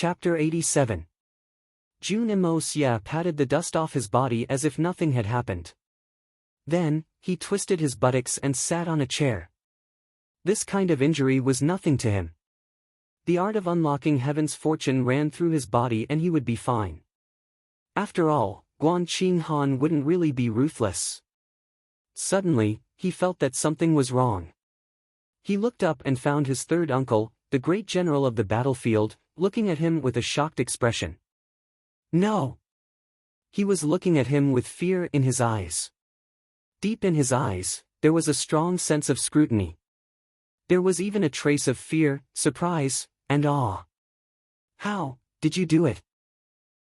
Chapter 87. Jun Mo Xia patted the dust off his body as if nothing had happened. Then, he twisted his buttocks and sat on a chair. This kind of injury was nothing to him. The art of unlocking heaven's fortune ran through his body and he would be fine. After all, Guan Qing Han wouldn't really be ruthless. Suddenly, he felt that something was wrong. He looked up and found his third uncle, the great general of the battlefield, looking at him with a shocked expression. No! He was looking at him with fear in his eyes. Deep in his eyes, there was a strong sense of scrutiny. There was even a trace of fear, surprise, and awe. How did you do it?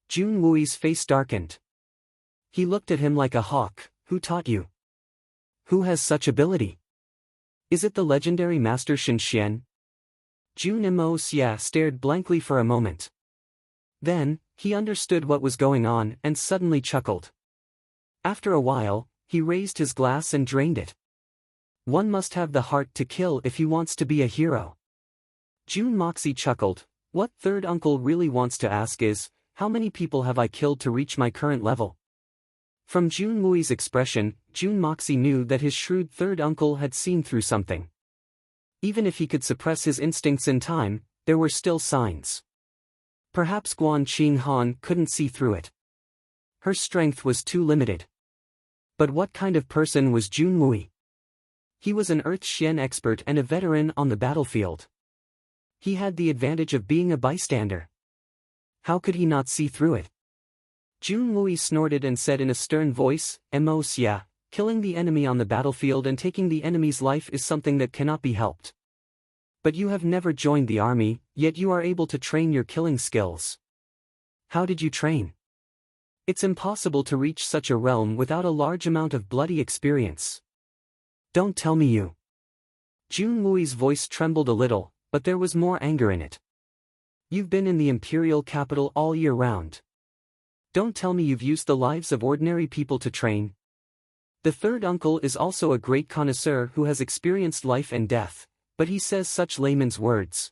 Jun Wui's face darkened. He looked at him like a hawk. Who taught you? Who has such ability? Is it the legendary master Shen Xian? Jun Mo Xia stared blankly for a moment. Then, he understood what was going on and suddenly chuckled. After a while, he raised his glass and drained it. One must have the heart to kill if he wants to be a hero. Jun Moxie chuckled. What third uncle really wants to ask is, how many people have I killed to reach my current level? From Jun Wui's expression, Jun Moxie knew that his shrewd third uncle had seen through something. Even if he could suppress his instincts in time, there were still signs. Perhaps Guan Qing Han couldn't see through it. Her strength was too limited. But what kind of person was Jun Wui? He was an Earth Xian expert and a veteran on the battlefield. He had the advantage of being a bystander. How could he not see through it? Jun Wui snorted and said in a stern voice, Mo Xia, killing the enemy on the battlefield and taking the enemy's life is something that cannot be helped. But you have never joined the army, yet you are able to train your killing skills. How did you train? It's impossible to reach such a realm without a large amount of bloody experience. Don't tell me you. Jun Wui's voice trembled a little, but there was more anger in it. You've been in the imperial capital all year round. Don't tell me you've used the lives of ordinary people to train. The third uncle is also a great connoisseur who has experienced life and death, but he says such layman's words.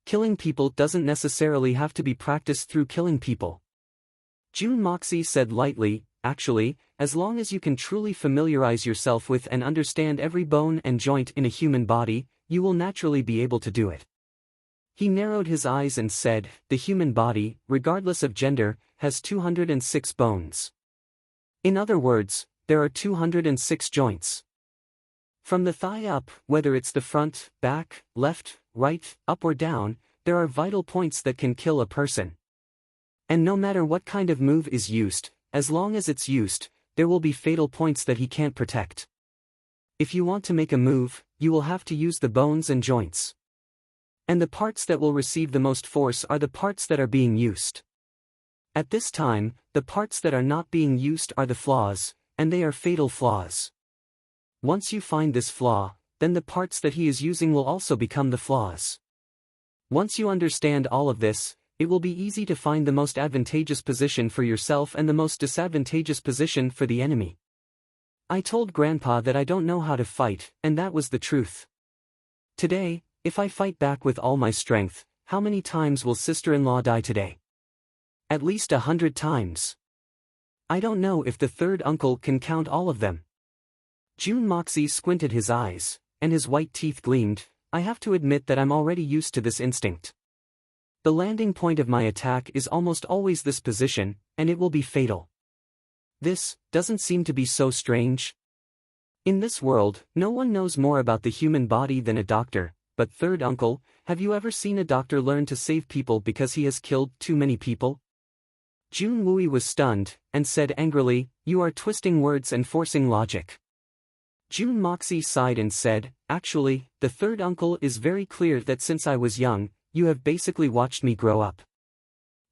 Killing people doesn't necessarily have to be practiced through killing people. Jun Moxie said lightly, actually, as long as you can truly familiarize yourself with and understand every bone and joint in a human body, you will naturally be able to do it. He narrowed his eyes and said, the human body, regardless of gender, has 206 bones. In other words, there are 206 joints. From the thigh up, whether it's the front, back, left, right, up or down, there are vital points that can kill a person. And no matter what kind of move is used, as long as it's used, there will be fatal points that he can't protect. If you want to make a move, you will have to use the bones and joints. And the parts that will receive the most force are the parts that are being used. At this time, the parts that are not being used are the flaws, and they are fatal flaws. Once you find this flaw, then the parts that he is using will also become the flaws. Once you understand all of this, it will be easy to find the most advantageous position for yourself and the most disadvantageous position for the enemy. I told Grandpa that I don't know how to fight, and that was the truth. Today, if I fight back with all my strength, how many times will sister-in-law die today? At least 100 times. I don't know if the third uncle can count all of them. Jun Moxie squinted his eyes, and his white teeth gleamed. I have to admit that I'm already used to this instinct. The landing point of my attack is almost always this position, and it will be fatal. This doesn't seem to be so strange. In this world, no one knows more about the human body than a doctor, but third uncle, have you ever seen a doctor learn to save people because he has killed too many people? Jun Wui was stunned, and said angrily, you are twisting words and forcing logic. Jun Moxie sighed and said, actually, the third uncle is very clear that since I was young, you have basically watched me grow up.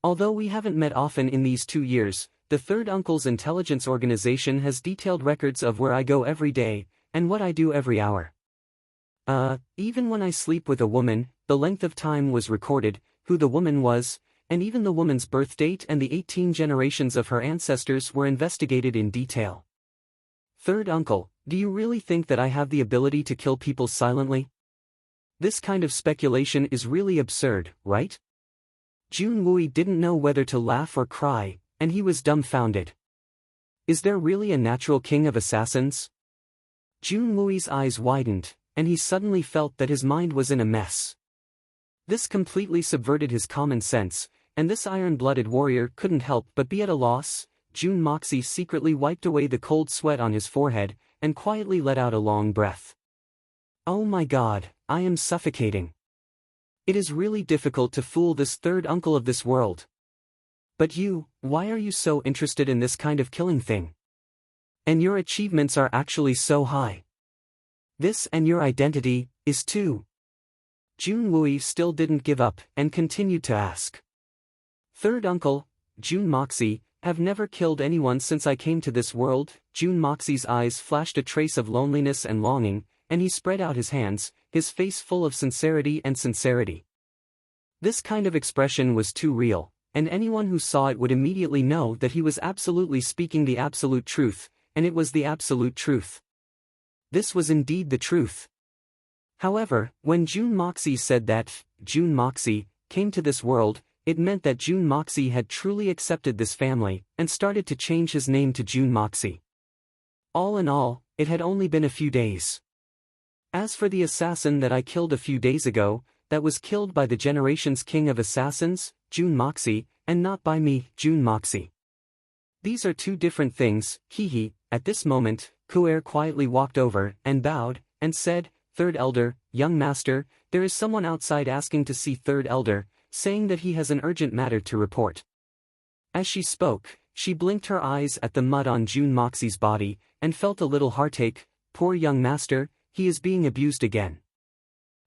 Although we haven't met often in these 2 years, the third uncle's intelligence organization has detailed records of where I go every day, and what I do every hour. Even when I sleep with a woman, the length of time was recorded, who the woman was, and even the woman's birth date and the 18 generations of her ancestors were investigated in detail. Third uncle, do you really think that I have the ability to kill people silently? This kind of speculation is really absurd, right? Jun Wui didn't know whether to laugh or cry, and he was dumbfounded. Is there really a natural king of assassins? Jun Wui's eyes widened, and he suddenly felt that his mind was in a mess. This completely subverted his common sense, and this iron-blooded warrior couldn't help but be at a loss. Jun Moxie secretly wiped away the cold sweat on his forehead, and quietly let out a long breath. Oh my God, I am suffocating. It is really difficult to fool this third uncle of this world. But you, why are you so interested in this kind of killing thing? And your achievements are actually so high. This and your identity is too. Jun Wui still didn't give up and continued to ask. Third uncle, Jun Moxie, have never killed anyone since I came to this world. Jun Moxie's eyes flashed a trace of loneliness and longing, and he spread out his hands, his face full of sincerity and sincerity. This kind of expression was too real, and anyone who saw it would immediately know that he was absolutely speaking the absolute truth, and it was the absolute truth. This was indeed the truth. However, when Jun Moxie said that Jun Moxie came to this world, it meant that Jun Moxie had truly accepted this family, and started to change his name to Jun Moxie. All in all, it had only been a few days. As for the assassin that I killed a few days ago, that was killed by the generation's king of assassins, Jun Moxie, and not by me, Jun Moxie. These are two different things, hee. At this moment, Kuer quietly walked over, and bowed, and said, Third Elder, young master, there is someone outside asking to see Third Elder, saying that he has an urgent matter to report. As she spoke, she blinked her eyes at the mud on Jun Moxie's body, and felt a little heartache. Poor young master, he is being abused again.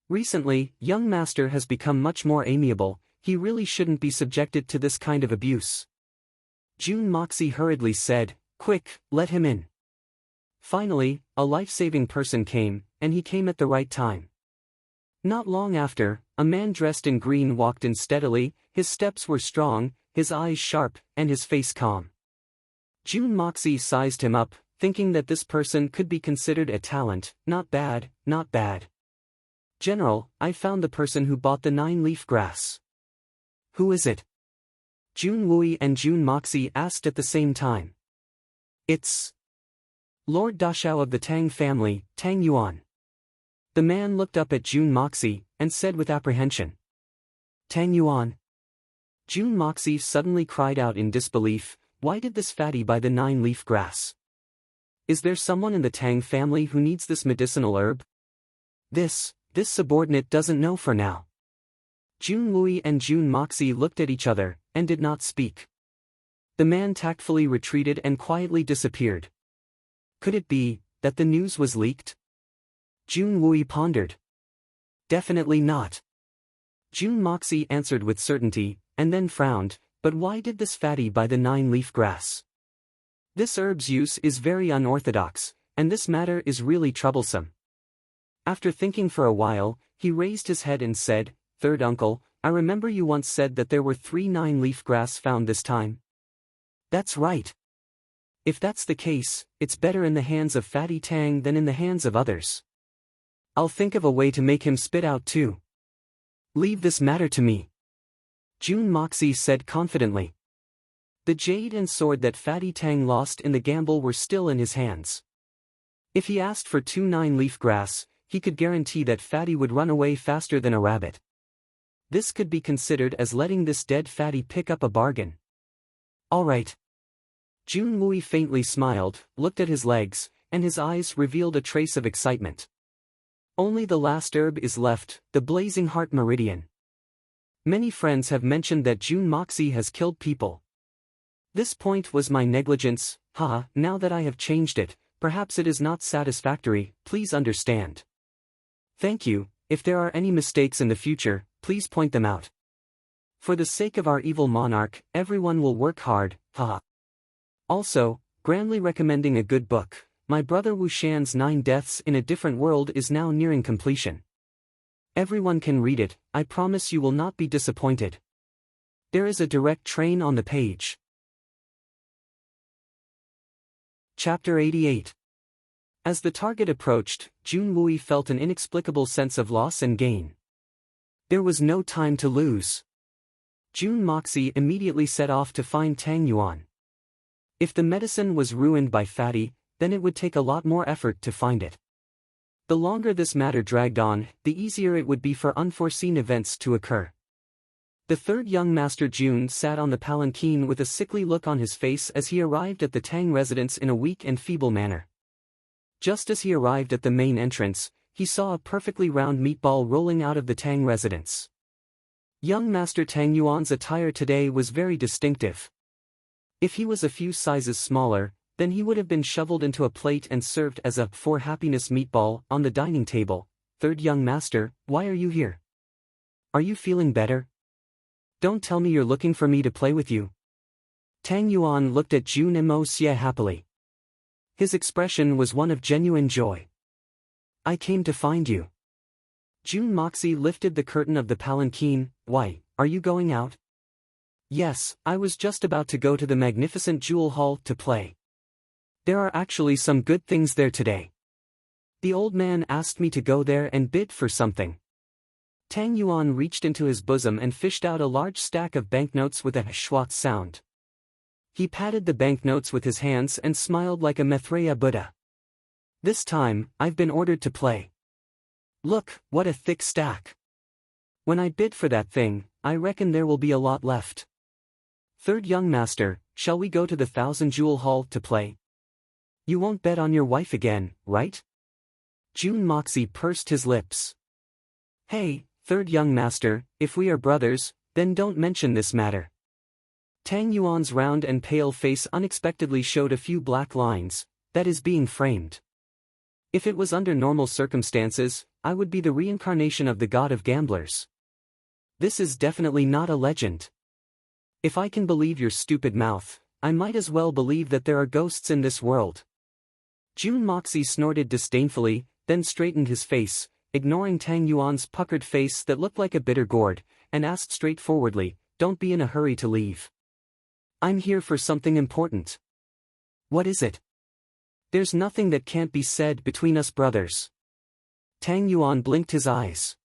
Recently, young master has become much more amiable, he really shouldn't be subjected to this kind of abuse. Jun Moxie hurriedly said, Quick, let him in. Finally, a life-saving person came, and he came at the right time. Not long after, a man dressed in green walked in steadily, his steps were strong, his eyes sharp, and his face calm. Jun Moxie sized him up, thinking that this person could be considered a talent. Not bad, not bad. General, I found the person who bought the 9-leaf grass. Who is it? Jun Wui and Jun Moxie asked at the same time. It's Lord Dashao of the Tang family, Tang Yuan. The man looked up at Jun Moxie, and said with apprehension. Tang Yuan. Jun Moxie suddenly cried out in disbelief, why did this fatty buy the 9-leaf grass? Is there someone in the Tang family who needs this medicinal herb? This subordinate doesn't know for now. Jun Wui and Jun Moxie looked at each other, and did not speak. The man tactfully retreated and quietly disappeared. Could it be that the news was leaked? Jun Wui pondered. Definitely not. Jun Moxie answered with certainty, and then frowned, but why did this fatty buy the 9-leaf grass? This herb's use is very unorthodox, and this matter is really troublesome. After thinking for a while, he raised his head and said, Third uncle, I remember you once said that there were 3 9-leaf grass found this time. That's right. If that's the case, it's better in the hands of Fatty Tang than in the hands of others. I'll think of a way to make him spit out too. Leave this matter to me. Jun Moxie said confidently. The jade and sword that Fatty Tang lost in the gamble were still in his hands. If he asked for 2 9-leaf grass, he could guarantee that Fatty would run away faster than a rabbit. This could be considered as letting this dead fatty pick up a bargain. All right. Jun Wui faintly smiled, looked at his legs, and his eyes revealed a trace of excitement. Only the last herb is left, the Blazing Heart Meridian. Many friends have mentioned that Jun Moxie has killed people. This point was my negligence, haha, now that I have changed it, perhaps it is not satisfactory, please understand. Thank you, if there are any mistakes in the future, please point them out. For the sake of our evil monarch, everyone will work hard, haha. Also, grandly recommending a good book. My brother Wu Shan's 9 Deaths in a Different World is now nearing completion. Everyone can read it, I promise you will not be disappointed. There is a direct train on the page. Chapter 88. As the target approached, Jun Wui felt an inexplicable sense of loss and gain. There was no time to lose. June Moxie immediately set off to find Tang Yuan. If the medicine was ruined by Fatty, then it would take a lot more effort to find it. The longer this matter dragged on, the easier it would be for unforeseen events to occur. The third young master June sat on the palanquin with a sickly look on his face as he arrived at the Tang residence in a weak and feeble manner. Just as he arrived at the main entrance, he saw a perfectly round meatball rolling out of the Tang residence. Young Master Tang Yuan's attire today was very distinctive. If he was a few sizes smaller, then he would have been shoveled into a plate and served as a for happiness meatball on the dining table. Third young master, why are you here? Are you feeling better? Don't tell me you're looking for me to play with you. Tang Yuan looked at June Mo-sia happily. His expression was one of genuine joy. I came to find you. June Moxie lifted the curtain of the palanquin. Why, are you going out? Yes, I was just about to go to the magnificent jewel hall to play. There are actually some good things there today. The old man asked me to go there and bid for something. Tang Yuan reached into his bosom and fished out a large stack of banknotes with a schwat sound. He patted the banknotes with his hands and smiled like a Maitreya Buddha. This time, I've been ordered to play. Look, what a thick stack. When I bid for that thing, I reckon there will be a lot left. Third young master, shall we go to the 1,000 Jewel Hall to play? You won't bet on your wife again, right? June Moxie pursed his lips. Hey, third young master, if we are brothers, then don't mention this matter. Tang Yuan's round and pale face unexpectedly showed a few black lines, that is being framed. If it was under normal circumstances, I would be the reincarnation of the god of gamblers. This is definitely not a legend. If I can believe your stupid mouth, I might as well believe that there are ghosts in this world. June Moxie snorted disdainfully, then straightened his face, ignoring Tang Yuan's puckered face that looked like a bitter gourd, and asked straightforwardly, don't be in a hurry to leave. I'm here for something important. What is it? There's nothing that can't be said between us brothers. Tang Yuan blinked his eyes.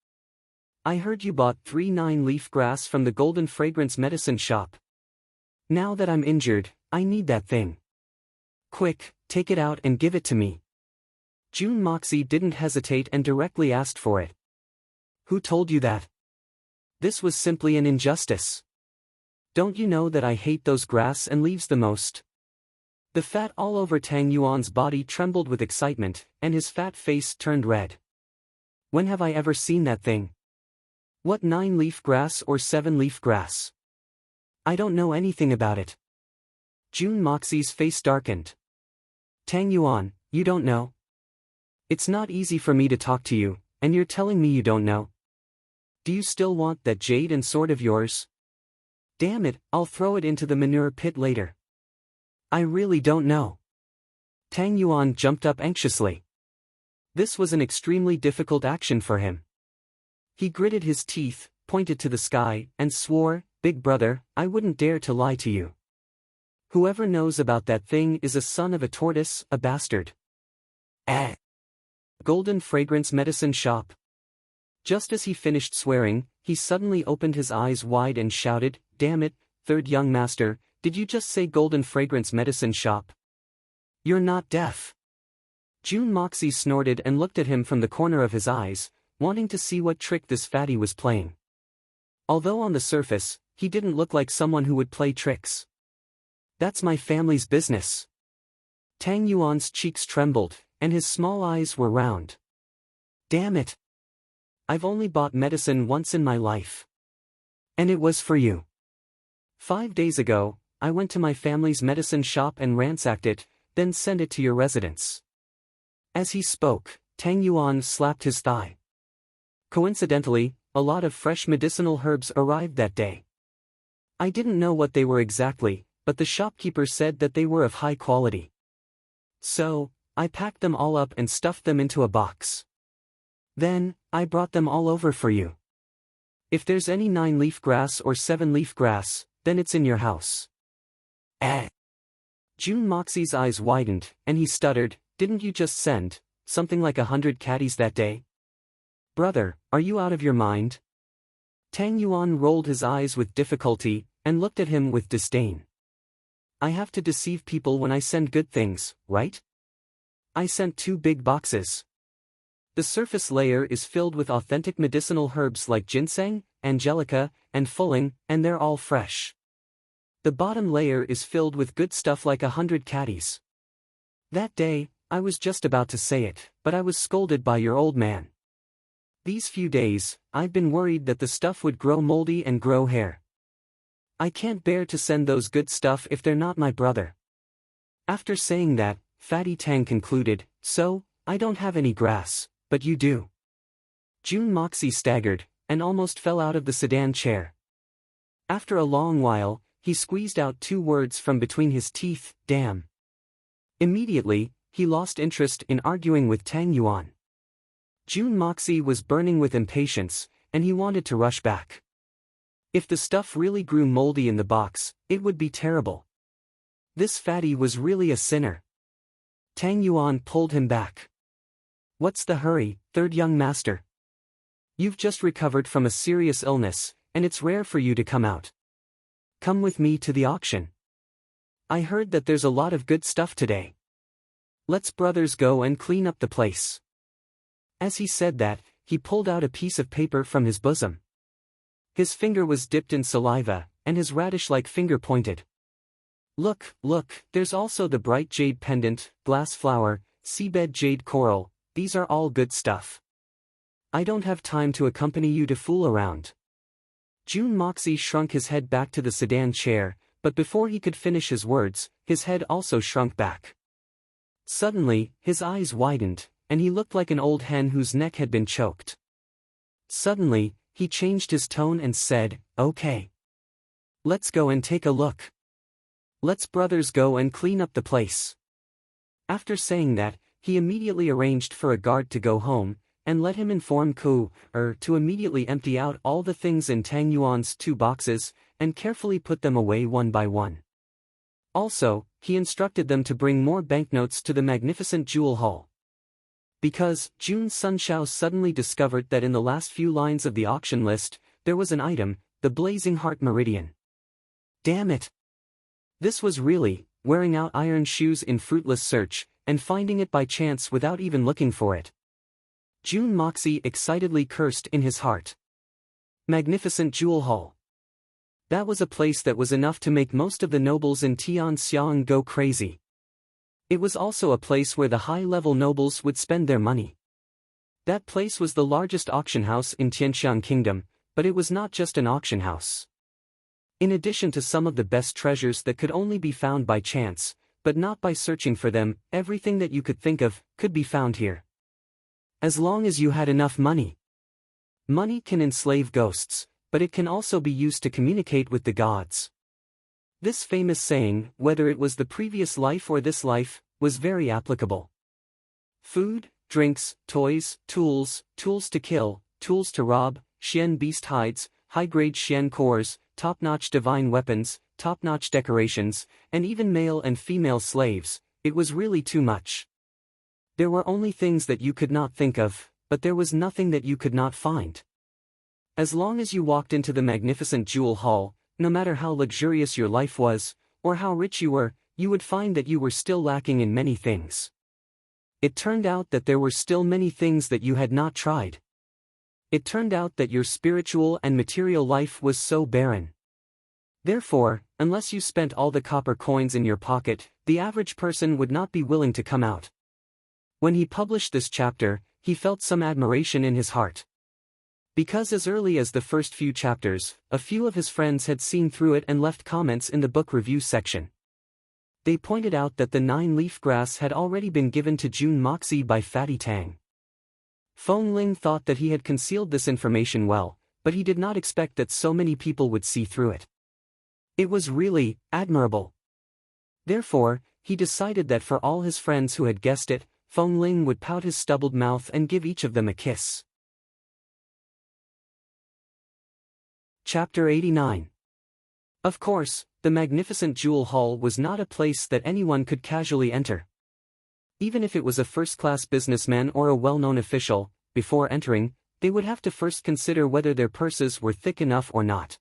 I heard you bought 3 9-leaf grass from the Golden Fragrance medicine shop. Now that I'm injured, I need that thing. Quick, take it out and give it to me. June Moxie didn't hesitate and directly asked for it. Who told you that? This was simply an injustice. Don't you know that I hate those grass and leaves the most? The fat all over Tang Yuan's body trembled with excitement, and his fat face turned red. When have I ever seen that thing? What 9-leaf grass or 7-leaf grass? I don't know anything about it. June Moxie's face darkened. Tang Yuan, you don't know? It's not easy for me to talk to you, and you're telling me you don't know. Do you still want that jade and sword of yours? Damn it, I'll throw it into the manure pit later. I really don't know. Tang Yuan jumped up anxiously. This was an extremely difficult action for him. He gritted his teeth, pointed to the sky, and swore, Big brother, I wouldn't dare to lie to you. Whoever knows about that thing is a son of a tortoise, a bastard. Golden Fragrance medicine shop. Just as he finished swearing, he suddenly opened his eyes wide and shouted, Damn it, third young master, did you just say Golden Fragrance medicine shop? You're not deaf. June Moxie snorted and looked at him from the corner of his eyes, wanting to see what trick this fatty was playing. Although on the surface, he didn't look like someone who would play tricks. That's my family's business. Tang Yuan's cheeks trembled, and his small eyes were round. Damn it. I've only bought medicine once in my life. And it was for you. 5 days ago, I went to my family's medicine shop and ransacked it, then sent it to your residence. As he spoke, Tang Yuan slapped his thigh. Coincidentally, a lot of fresh medicinal herbs arrived that day. I didn't know what they were exactly, but the shopkeeper said that they were of high quality. So, I packed them all up and stuffed them into a box. Then, I brought them all over for you. If there's any 9-leaf grass or 7-leaf grass, then it's in your house. June Moxie's eyes widened, and he stuttered, Didn't you just send something like 100 caddies that day? Brother, are you out of your mind? Tang Yuan rolled his eyes with difficulty, and looked at him with disdain. I have to deceive people when I send good things, right? I sent 2 big boxes. The surface layer is filled with authentic medicinal herbs like ginseng, angelica, and fulling, and they're all fresh. The bottom layer is filled with good stuff like 100 caddies. That day, I was just about to say it, but I was scolded by your old man. These few days, I've been worried that the stuff would grow moldy and grow hair. I can't bear to send those good stuff if they're not my brother. After saying that, Fatty Tang concluded, so, I don't have any grass, but you do. June Moxie staggered, and almost fell out of the sedan chair. After a long while, he squeezed out 2 words from between his teeth, damn. Immediately, he lost interest in arguing with Tang Yuan. June Moxie was burning with impatience, and he wanted to rush back. If the stuff really grew moldy in the box, it would be terrible. This fatty was really a sinner. Tang Yuan pulled him back. What's the hurry, third young master? You've just recovered from a serious illness, and it's rare for you to come out. Come with me to the auction. I heard that there's a lot of good stuff today. Let's brothers go and clean up the place. As he said that, he pulled out a piece of paper from his bosom. His finger was dipped in saliva, and his radish-like finger pointed. Look, there's also the bright jade pendant, glass flower, seabed jade coral, these are all good stuff. I don't have time to accompany you to fool around. June Moxie shrunk his head back to the sedan chair, but before he could finish his words, his head also shrunk back. Suddenly, his eyes widened, and he looked like an old hen whose neck had been choked. Suddenly, he changed his tone and said, okay. Let's go and take a look. Let's brothers go and clean up the place. After saying that, he immediately arranged for a guard to go home, and let him inform to immediately empty out all the things in Tang Yuan's 2 boxes, and carefully put them away one by one. Also, he instructed them to bring more banknotes to the magnificent jewel hall. Because, June Sunshao suddenly discovered that in the last few lines of the auction list, there was an item, the Blazing Heart Meridian. Damn it! This was really, wearing out iron shoes in fruitless search, and finding it by chance without even looking for it. June Moxie excitedly cursed in his heart. Magnificent Jewel Hall. That was a place that was enough to make most of the nobles in Tianxiang go crazy. It was also a place where the high-level nobles would spend their money. That place was the largest auction house in Tianxiang Kingdom, but it was not just an auction house. In addition to some of the best treasures that could only be found by chance, but not by searching for them, everything that you could think of, could be found here. As long as you had enough money. Money can enslave ghosts, but it can also be used to communicate with the gods. This famous saying, whether it was the previous life or this life, was very applicable. Food, drinks, toys, tools to kill, tools to rob, Xian beast hides, high-grade Xian cores, top-notch divine weapons, top-notch decorations, and even male and female slaves, it was really too much. There were only things that you could not think of, but there was nothing that you could not find. As long as you walked into the magnificent jewel hall, no matter how luxurious your life was, or how rich you were, you would find that you were still lacking in many things. It turned out that there were still many things that you had not tried. It turned out that your spiritual and material life was so barren. Therefore, unless you spent all the copper coins in your pocket, the average person would not be willing to come out. When he published this chapter, he felt some admiration in his heart. Because as early as the first few chapters, a few of his friends had seen through it and left comments in the book review section. They pointed out that the 9-leaf grass had already been given to June Moxie by Fatty Tang. Feng Ling thought that he had concealed this information well, but he did not expect that so many people would see through it. It was really admirable. Therefore, he decided that for all his friends who had guessed it, Feng Ling would pout his stubbled mouth and give each of them a kiss. Chapter 89. Of course, the magnificent jewel hall was not a place that anyone could casually enter. Even if it was a first-class businessman or a well-known official, before entering, they would have to first consider whether their purses were thick enough or not.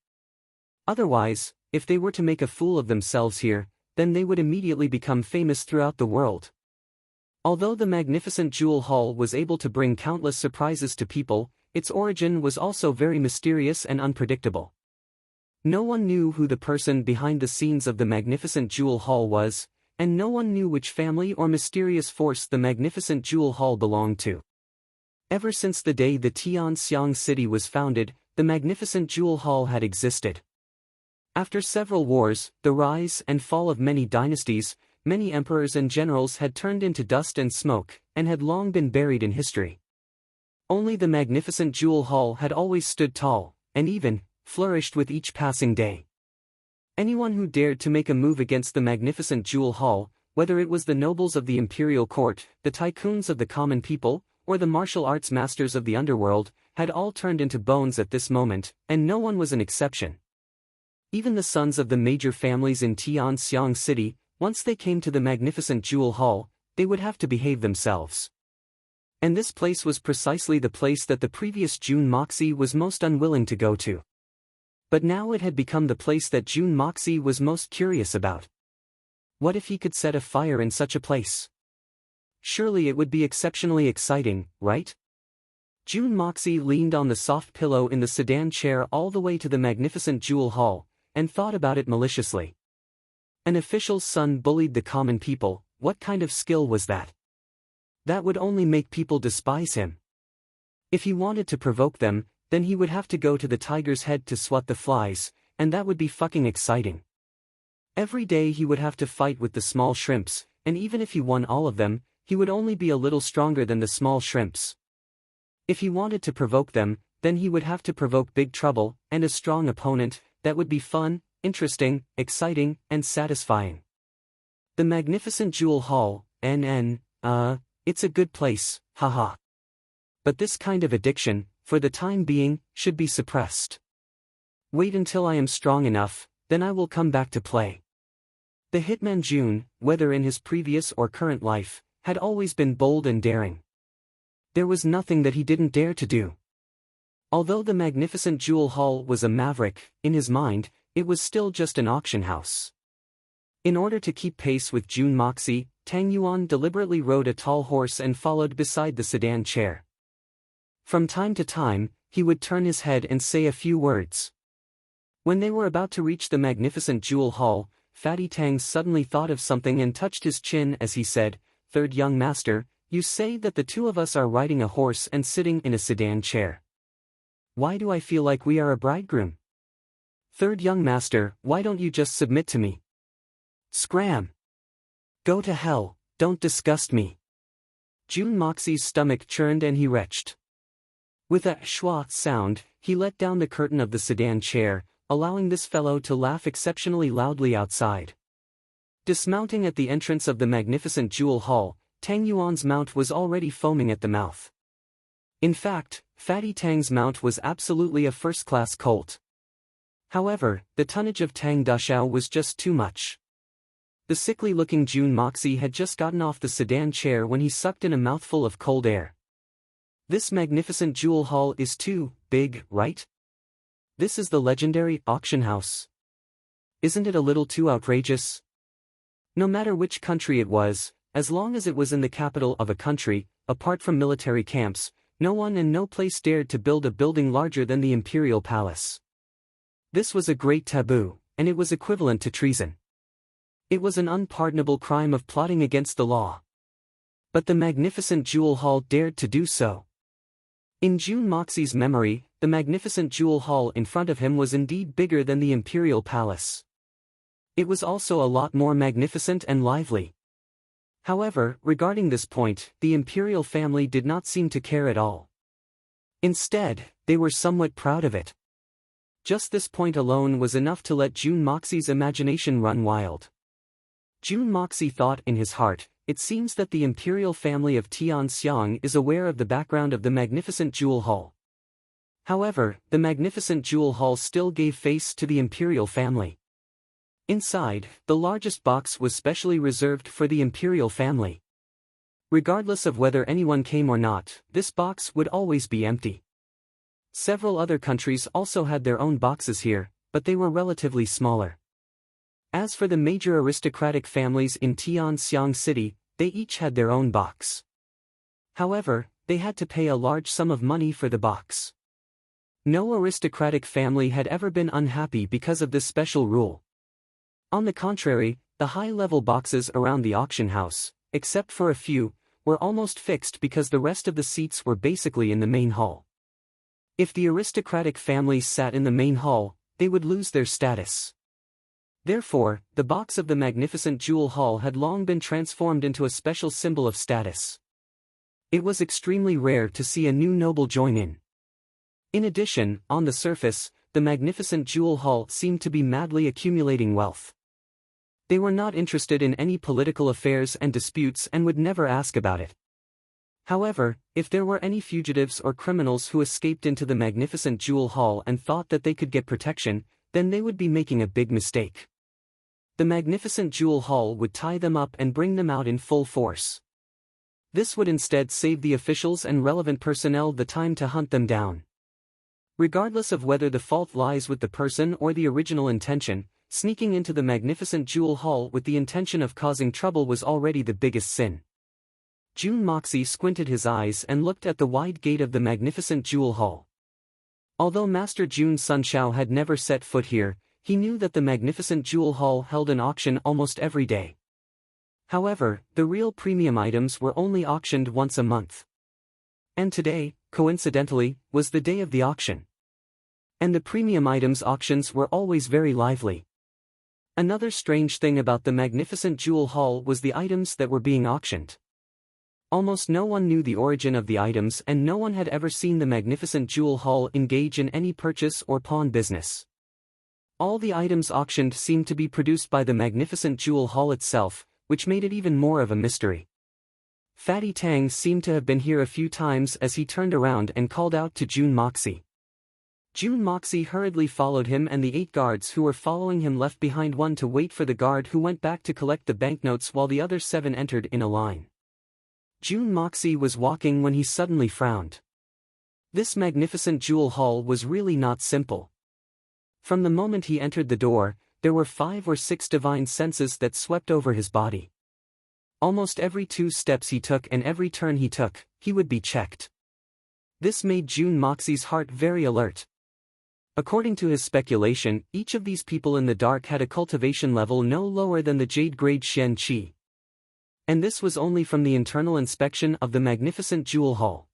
Otherwise, if they were to make a fool of themselves here, then they would immediately become famous throughout the world. Although the magnificent jewel hall was able to bring countless surprises to people, its origin was also very mysterious and unpredictable. No one knew who the person behind the scenes of the magnificent jewel hall was, and no one knew which family or mysterious force the magnificent jewel hall belonged to. Ever since the day the Tianxiang city was founded, the magnificent jewel hall had existed. After several wars, the rise and fall of many dynasties, many emperors and generals had turned into dust and smoke, and had long been buried in history. Only the magnificent jewel hall had always stood tall, and even flourished with each passing day. Anyone who dared to make a move against the magnificent jewel hall, whether it was the nobles of the imperial court, the tycoons of the common people, or the martial arts masters of the underworld, had all turned into bones at this moment, and no one was an exception. Even the sons of the major families in Tianxiang City, once they came to the magnificent jewel hall, they would have to behave themselves. And this place was precisely the place that the previous Jun Moxie was most unwilling to go to. But now it had become the place that Jun Moxie was most curious about. What if he could set a fire in such a place? Surely it would be exceptionally exciting, right? Jun Moxie leaned on the soft pillow in the sedan chair all the way to the magnificent jewel hall, and thought about it maliciously. An official's son bullied the common people, what kind of skill was that? That would only make people despise him. If he wanted to provoke them, then he would have to go to the tiger's head to swat the flies, and that would be fucking exciting. Every day he would have to fight with the small shrimps, and even if he won all of them, he would only be a little stronger than the small shrimps. If he wanted to provoke them, then he would have to provoke Big Trouble, and a strong opponent. That would be fun, interesting, exciting, and satisfying. The magnificent jewel hall, it's a good place, haha. But this kind of addiction, for the time being, should be suppressed. Wait until I am strong enough, then I will come back to play. The hitman Jun, whether in his previous or current life, had always been bold and daring. There was nothing that he didn't dare to do. Although the magnificent jewel hall was a maverick, in his mind, it was still just an auction house. In order to keep pace with Jun Moxie, Tang Yuan deliberately rode a tall horse and followed beside the sedan chair. From time to time, he would turn his head and say a few words. When they were about to reach the magnificent jewel hall, Fatty Tang suddenly thought of something and touched his chin as he said, "Third young master, you say that the two of us are riding a horse and sitting in a sedan chair. Why do I feel like we are a bridegroom? Third young master, why don't you just submit to me? Scram! Go to hell, don't disgust me." Jun Moxie's stomach churned and he retched. With a schwa sound, he let down the curtain of the sedan chair, allowing this fellow to laugh exceptionally loudly outside. Dismounting at the entrance of the magnificent jewel hall, Tang Yuan's mount was already foaming at the mouth. In fact, Fatty Tang's mount was absolutely a first-class colt. However, the tonnage of Tang Dashao was just too much. The sickly-looking Jun Moxie had just gotten off the sedan chair when he sucked in a mouthful of cold air. This magnificent jewel hall is too big, right? This is the legendary auction house. Isn't it a little too outrageous? No matter which country it was, as long as it was in the capital of a country, apart from military camps, no one and no place dared to build a building larger than the imperial palace. This was a great taboo, and it was equivalent to treason. It was an unpardonable crime of plotting against the law. But the magnificent jewel hall dared to do so. In Jun Moxie's memory, the magnificent jewel hall in front of him was indeed bigger than the imperial palace. It was also a lot more magnificent and lively. However, regarding this point, the imperial family did not seem to care at all. Instead, they were somewhat proud of it. Just this point alone was enough to let Jun Moxie's imagination run wild. Jun Moxie thought in his heart, it seems that the imperial family of Tianxiang is aware of the background of the magnificent jewel hall. However, the magnificent jewel hall still gave face to the imperial family. Inside, the largest box was specially reserved for the imperial family. Regardless of whether anyone came or not, this box would always be empty. Several other countries also had their own boxes here, but they were relatively smaller. As for the major aristocratic families in Tianxiang City, they each had their own box. However, they had to pay a large sum of money for the box. No aristocratic family had ever been unhappy because of this special rule. On the contrary, the high-level boxes around the auction house, except for a few, were almost fixed because the rest of the seats were basically in the main hall. If the aristocratic families sat in the main hall, they would lose their status. Therefore, the box of the magnificent jewel hall had long been transformed into a special symbol of status. It was extremely rare to see a new noble join in. In addition, on the surface, the magnificent jewel hall seemed to be madly accumulating wealth. They were not interested in any political affairs and disputes and would never ask about it. However, if there were any fugitives or criminals who escaped into the magnificent jewel hall and thought that they could get protection, then they would be making a big mistake. The magnificent jewel hall would tie them up and bring them out in full force. This would instead save the officials and relevant personnel the time to hunt them down. Regardless of whether the fault lies with the person or the original intention, sneaking into the magnificent jewel hall with the intention of causing trouble was already the biggest sin. Jun Moxie squinted his eyes and looked at the wide gate of the magnificent jewel hall. Although Master Jun Sunshao had never set foot here, he knew that the magnificent jewel hall held an auction almost every day. However, the real premium items were only auctioned once a month. And today, coincidentally, was the day of the auction. And the premium items auctions were always very lively. Another strange thing about the magnificent jewel hall was the items that were being auctioned. Almost no one knew the origin of the items and no one had ever seen the magnificent jewel hall engage in any purchase or pawn business. All the items auctioned seemed to be produced by the magnificent jewel hall itself, which made it even more of a mystery. Fatty Tang seemed to have been here a few times as he turned around and called out to Jun Moxie. Jun Moxie hurriedly followed him and the 8 guards who were following him left behind one to wait for the guard who went back to collect the banknotes while the other 7 entered in a line. Jun Moxie was walking when he suddenly frowned. This magnificent jewel hall was really not simple. From the moment he entered the door, there were 5 or 6 divine senses that swept over his body. Almost every 2 steps he took and every turn he took, he would be checked. This made Jun Moxie's heart very alert. According to his speculation, each of these people in the dark had a cultivation level no lower than the Jade Grade Shen Qi. And this was only from the internal inspection of the magnificent jewel hall.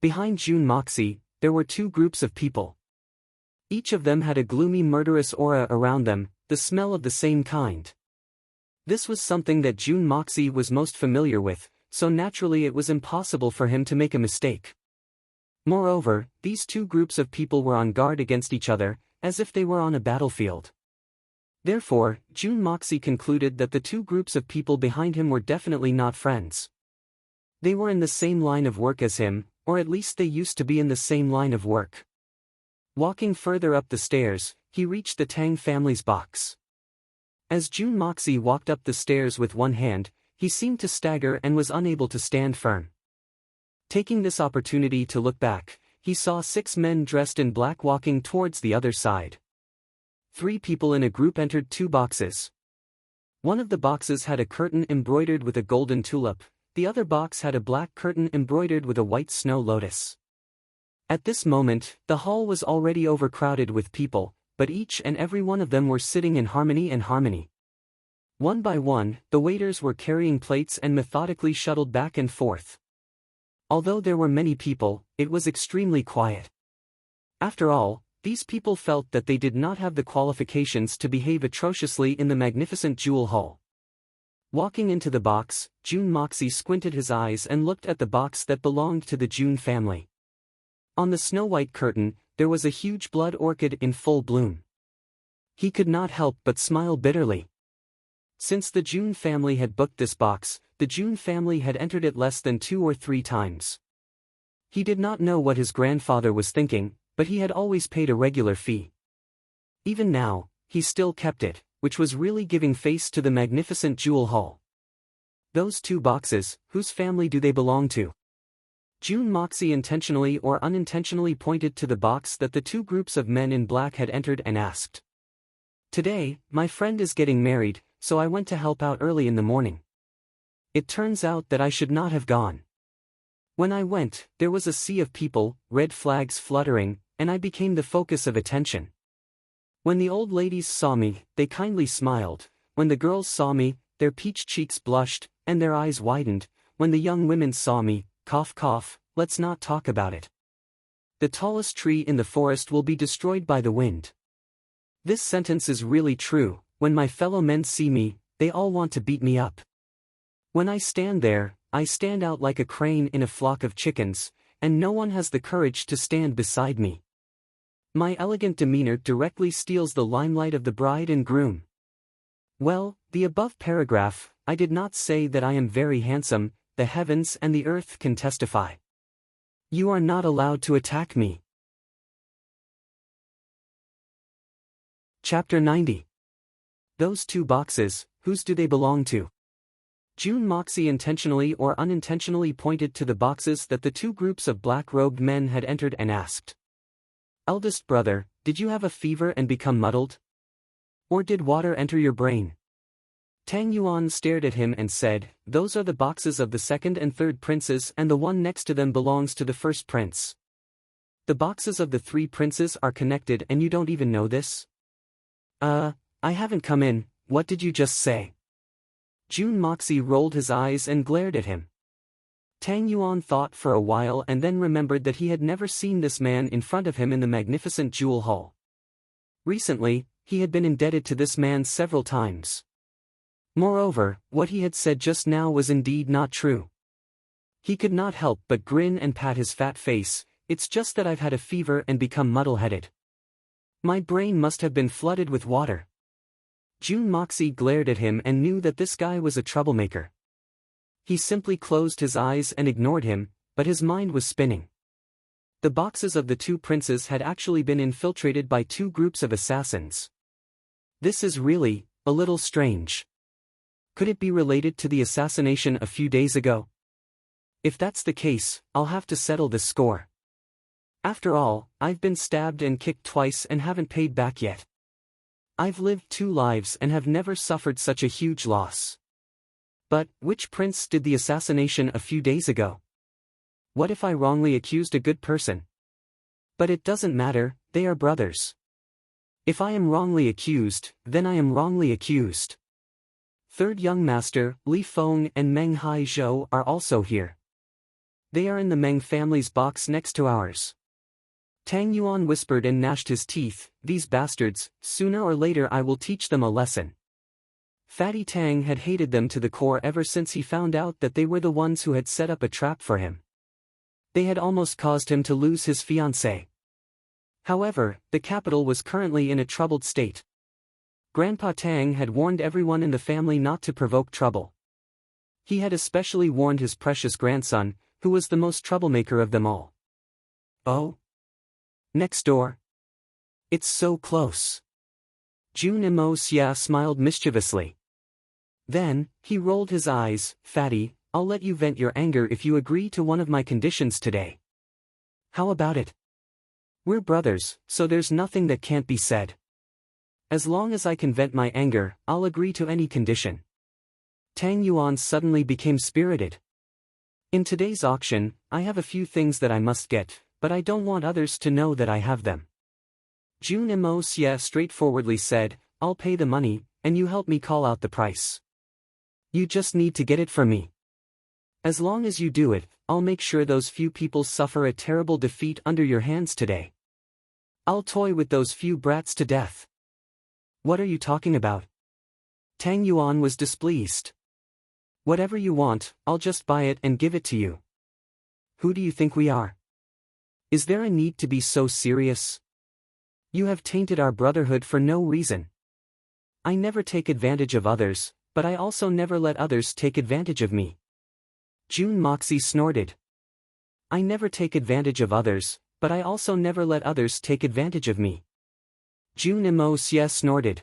Behind Jun Moxie, there were 2 groups of people. Each of them had a gloomy murderous aura around them, the smell of the same kind. This was something that Jun Moxie was most familiar with, so naturally it was impossible for him to make a mistake. Moreover, these 2 groups of people were on guard against each other, as if they were on a battlefield. Therefore, Jun Moxie concluded that the 2 groups of people behind him were definitely not friends. They were in the same line of work as him, or at least they used to be in the same line of work. Walking further up the stairs, he reached the Tang family's box. As Jun Moxie walked up the stairs with one hand, he seemed to stagger and was unable to stand firm. Taking this opportunity to look back, he saw 6 men dressed in black walking towards the other side. 3 people in a group entered 2 boxes. One of the boxes had a curtain embroidered with a golden tulip, the other box had a black curtain embroidered with a white snow lotus. At this moment, the hall was already overcrowded with people, but each and every one of them were sitting in harmony. One by one, the waiters were carrying plates and methodically shuttled back and forth. Although there were many people, it was extremely quiet. After all, these people felt that they did not have the qualifications to behave atrociously in the magnificent jewel hall. Walking into the box, Jun Moxie squinted his eyes and looked at the box that belonged to the Jun family. On the snow-white curtain, there was a huge blood orchid in full bloom. He could not help but smile bitterly. Since the Jun family had booked this box, the Jun family had entered it less than 2 or 3 times. He did not know what his grandfather was thinking, but he had always paid a regular fee. Even now, he still kept it, which was really giving face to the magnificent jewel hall. Those 2 boxes, whose family do they belong to? June Moxie intentionally or unintentionally pointed to the box that the two groups of men in black had entered and asked. Today, my friend is getting married, so I went to help out early in the morning. It turns out that I should not have gone. When I went, there was a sea of people, red flags fluttering, and I became the focus of attention. When the old ladies saw me, they kindly smiled. When the girls saw me, their peach cheeks blushed, and their eyes widened. When the young women saw me, cough cough, let's not talk about it. The tallest tree in the forest will be destroyed by the wind. This sentence is really true. When my fellow men see me, they all want to beat me up. When I stand there, I stand out like a crane in a flock of chickens, and no one has the courage to stand beside me. My elegant demeanor directly steals the limelight of the bride and groom. Well, the above paragraph, I did not say that I am very handsome, the heavens and the earth can testify. You are not allowed to attack me. Chapter 90. Those two boxes, whose do they belong to? June Moxie intentionally or unintentionally pointed to the boxes that the two groups of black-robed men had entered and asked. Eldest brother, did you have a fever and become muddled? Or did water enter your brain? Tang Yuan stared at him and said, those are the boxes of the second and third princes, and the one next to them belongs to the first prince. The boxes of the three princes are connected and you don't even know this? I haven't come in, what did you just say? June Moxie rolled his eyes and glared at him. Tang Yuan thought for a while and then remembered that he had never seen this man in front of him in the magnificent jewel hall. Recently, he had been indebted to this man several times. Moreover, what he had said just now was indeed not true. He could not help but grin and pat his fat face. It's just that I've had a fever and become muddle-headed. My brain must have been flooded with water. June Moxie glared at him and knew that this guy was a troublemaker. He simply closed his eyes and ignored him, but his mind was spinning. The boxes of the two princes had actually been infiltrated by two groups of assassins. This is really a little strange. Could it be related to the assassination a few days ago? If that's the case, I'll have to settle this score. After all, I've been stabbed and kicked twice and haven't paid back yet. I've lived 2 lives and have never suffered such a huge loss. But, which prince did the assassination a few days ago? What if I wrongly accused a good person? But it doesn't matter, they are brothers. If I am wrongly accused, then I am wrongly accused. Third young master, Li Feng and Meng Hai Zhou are also here. They are in the Meng family's box next to ours. Tang Yuan whispered and gnashed his teeth, these bastards, sooner or later I will teach them a lesson. Fatty Tang had hated them to the core ever since he found out that they were the ones who had set up a trap for him. They had almost caused him to lose his fiancée. However, the capital was currently in a troubled state. Grandpa Tang had warned everyone in the family not to provoke trouble. He had especially warned his precious grandson, who was the most troublemaker of them all. Oh? Next door? It's so close. June Imo Xia smiled mischievously. Then, he rolled his eyes, Fatty, I'll let you vent your anger if you agree to one of my conditions today. How about it? We're brothers, so there's nothing that can't be said. As long as I can vent my anger, I'll agree to any condition. Tang Yuan suddenly became spirited. In today's auction, I have a few things that I must get, but I don't want others to know that I have them. June Imo Xia straightforwardly said, I'll pay the money, and you help me call out the price. You just need to get it for me. As long as you do it, I'll make sure those few people suffer a terrible defeat under your hands today. I'll toy with those few brats to death. What are you talking about? Tang Yuan was displeased. Whatever you want, I'll just buy it and give it to you. Who do you think we are? Is there a need to be so serious? You have tainted our brotherhood for no reason. I never take advantage of others, but I also never let others take advantage of me. June Moxie snorted. I never take advantage of others, but I also never let others take advantage of me. June Imo Xia snorted.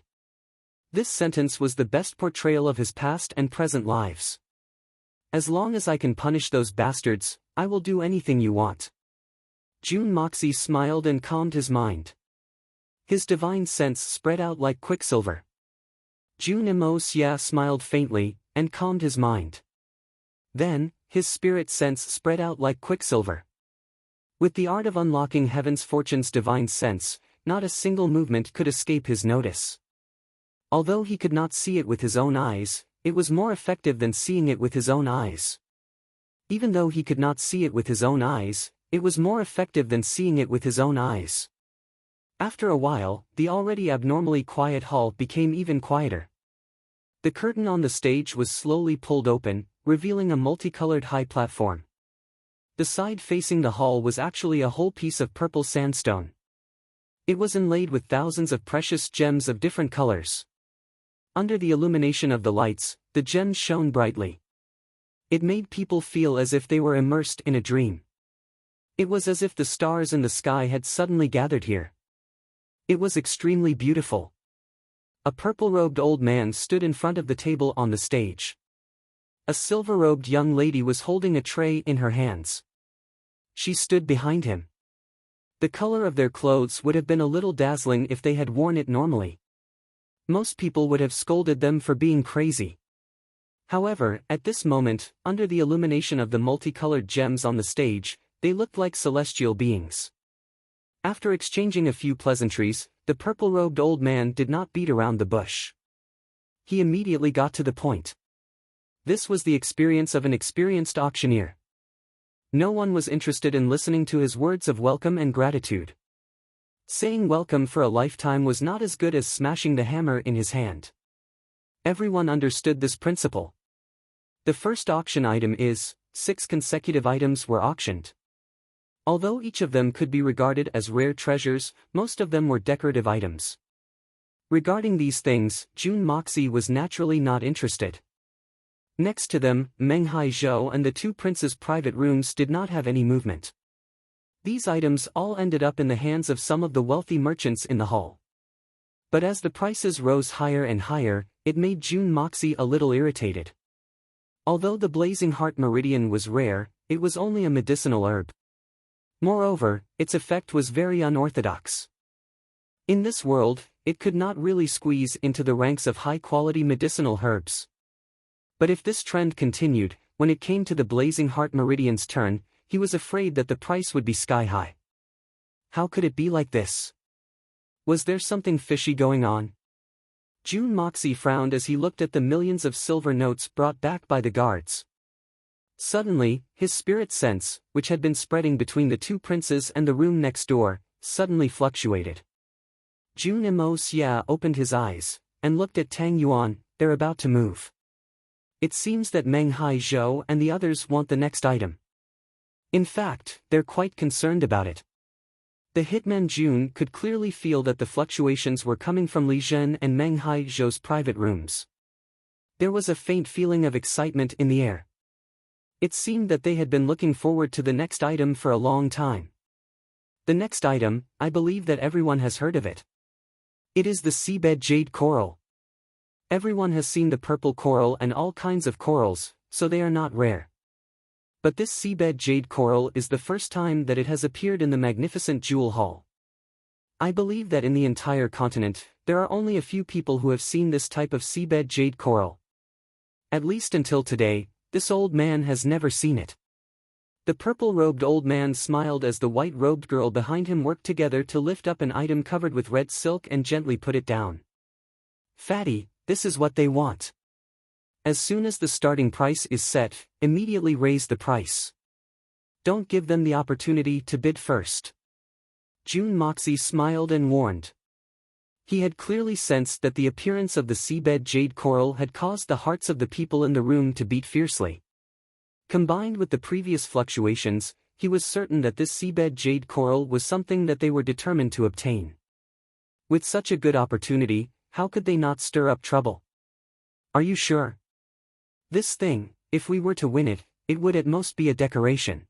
This sentence was the best portrayal of his past and present lives. As long as I can punish those bastards, I will do anything you want. Jun Moxie smiled and calmed his mind. His divine sense spread out like quicksilver. Jun Mo Xia smiled faintly, and calmed his mind. Then, his spirit sense spread out like quicksilver. With the art of unlocking heaven's fortune's divine sense, not a single movement could escape his notice. Although he could not see it with his own eyes, it was more effective than seeing it with his own eyes. Even though he could not see it with his own eyes, it was more effective than seeing it with his own eyes. After a while, the already abnormally quiet hall became even quieter. The curtain on the stage was slowly pulled open, revealing a multicolored high platform. The side facing the hall was actually a whole piece of purple sandstone. It was inlaid with thousands of precious gems of different colors. Under the illumination of the lights, the gems shone brightly. It made people feel as if they were immersed in a dream. It was as if the stars in the sky had suddenly gathered here. It was extremely beautiful. A purple-robed old man stood in front of the table on the stage. A silver-robed young lady was holding a tray in her hands. She stood behind him. The color of their clothes would have been a little dazzling if they had worn it normally. Most people would have scolded them for being crazy. However, at this moment, under the illumination of the multicolored gems on the stage, they looked like celestial beings. After exchanging a few pleasantries, the purple-robed old man did not beat around the bush. He immediately got to the point. This was the experience of an experienced auctioneer. No one was interested in listening to his words of welcome and gratitude. Saying welcome for a lifetime was not as good as smashing the hammer in his hand. Everyone understood this principle. The first auction item is, 6 consecutive items were auctioned. Although each of them could be regarded as rare treasures, most of them were decorative items. Regarding these things, Jun Moxie was naturally not interested. Next to them, Meng Hai Zhou and the 2 princes' private rooms did not have any movement. These items all ended up in the hands of some of the wealthy merchants in the hall. But as the prices rose higher and higher, it made Jun Moxie a little irritated. Although the Blazing Heart Meridian was rare, it was only a medicinal herb. Moreover, its effect was very unorthodox. In this world, it could not really squeeze into the ranks of high-quality medicinal herbs. But if this trend continued, when it came to the Blazing Heart Meridian's turn, he was afraid that the price would be sky-high. How could it be like this? Was there something fishy going on? Jun Moxie frowned as he looked at the millions of silver notes brought back by the guards. Suddenly, his spirit sense, which had been spreading between the 2 princes and the room next door, suddenly fluctuated. Jun Mo Xia opened his eyes, and looked at Tang Yuan. They're about to move. It seems that Meng Hai Zhou and the others want the next item. In fact, they're quite concerned about it. The hitman Jun could clearly feel that the fluctuations were coming from Li Zhen and Meng Hai Zhou's private rooms. There was a faint feeling of excitement in the air. It seemed that they had been looking forward to the next item for a long time. The next item, I believe that everyone has heard of it. It is the seabed jade coral. Everyone has seen the purple coral and all kinds of corals, so they are not rare. But this seabed jade coral is the first time that it has appeared in the magnificent jewel hall. I believe that in the entire continent, there are only a few people who have seen this type of seabed jade coral. At least until today, this old man has never seen it. The purple-robed old man smiled as the white-robed girl behind him worked together to lift up an item covered with red silk and gently put it down. Fatty, this is what they want. As soon as the starting price is set, immediately raise the price. Don't give them the opportunity to bid first. Jun Moxie smiled and warned. He had clearly sensed that the appearance of the seabed jade coral had caused the hearts of the people in the room to beat fiercely. Combined with the previous fluctuations, he was certain that this seabed jade coral was something that they were determined to obtain. With such a good opportunity, how could they not stir up trouble? Are you sure? This thing, if we were to win it, it would at most be a decoration.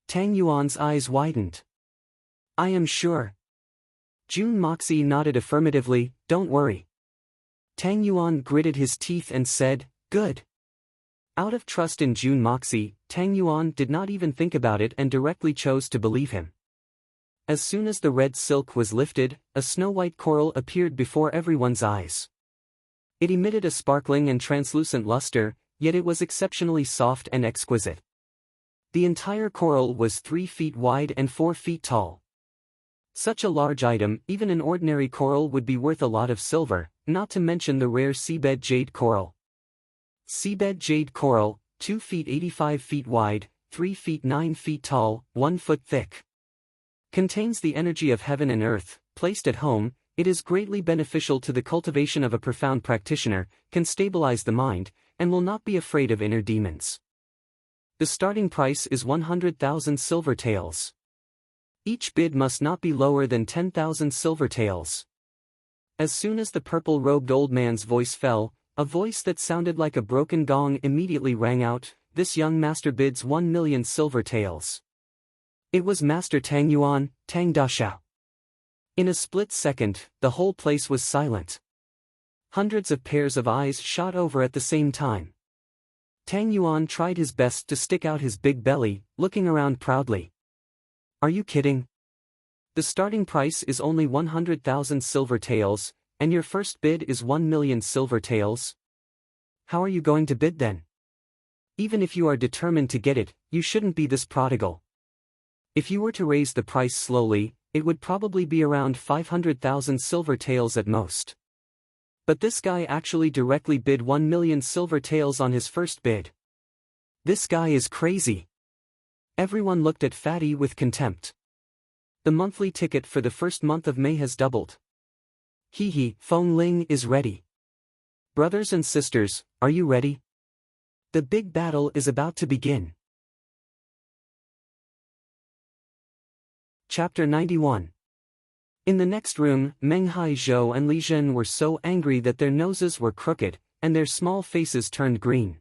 Tang Yuan's eyes widened. I am sure. Jun Moxie nodded affirmatively. Don't worry. Tang Yuan gritted his teeth and said, good. Out of trust in June Moxie, Tang Yuan did not even think about it and directly chose to believe him. As soon as the red silk was lifted, a snow-white coral appeared before everyone's eyes. It emitted a sparkling and translucent luster, yet it was exceptionally soft and exquisite. The entire coral was 3 feet wide and 4 feet tall. Such a large item, even an ordinary coral would be worth a lot of silver, not to mention the rare seabed jade coral. Seabed jade coral, 2 feet 85 feet wide, 3 feet 9 feet tall, 1 foot thick. Contains the energy of heaven and earth. Placed at home, it is greatly beneficial to the cultivation of a profound practitioner, can stabilize the mind, and will not be afraid of inner demons. The starting price is 100,000 silver taels. Each bid must not be lower than 10,000 silver taels. As soon as the purple-robed old man's voice fell, a voice that sounded like a broken gong immediately rang out, "This young master bids 1,000,000 silver taels." It was Master Tang Yuan, Tang Dashao. In a split second, the whole place was silent. Hundreds of pairs of eyes shot over at the same time. Tang Yuan tried his best to stick out his big belly, looking around proudly. "Are you kidding? The starting price is only 100,000 silver taels, and your first bid is 1,000,000 silver taels? How are you going to bid then? Even if you are determined to get it, you shouldn't be this prodigal. If you were to raise the price slowly, it would probably be around 500,000 silver taels at most. But this guy actually directly bid 1,000,000 silver taels on his first bid. This guy is crazy." Everyone looked at Fatty with contempt. The monthly ticket for the first month of May has doubled. Hee, Feng Ling is ready. Brothers and sisters, are you ready? The big battle is about to begin. Chapter 91. In the next room, Meng Haizhou and Li Zhen were so angry that their noses were crooked, and their small faces turned green.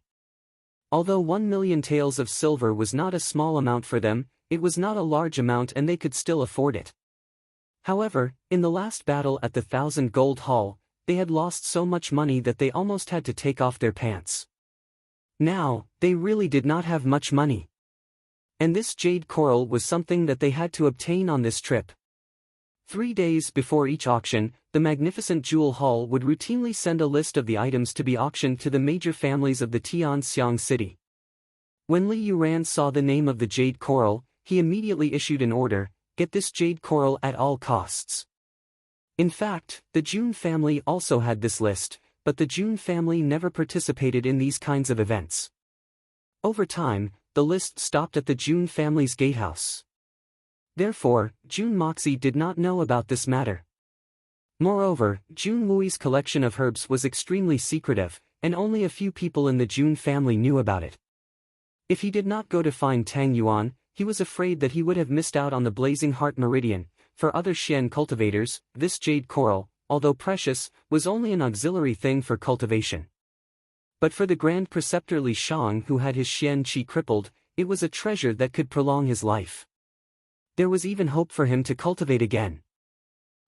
Although 1,000,000 taels of silver was not a small amount for them, it was not a large amount and they could still afford it. However, in the last battle at the 1,000 Gold Hall, they had lost so much money that they almost had to take off their pants. Now, they really did not have much money. And this jade coral was something that they had to obtain on this trip. 3 days before each auction, the magnificent jewel hall would routinely send a list of the items to be auctioned to the major families of the Tianxiang city. When Li Yuran saw the name of the jade coral, he immediately issued an order, "Get this jade coral at all costs." In fact, the Jun family also had this list, but the Jun family never participated in these kinds of events. Over time, the list stopped at the Jun family's gatehouse. Therefore, Jun Moxie did not know about this matter. Moreover, Jun Wui's collection of herbs was extremely secretive, and only a few people in the Jun family knew about it. If he did not go to find Tang Yuan, he was afraid that he would have missed out on the Blazing Heart Meridian. For other Xian cultivators, this jade coral, although precious, was only an auxiliary thing for cultivation. But for the Grand Preceptor Li Shang, who had his Xian qi crippled, it was a treasure that could prolong his life. There was even hope for him to cultivate again.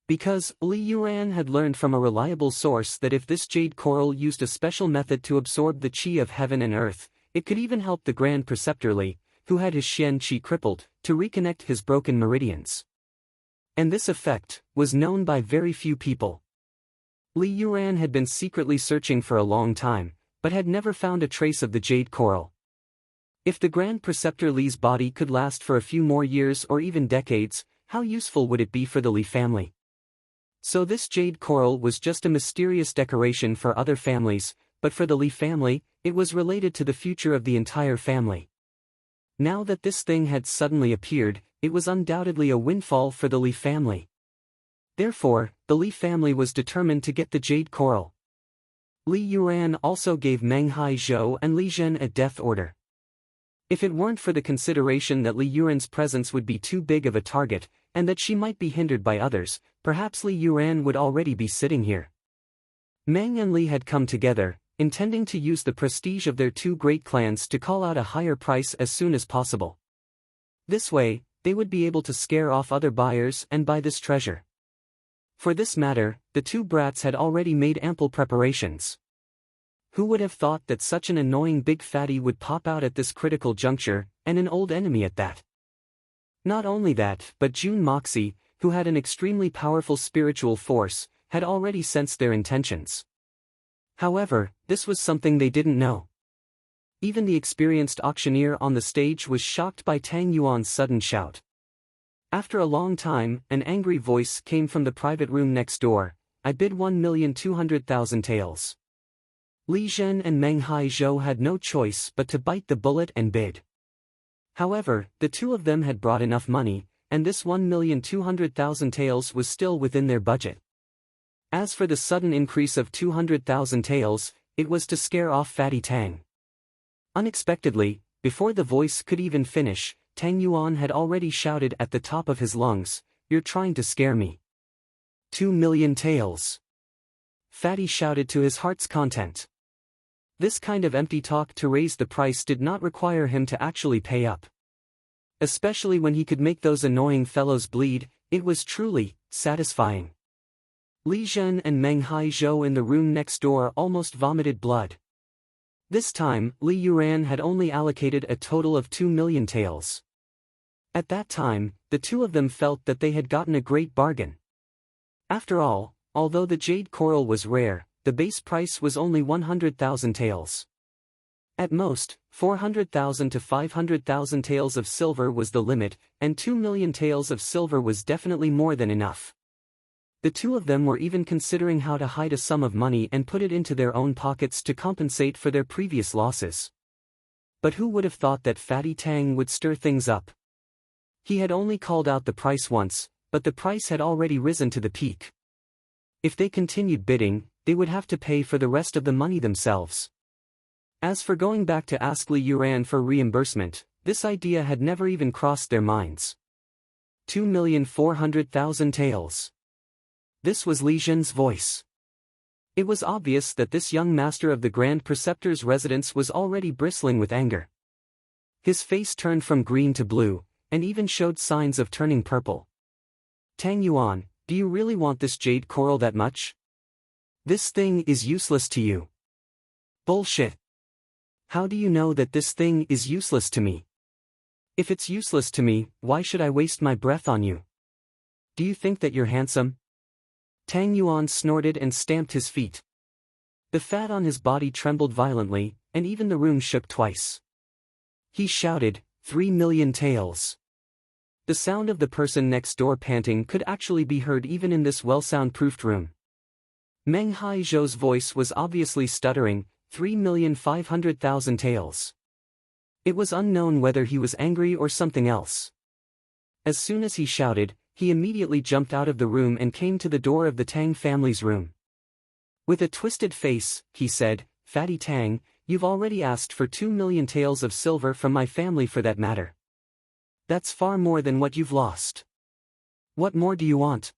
Because Li Yuran had learned from a reliable source that if this jade coral used a special method to absorb the qi of heaven and earth, it could even help the Grand Preceptor Li, who had his Xian qi crippled, to reconnect his broken meridians. And this effect was known by very few people. Li Yuran had been secretly searching for a long time, but had never found a trace of the jade coral. If the Grand Preceptor Li's body could last for a few more years or even decades, how useful would it be for the Li family? So this jade coral was just a mysterious decoration for other families, but for the Li family, it was related to the future of the entire family. Now that this thing had suddenly appeared, it was undoubtedly a windfall for the Li family. Therefore, the Li family was determined to get the jade coral. Li Yuran also gave Meng Haizhou and Li Zhen a death order. If it weren't for the consideration that Li Yuran's presence would be too big of a target, and that she might be hindered by others, perhaps Li Yuran would already be sitting here. Meng and Li had come together, intending to use the prestige of their two great clans to call out a higher price as soon as possible. This way, they would be able to scare off other buyers and buy this treasure. For this matter, the two brats had already made ample preparations. Who would have thought that such an annoying big fatty would pop out at this critical juncture, and an old enemy at that? Not only that, but June Moxie, who had an extremely powerful spiritual force, had already sensed their intentions. However, this was something they didn't know. Even the experienced auctioneer on the stage was shocked by Tang Yuan's sudden shout. After a long time, an angry voice came from the private room next door. I bid 1,200,000 taels. Li Zhen and Meng Haizhou had no choice but to bite the bullet and bid. However, the two of them had brought enough money, and this 1,200,000 taels was still within their budget. As for the sudden increase of 200,000 taels, it was to scare off Fatty Tang. Unexpectedly, before the voice could even finish, Tang Yuan had already shouted at the top of his lungs, "You're trying to scare me." 2 million taels. Fatty shouted to his heart's content. This kind of empty talk to raise the price did not require him to actually pay up. Especially when he could make those annoying fellows bleed, it was truly satisfying. Li Zhen and Meng Haizhou in the room next door almost vomited blood. This time, Li Yuran had only allocated a total of 2 million taels. At that time, the two of them felt that they had gotten a great bargain. After all, although the jade coral was rare, the base price was only 100,000 taels. At most, 400,000 to 500,000 taels of silver was the limit, and 2 million taels of silver was definitely more than enough. The two of them were even considering how to hide a sum of money and put it into their own pockets to compensate for their previous losses. But who would have thought that Fatty Tang would stir things up? He had only called out the price once, but the price had already risen to the peak. If they continued bidding, they would have to pay for the rest of the money themselves. As for going back to ask Li Yuran for reimbursement, this idea had never even crossed their minds. 2,400,000 taels. This was Li Zhen's voice. It was obvious that this young master of the Grand Preceptor's residence was already bristling with anger. His face turned from green to blue, and even showed signs of turning purple. Tang Yuan, do you really want this jade coral that much? This thing is useless to you. Bullshit. How do you know that this thing is useless to me? If it's useless to me, why should I waste my breath on you? Do you think that you're handsome? Tang Yuan snorted and stamped his feet. The fat on his body trembled violently, and even the room shook twice. He shouted, 3 million taels. The sound of the person next door panting could actually be heard even in this well-soundproofed room. Meng Haizhou's voice was obviously stuttering, 3,500,000 taels. It was unknown whether he was angry or something else. As soon as he shouted, he immediately jumped out of the room and came to the door of the Tang family's room. With a twisted face, he said, Fatty Tang, you've already asked for 2 million taels of silver from my family for that matter. That's far more than what you've lost. What more do you want?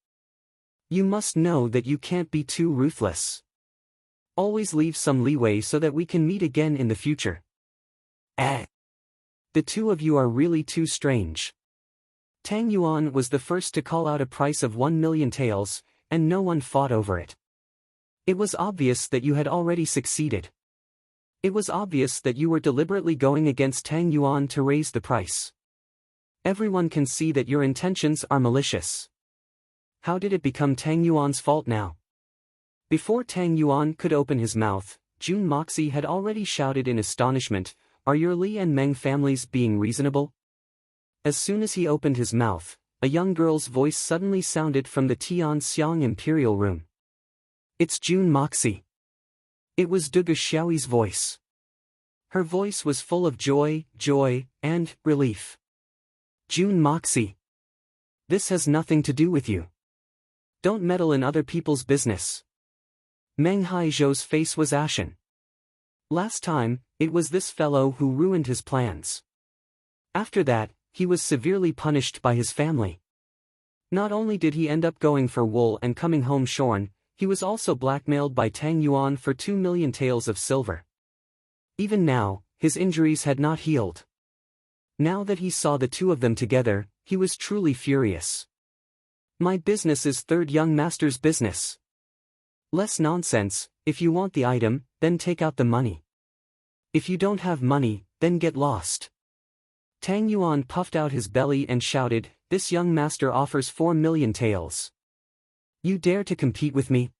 You must know that you can't be too ruthless. Always leave some leeway so that we can meet again in the future. The two of you are really too strange. Tang Yuan was the first to call out a price of 1 million taels, and no one fought over it. It was obvious that you had already succeeded. It was obvious that you were deliberately going against Tang Yuan to raise the price. Everyone can see that your intentions are malicious. How did it become Tang Yuan's fault now? Before Tang Yuan could open his mouth, June Moxie had already shouted in astonishment, Are your Li and Meng families being reasonable? As soon as he opened his mouth, a young girl's voice suddenly sounded from the Tianxiang Imperial Room. It's June Moxie. It was Dugu Xiaoyi's voice. Her voice was full of joy, and relief. June Moxie. This has nothing to do with you. Don't meddle in other people's business. Meng Haizhou's face was ashen. Last time, it was this fellow who ruined his plans. After that, he was severely punished by his family. Not only did he end up going for wool and coming home shorn, he was also blackmailed by Tang Yuan for 2 million taels of silver. Even now, his injuries had not healed. Now that he saw the two of them together, he was truly furious. My business is third young master's business. Less nonsense, if you want the item, then take out the money. If you don't have money, then get lost. Tang Yuan puffed out his belly and shouted, "This young master offers 4 million taels. You dare to compete with me?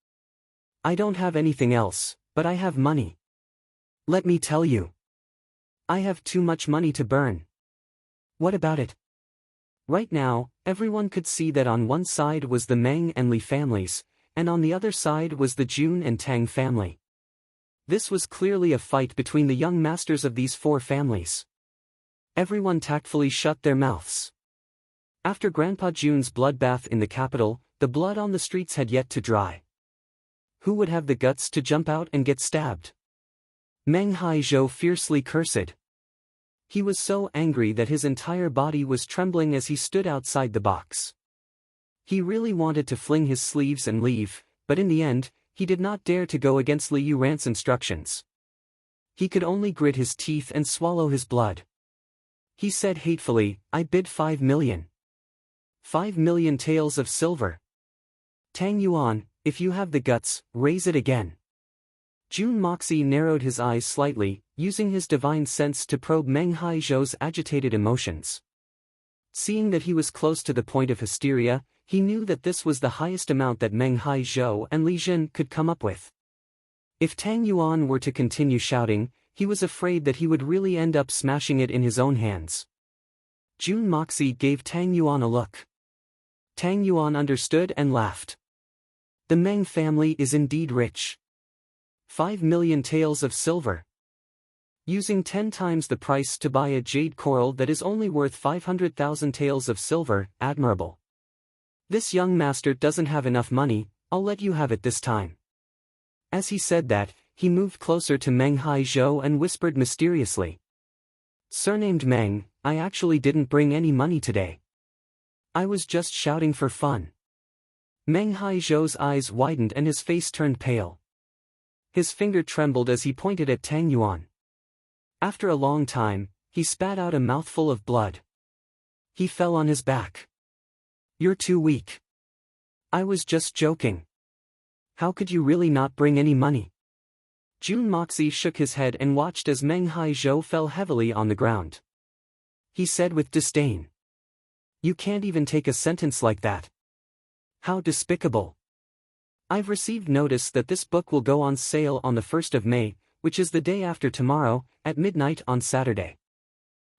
I don't have anything else, but I have money. Let me tell you. I have too much money to burn. What about it?" Right now, everyone could see that on one side was the Meng and Li families, and on the other side was the Jun and Tang family. This was clearly a fight between the young masters of these 4 families. Everyone tactfully shut their mouths. After Grandpa Jun's bloodbath in the capital, the blood on the streets had yet to dry. Who would have the guts to jump out and get stabbed? Meng Haizhou fiercely cursed. He was so angry that his entire body was trembling as he stood outside the box. He really wanted to fling his sleeves and leave, but in the end, he did not dare to go against Li Yuran's instructions. He could only grit his teeth and swallow his blood. He said hatefully, "I bid 5 million. 5 million taels of silver. Tang Yuan, if you have the guts, raise it again." Jun Moxie narrowed his eyes slightly, using his divine sense to probe Meng Haizhou's agitated emotions. Seeing that he was close to the point of hysteria, he knew that this was the highest amount that Meng Haizhou and Li Jin could come up with. If Tang Yuan were to continue shouting, he was afraid that he would really end up smashing it in his own hands. Jun Moxie gave Tang Yuan a look. Tang Yuan understood and laughed. The Meng family is indeed rich. 5 million taels of silver. Using 10 times the price to buy a jade coral that is only worth 500,000 taels of silver, admirable. This young master doesn't have enough money, I'll let you have it this time. As he said that, he moved closer to Meng Haizhou and whispered mysteriously. "Surnamed Meng, I actually didn't bring any money today. I was just shouting for fun." Meng Haizhou's eyes widened and his face turned pale. His finger trembled as he pointed at Tang Yuan. After a long time, he spat out a mouthful of blood. He fell on his back. "You're too weak. I was just joking. How could you really not bring any money?" Jun Moxie shook his head and watched as Meng Haizhou fell heavily on the ground. He said with disdain. "You can't even take a sentence like that. How despicable. I've received notice that this book will go on sale on the 1st of May, which is the day after tomorrow, at midnight on Saturday.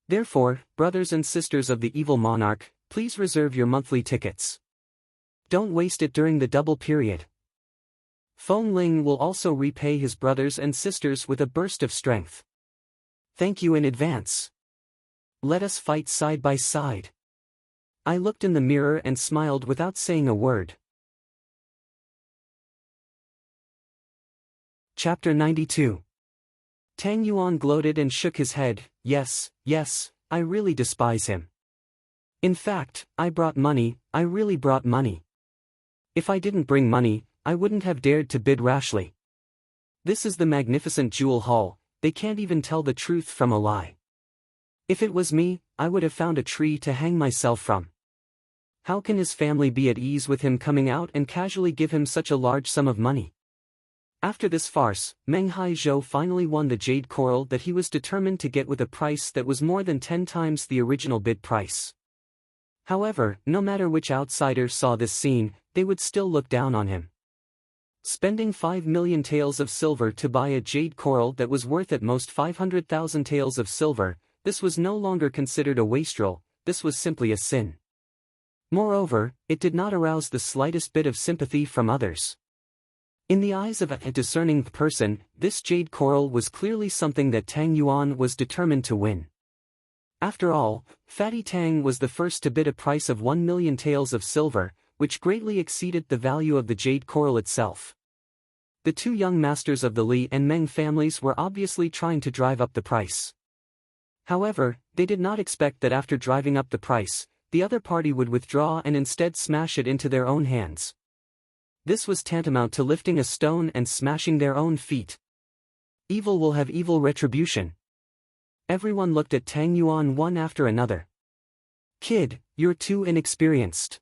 Therefore, brothers and sisters of the evil monarch, please reserve your monthly tickets. Don't waste it during the double period. Feng Ling will also repay his brothers and sisters with a burst of strength. Thank you in advance. Let us fight side by side." I looked in the mirror and smiled without saying a word. Chapter 92. Tang Yuan gloated and shook his head. Yes, I really despise him. In fact, I brought money, I really brought money. If I didn't bring money, I wouldn't have dared to bid rashly. This is the magnificent jewel hall, they can't even tell the truth from a lie. If it was me, I would have found a tree to hang myself from. How can his family be at ease with him coming out and casually give him such a large sum of money? After this farce, Meng Haizhou finally won the jade coral that he was determined to get with a price that was more than 10 times the original bid price. However, no matter which outsider saw this scene, they would still look down on him. Spending 5 million taels of silver to buy a jade coral that was worth at most 500,000 taels of silver, this was no longer considered a wastrel, this was simply a sin. Moreover, it did not arouse the slightest bit of sympathy from others. In the eyes of a discerning person, this jade coral was clearly something that Tang Yuan was determined to win. After all, Fatty Tang was the first to bid a price of 1 million taels of silver, which greatly exceeded the value of the jade coral itself. The two young masters of the Li and Meng families were obviously trying to drive up the price. However, they did not expect that after driving up the price, the other party would withdraw and instead smash it into their own hands. This was tantamount to lifting a stone and smashing their own feet. Evil will have evil retribution. Everyone looked at Tang Yuan one after another. "Kid, you're too inexperienced.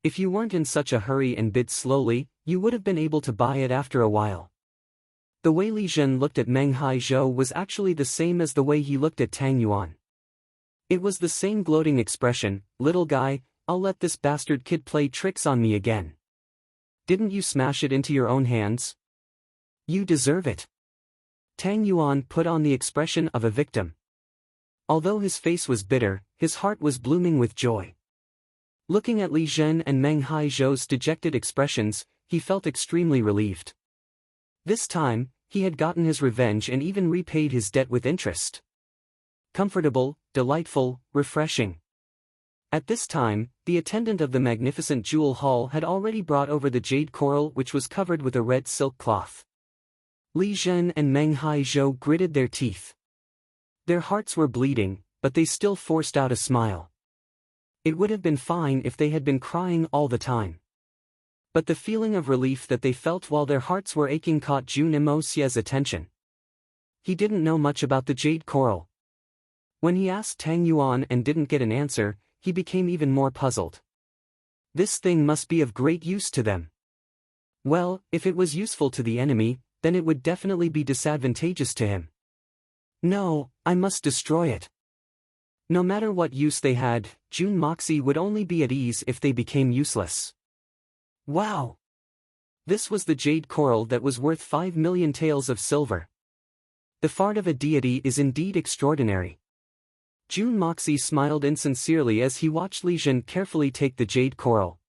If you weren't in such a hurry and bid slowly, you would have been able to buy it after a while. The way Li Zhen looked at Meng Haizhou was actually the same as the way he looked at Tang Yuan. It was the same gloating expression, "Little guy, I'll let this bastard kid play tricks on me again. Didn't you smash it into your own hands? You deserve it." Tang Yuan put on the expression of a victim. Although his face was bitter, his heart was blooming with joy. Looking at Li Zhen and Meng Haizhou's dejected expressions, he felt extremely relieved. This time, he had gotten his revenge and even repaid his debt with interest. Comfortable, delightful, refreshing. At this time, the attendant of the magnificent jewel hall had already brought over the jade coral which was covered with a red silk cloth. Li Zhen and Meng Haizhou gritted their teeth. Their hearts were bleeding, but they still forced out a smile. It would have been fine if they had been crying all the time. But the feeling of relief that they felt while their hearts were aching caught Jun Imosie's attention. He didn't know much about the jade coral. When he asked Tang Yuan and didn't get an answer, he became even more puzzled. This thing must be of great use to them. Well, if it was useful to the enemy, then it would definitely be disadvantageous to him. No, I must destroy it. No matter what use they had, Jun Moxie would only be at ease if they became useless. Wow! This was the jade coral that was worth 5 million taels of silver. The fart of a deity is indeed extraordinary. Jun Moxie smiled insincerely as he watched Li Zhen carefully take the jade coral.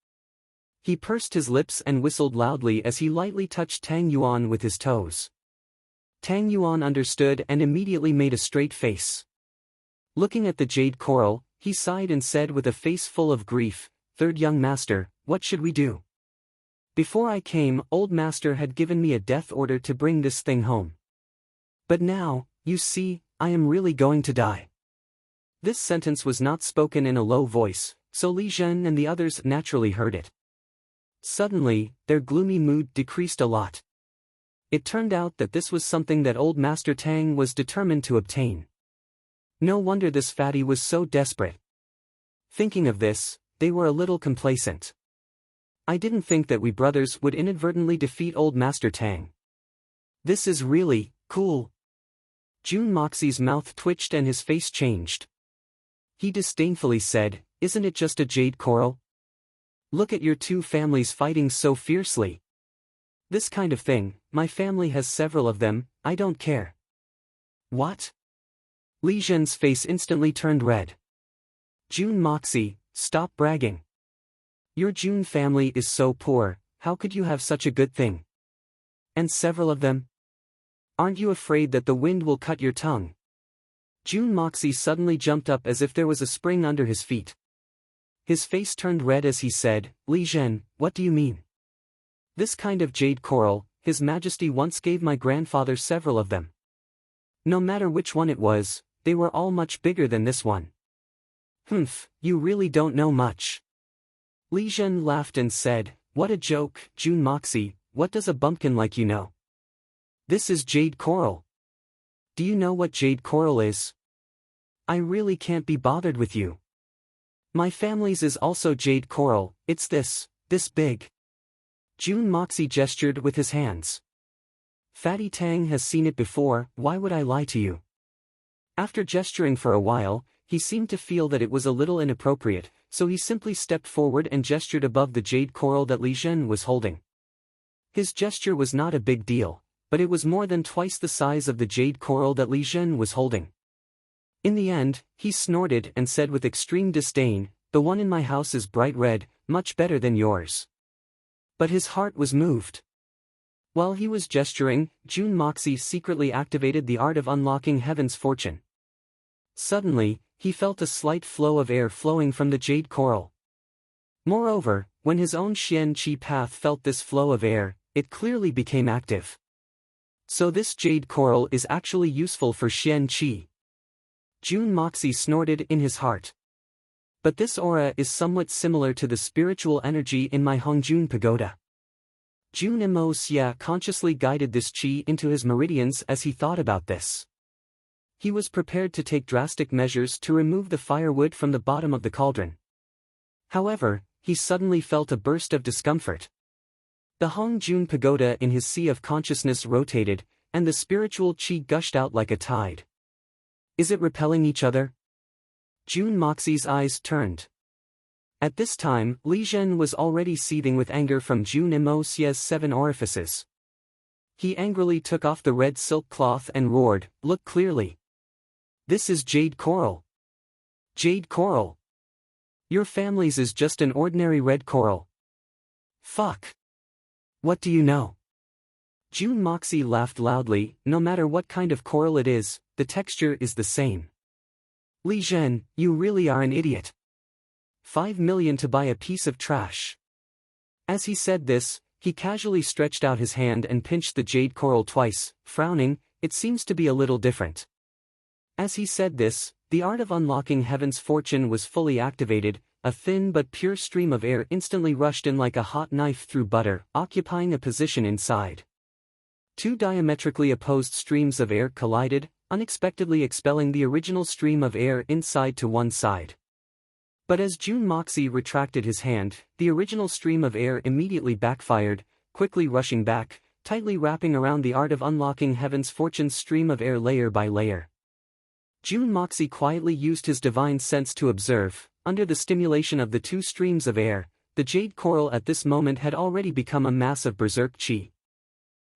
He pursed his lips and whistled loudly as he lightly touched Tang Yuan with his toes. Tang Yuan understood and immediately made a straight face. Looking at the jade coral, he sighed and said with a face full of grief, "Third young master, what should we do? Before I came, old master had given me a death order to bring this thing home. But now, you see, I am really going to die." This sentence was not spoken in a low voice, so Li Zhen and the others naturally heard it. Suddenly, their gloomy mood decreased a lot. It turned out that this was something that old Master Tang was determined to obtain. No wonder this fatty was so desperate. Thinking of this, they were a little complacent. I didn't think that we brothers would inadvertently defeat old Master Tang. This is really cool. Jun Moxie's mouth twitched and his face changed. He disdainfully said, "Isn't it just a jade coral? Look at your two families fighting so fiercely. This kind of thing, my family has several of them, I don't care." What? Li Zhen's face instantly turned red. Jun Moxie, stop bragging. Your Jun family is so poor, how could you have such a good thing? And several of them? Aren't you afraid that the wind will cut your tongue? Jun Moxie suddenly jumped up as if there was a spring under his feet. His face turned red as he said, "Li Zhen, what do you mean? This kind of jade coral, His Majesty once gave my grandfather several of them. No matter which one it was, they were all much bigger than this one." "Humph, you really don't know much." Li Zhen laughed and said, "What a joke, Jun Moxie, what does a bumpkin like you know? This is jade coral. Do you know what jade coral is? I really can't be bothered with you. My family's is also jade coral, it's this big." Jun Moxie gestured with his hands. "Fatty Tang has seen it before, why would I lie to you?" After gesturing for a while, he seemed to feel that it was a little inappropriate, so he simply stepped forward and gestured above the jade coral that Li Zhen was holding. His gesture was not a big deal, but it was more than twice the size of the jade coral that Li Zhen was holding. In the end, he snorted and said with extreme disdain, "The one in my house is bright red, much better than yours." But his heart was moved. While he was gesturing, Jun Moxie secretly activated the art of unlocking heaven's fortune. Suddenly, he felt a slight flow of air flowing from the jade coral. Moreover, when his own Xian Qi path felt this flow of air, it clearly became active. So this jade coral is actually useful for Xian Qi. Jun Moxie snorted in his heart. But this aura is somewhat similar to the spiritual energy in my Hongjun pagoda. Jun Imosiew consciously guided this qi into his meridians as he thought about this. He was prepared to take drastic measures to remove the firewood from the bottom of the cauldron. However, he suddenly felt a burst of discomfort. The Hongjun pagoda in his sea of consciousness rotated, and the spiritual chi gushed out like a tide. Is it repelling each other? Jun Moxie's eyes turned. At this time, Li Zhen was already seething with anger from Jun Emosia's 7 orifices. He angrily took off the red silk cloth and roared, "Look clearly. This is jade coral. Jade coral. Your family's is just an ordinary red coral. Fuck. What do you know?" Jun Moxie laughed loudly. "No matter what kind of coral it is, the texture is the same. Li Zhen, you really are an idiot. 5 million to buy a piece of trash." As he said this, he casually stretched out his hand and pinched the jade coral twice, frowning. "It seems to be a little different." As he said this, the art of unlocking heaven's fortune was fully activated. A thin but pure stream of air instantly rushed in like a hot knife through butter, occupying a position inside. 2 diametrically opposed streams of air collided, unexpectedly expelling the original stream of air inside to one side. But as Jun Moxie retracted his hand, the original stream of air immediately backfired, quickly rushing back, tightly wrapping around the art of unlocking heaven's fortune's stream of air layer by layer. Jun Moxie quietly used his divine sense to observe. Under the stimulation of the 2 streams of air, the jade coral at this moment had already become a mass of berserk chi.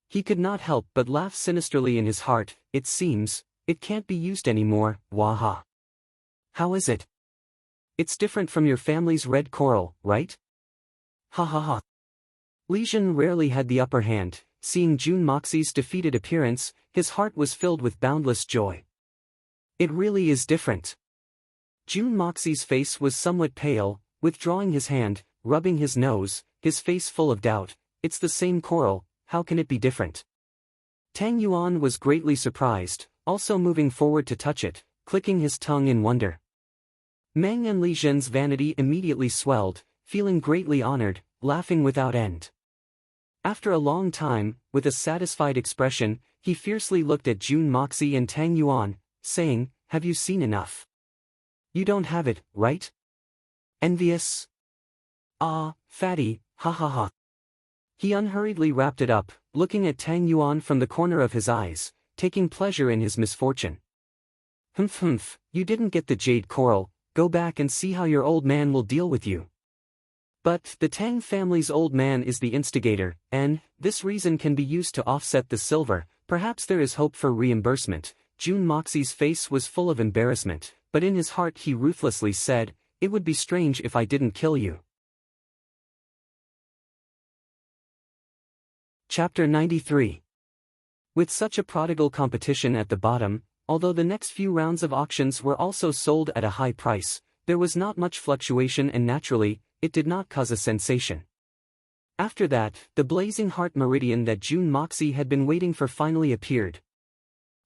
He could not help but laugh sinisterly in his heart. "It seems, it can't be used anymore, waha. How is it? It's different from your family's red coral, right? Ha ha ha." Li Zhen rarely had the upper hand. Seeing Jun Moxie's defeated appearance, his heart was filled with boundless joy. "It really is different." Jun Moxie's face was somewhat pale, withdrawing his hand, rubbing his nose, his face full of doubt. "It's the same coral, how can it be different?" Tang Yuan was greatly surprised, also moving forward to touch it, clicking his tongue in wonder. Meng and Li Zhen's vanity immediately swelled, feeling greatly honored, laughing without end. After a long time, with a satisfied expression, he fiercely looked at Jun Moxie and Tang Yuan, saying, "Have you seen enough? You don't have it, right? Envious? Ah, fatty, ha ha ha." He unhurriedly wrapped it up, looking at Tang Yuan from the corner of his eyes, taking pleasure in his misfortune. Humph, you didn't get the jade coral, go back and see how your old man will deal with you." But the Tang family's old man is the instigator, and this reason can be used to offset the silver. Perhaps there is hope for reimbursement. Jun Moxie's face was full of embarrassment, but in his heart he ruthlessly said, "It would be strange if I didn't kill you." Chapter 93. With such a prodigal competition at the bottom, although the next few rounds of auctions were also sold at a high price, there was not much fluctuation and naturally, it did not cause a sensation. After that, the Blazing Heart Meridian that Jun Moxie had been waiting for finally appeared.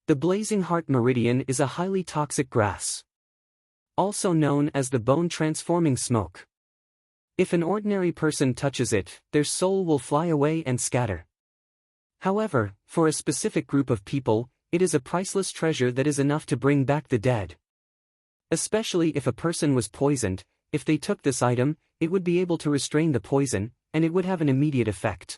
The Blazing Heart Meridian is a highly toxic grass, also known as the bone-transforming smoke. If an ordinary person touches it, their soul will fly away and scatter. However, for a specific group of people, it is a priceless treasure that is enough to bring back the dead. Especially if a person was poisoned, if they took this item, it would be able to restrain the poison, and it would have an immediate effect.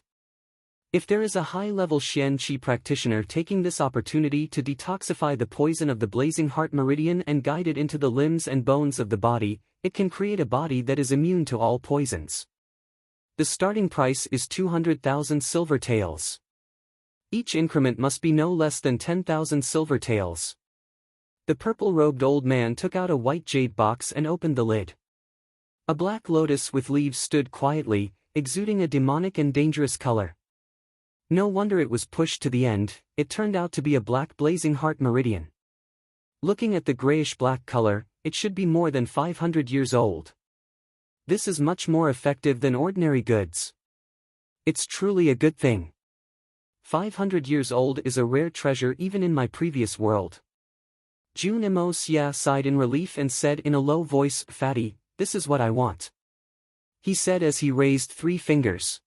If there is a high-level Xian Qi practitioner taking this opportunity to detoxify the poison of the Blazing Heart Meridian and guide it into the limbs and bones of the body, it can create a body that is immune to all poisons. The starting price is 200,000 silver taels. Each increment must be no less than 10,000 silver taels. The purple-robed old man took out a white jade box and opened the lid. A black lotus with leaves stood quietly, exuding a demonic and dangerous color. No wonder it was pushed to the end, it turned out to be a black Blazing Heart Meridian. Looking at the grayish-black color, it should be more than 500 years old. This is much more effective than ordinary goods. It's truly a good thing. 500 years old is a rare treasure even in my previous world. Jun Emo-sia sighed in relief and said in a low voice, "Fatty, this is what I want," he said as he raised 3 fingers.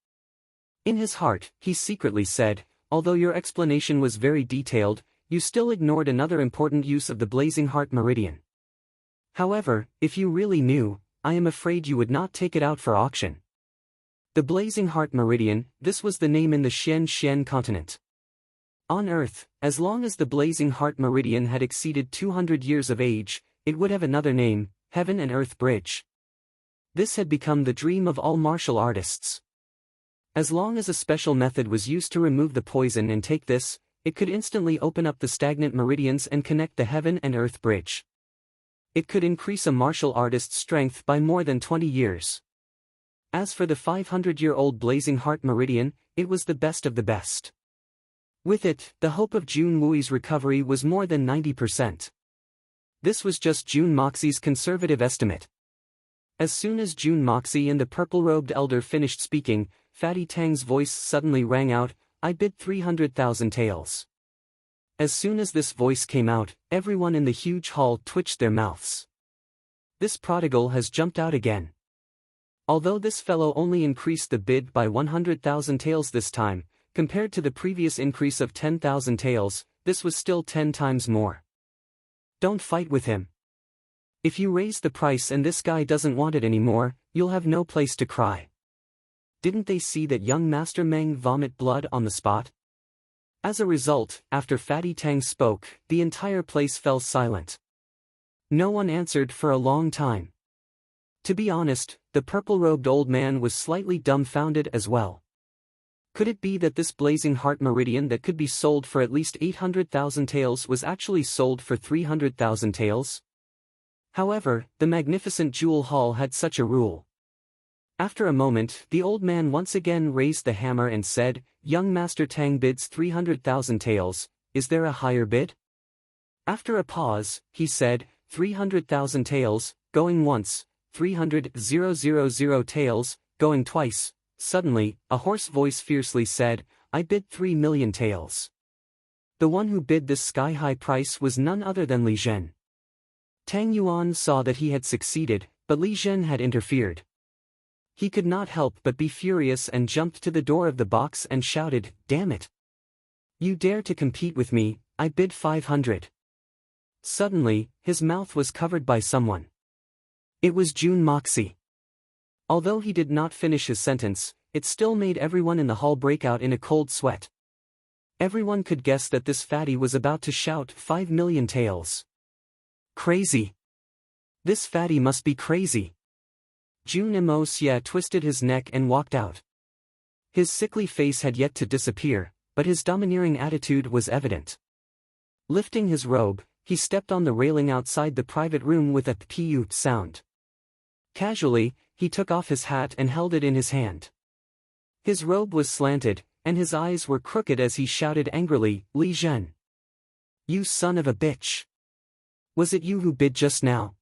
In his heart, he secretly said, "Although your explanation was very detailed, you still ignored another important use of the Blazing Heart Meridian. However, if you really knew, I am afraid you would not take it out for auction." The Blazing Heart Meridian, this was the name in the Xian continent. On Earth, as long as the blazing heart meridian had exceeded 200 years of age, it would have another name, Heaven and Earth Bridge. This had become the dream of all martial artists. As long as a special method was used to remove the poison and take this, it could instantly open up the stagnant meridians and connect the Heaven and Earth Bridge. It could increase a martial artist's strength by more than 20 years. As for the 500-year-old blazing heart meridian, it was the best of the best. With it, the hope of Jun Wui's recovery was more than 90%. This was just Jun Moxie's conservative estimate. As soon as Jun Moxie and the purple-robed elder finished speaking, Fatty Tang's voice suddenly rang out, "I bid 300,000 taels." As soon as this voice came out, everyone in the huge hall twitched their mouths. This prodigal has jumped out again. Although this fellow only increased the bid by 100,000 taels this time, compared to the previous increase of 10,000 taels, this was still 10 times more. Don't fight with him. If you raise the price and this guy doesn't want it anymore, you'll have no place to cry. Didn't they see that young Master Meng vomit blood on the spot? As a result, after Fatty Tang spoke, the entire place fell silent. No one answered for a long time. To be honest, the purple-robed old man was slightly dumbfounded as well. Could it be that this blazing heart meridian that could be sold for at least 800,000 taels was actually sold for 300,000 taels? However, the magnificent jewel hall had such a rule. After a moment, the old man once again raised the hammer and said, "Young Master Tang bids 300,000 taels, is there a higher bid?" After a pause, he said, 300,000 taels, going once, 300,000 taels, going twice. Suddenly, a hoarse voice fiercely said, "I bid 3 million taels." The one who bid this sky-high price was none other than Li Zhen. Tang Yuan saw that he had succeeded, but Li Zhen had interfered. He could not help but be furious and jumped to the door of the box and shouted, "Damn it! You dare to compete with me, I bid 500. Suddenly, his mouth was covered by someone. It was Jun Moxie. Although he did not finish his sentence, it still made everyone in the hall break out in a cold sweat. Everyone could guess that this fatty was about to shout 5 million taels. Crazy! This fatty must be crazy! Jun Xie twisted his neck and walked out. His sickly face had yet to disappear, but his domineering attitude was evident. Lifting his robe, he stepped on the railing outside the private room with a "pu" sound. Casually, he took off his hat and held it in his hand. His robe was slanted, and his eyes were crooked as he shouted angrily, "Li Zhen! You son of a bitch! Was it you who bid just now?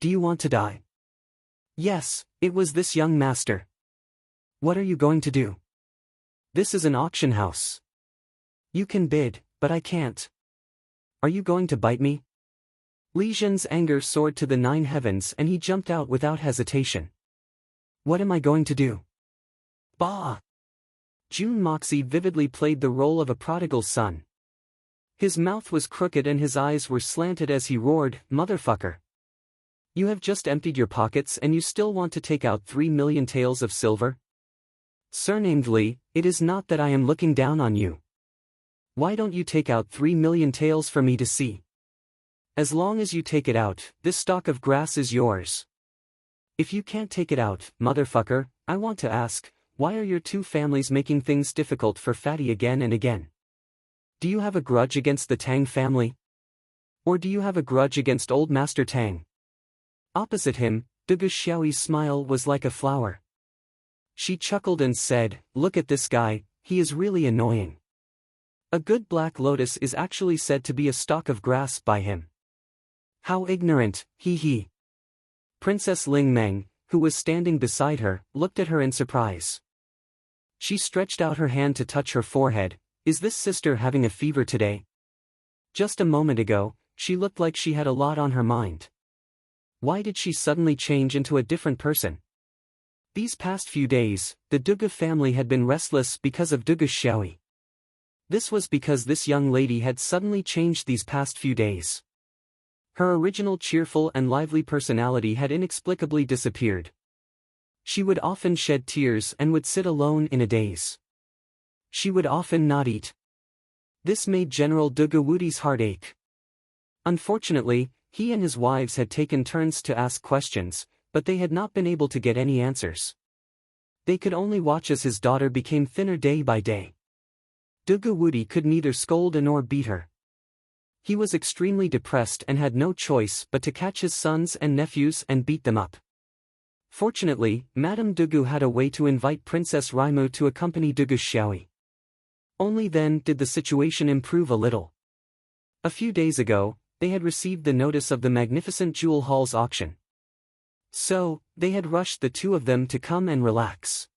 Do you want to die?" "Yes, it was this young master." "What are you going to do? This is an auction house. You can bid, but I can't. Are you going to bite me?" Li Zhen's anger soared to the 9 heavens and he jumped out without hesitation. "What am I going to do?" "Bah!" Jun Moxie vividly played the role of a prodigal son. His mouth was crooked and his eyes were slanted as he roared, "Motherfucker! You have just emptied your pockets and you still want to take out 3 million taels of silver? Surnamed Li, it is not that I am looking down on you. Why don't you take out 3 million taels for me to see? As long as you take it out, this stalk of grass is yours. If you can't take it out, motherfucker, I want to ask, why are your two families making things difficult for Fatty again and again? Do you have a grudge against the Tang family? Or do you have a grudge against old Master Tang?" Opposite him, Dugu Xiaoyi's smile was like a flower. She chuckled and said, "Look at this guy, he is really annoying. A good black lotus is actually said to be a stalk of grass by him. How ignorant, he. Princess Ling Meng, who was standing beside her, looked at her in surprise. She stretched out her hand to touch her forehead. Is this sister having a fever today? Just a moment ago, she looked like she had a lot on her mind. Why did she suddenly change into a different person? These past few days, the Dugu family had been restless because of Dugu Xiaoyi. This was because this young lady had suddenly changed these past few days. Her original cheerful and lively personality had inexplicably disappeared. She would often shed tears and would sit alone in a daze. She would often not eat. This made General Dugawudi's heart ache. Unfortunately, he and his wives had taken turns to ask questions, but they had not been able to get any answers. They could only watch as his daughter became thinner day by day. Dugawudi could neither scold nor beat her. He was extremely depressed and had no choice but to catch his sons and nephews and beat them up. Fortunately, Madame Dugu had a way to invite Princess Raimu to accompany Dugu Xiaoyi. Only then did the situation improve a little. A few days ago, they had received the notice of the magnificent jewel hall's auction. So, they had rushed the two of them to come and relax.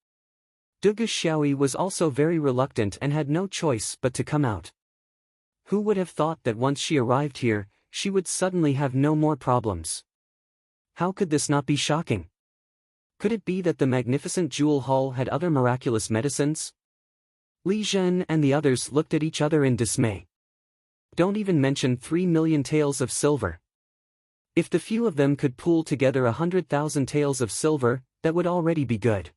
Dugu Xiaoyi was also very reluctant and had no choice but to come out. Who would have thought that once she arrived here, she would suddenly have no more problems? How could this not be shocking? Could it be that the magnificent jewel hall had other miraculous medicines? Li Zhen and the others looked at each other in dismay. Don't even mention 3 million taels of silver. If the few of them could pool together 100,000 taels of silver, that would already be good.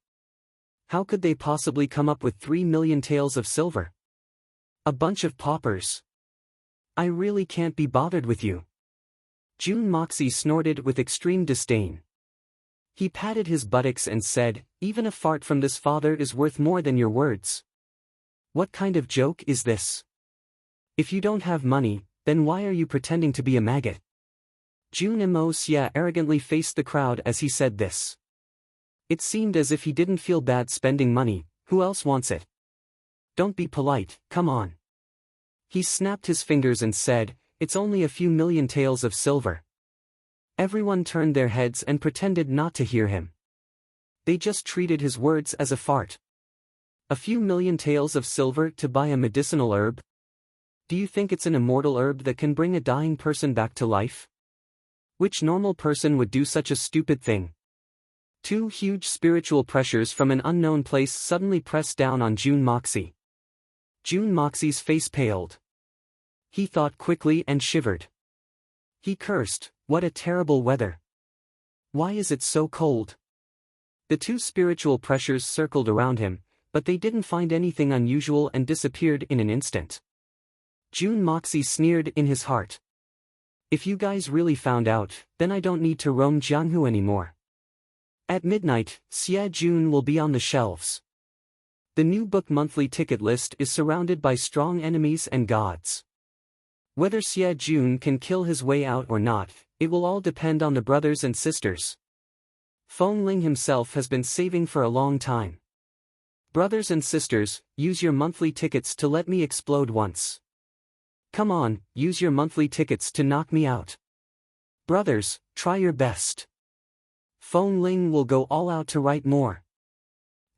How could they possibly come up with 3 million taels of silver? A bunch of paupers. I really can't be bothered with you. Jun Moxie snorted with extreme disdain. He patted his buttocks and said, even a fart from this father is worth more than your words. What kind of joke is this? If you don't have money, then why are you pretending to be a maggot? Jun Mo Xia arrogantly faced the crowd as he said this. It seemed as if he didn't feel bad spending money. Who else wants it? Don't be polite, come on. He snapped his fingers and said, it's only a few million taels of silver. Everyone turned their heads and pretended not to hear him. They just treated his words as a fart. A few million taels of silver to buy a medicinal herb? Do you think it's an immortal herb that can bring a dying person back to life? Which normal person would do such a stupid thing? Two huge spiritual pressures from an unknown place suddenly pressed down on Jun Moxie. Jun Moxie's face paled. He thought quickly and shivered. He cursed, what a terrible weather. Why is it so cold? The two spiritual pressures circled around him, but they didn't find anything unusual and disappeared in an instant. Jun Moxie sneered in his heart. If you guys really found out, then I don't need to roam Jianghu anymore. At midnight, Xie Jun will be on the shelves. The new book monthly ticket list is surrounded by strong enemies and gods. Whether Xie Jun can kill his way out or not, it will all depend on the brothers and sisters. Feng Ling himself has been saving for a long time. Brothers and sisters, use your monthly tickets to let me explode once. Come on, use your monthly tickets to knock me out. Brothers, try your best. Feng Ling will go all out to write more.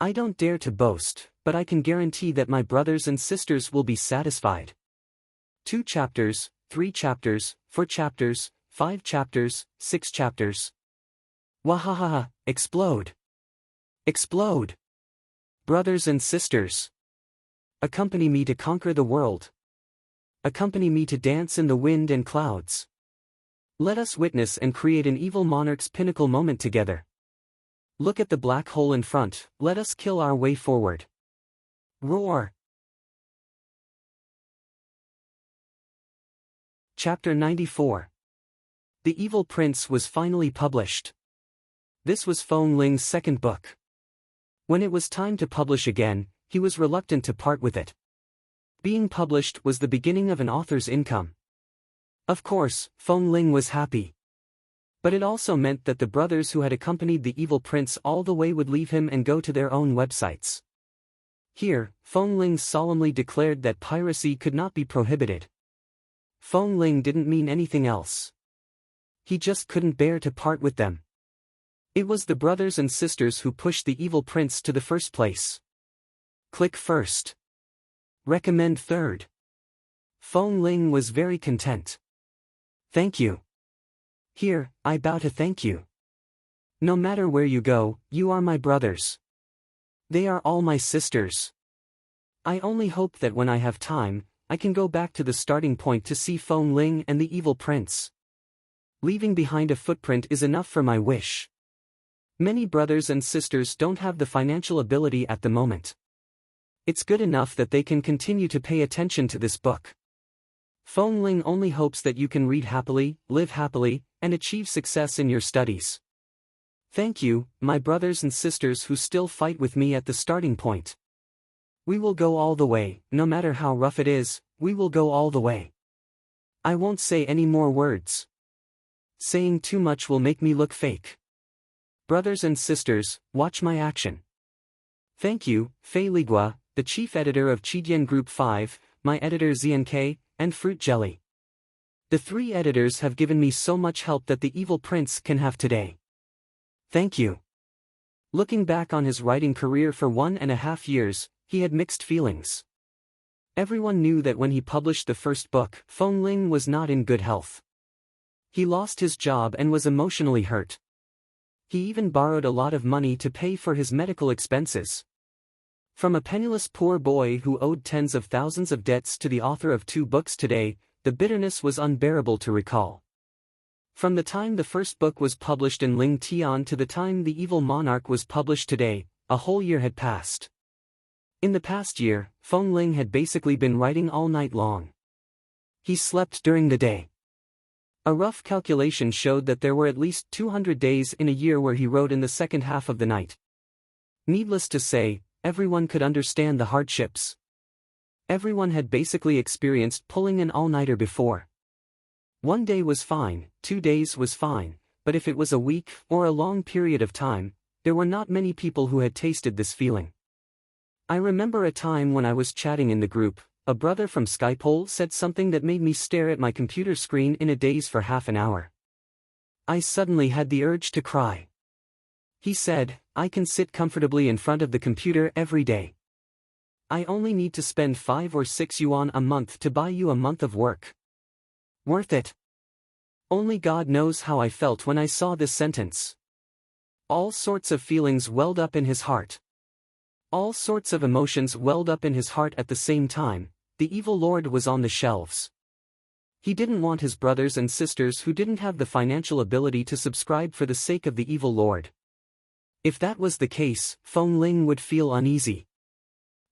I don't dare to boast, but I can guarantee that my brothers and sisters will be satisfied. 2 chapters, 3 chapters, 4 chapters, 5 chapters, 6 chapters. Wahahaha, explode. Explode. Brothers and sisters. Accompany me to conquer the world. Accompany me to dance in the wind and clouds. Let us witness and create an evil monarch's pinnacle moment together. Look at the black hole in front, let us kill our way forward. Roar! Chapter 94. The Evil Prince was finally published. This was Feng Ling's second book. When it was time to publish again, he was reluctant to part with it. Being published was the beginning of an author's income. Of course, Feng Ling was happy. But it also meant that the brothers who had accompanied the evil prince all the way would leave him and go to their own websites. Here, Feng Ling solemnly declared that piracy could not be prohibited. Feng Ling didn't mean anything else. He just couldn't bear to part with them. It was the brothers and sisters who pushed the evil prince to the first place. Click first. Recommend third. Feng Ling was very content. Thank you. Here, I bow to thank you. No matter where you go, you are my brothers. They are all my sisters. I only hope that when I have time, I can go back to the starting point to see Feng Ling and the evil prince. Leaving behind a footprint is enough for my wish. Many brothers and sisters don't have the financial ability at the moment. It's good enough that they can continue to pay attention to this book. Feng Ling only hopes that you can read happily, live happily, and achieve success in your studies. Thank you, my brothers and sisters who still fight with me at the starting point. We will go all the way, no matter how rough it is, we will go all the way. I won't say any more words. Saying too much will make me look fake. Brothers and sisters, watch my action. Thank you, Fei Ligua, the chief editor of Chidian Group 5, my editor ZNK, and Fruit Jelly. The 3 editors have given me so much help that the evil prince can have today. Thank you. Looking back on his writing career for 1.5 years, he had mixed feelings. Everyone knew that when he published the first book, Feng Ling was not in good health. He lost his job and was emotionally hurt. He even borrowed a lot of money to pay for his medical expenses. From a penniless poor boy who owed tens of thousands of debts to the author of 2 books today, the bitterness was unbearable to recall. From the time the first book was published in Ling Tian to the time The Evil Monarch was published today, a whole year had passed. In the past year, Feng Ling had basically been writing all night long. He slept during the day. A rough calculation showed that there were at least 200 days in a year where he wrote in the second half of the night. Needless to say, everyone could understand the hardships. Everyone had basically experienced pulling an all-nighter before. 1 day was fine, 2 days was fine, but if it was a week or a long period of time, there were not many people who had tasted this feeling. I remember a time when I was chatting in the group, a brother from Skypole said something that made me stare at my computer screen in a daze for half an hour. I suddenly had the urge to cry. He said, I can sit comfortably in front of the computer every day. I only need to spend 5 or 6 yuan a month to buy you a month of work. Worth it. Only God knows how I felt when I saw this sentence. All sorts of feelings welled up in his heart. All sorts of emotions welled up in his heart at the same time. The evil lord was on the shelves. He didn't want his brothers and sisters who didn't have the financial ability to subscribe for the sake of the evil lord. If that was the case, Feng Ling would feel uneasy.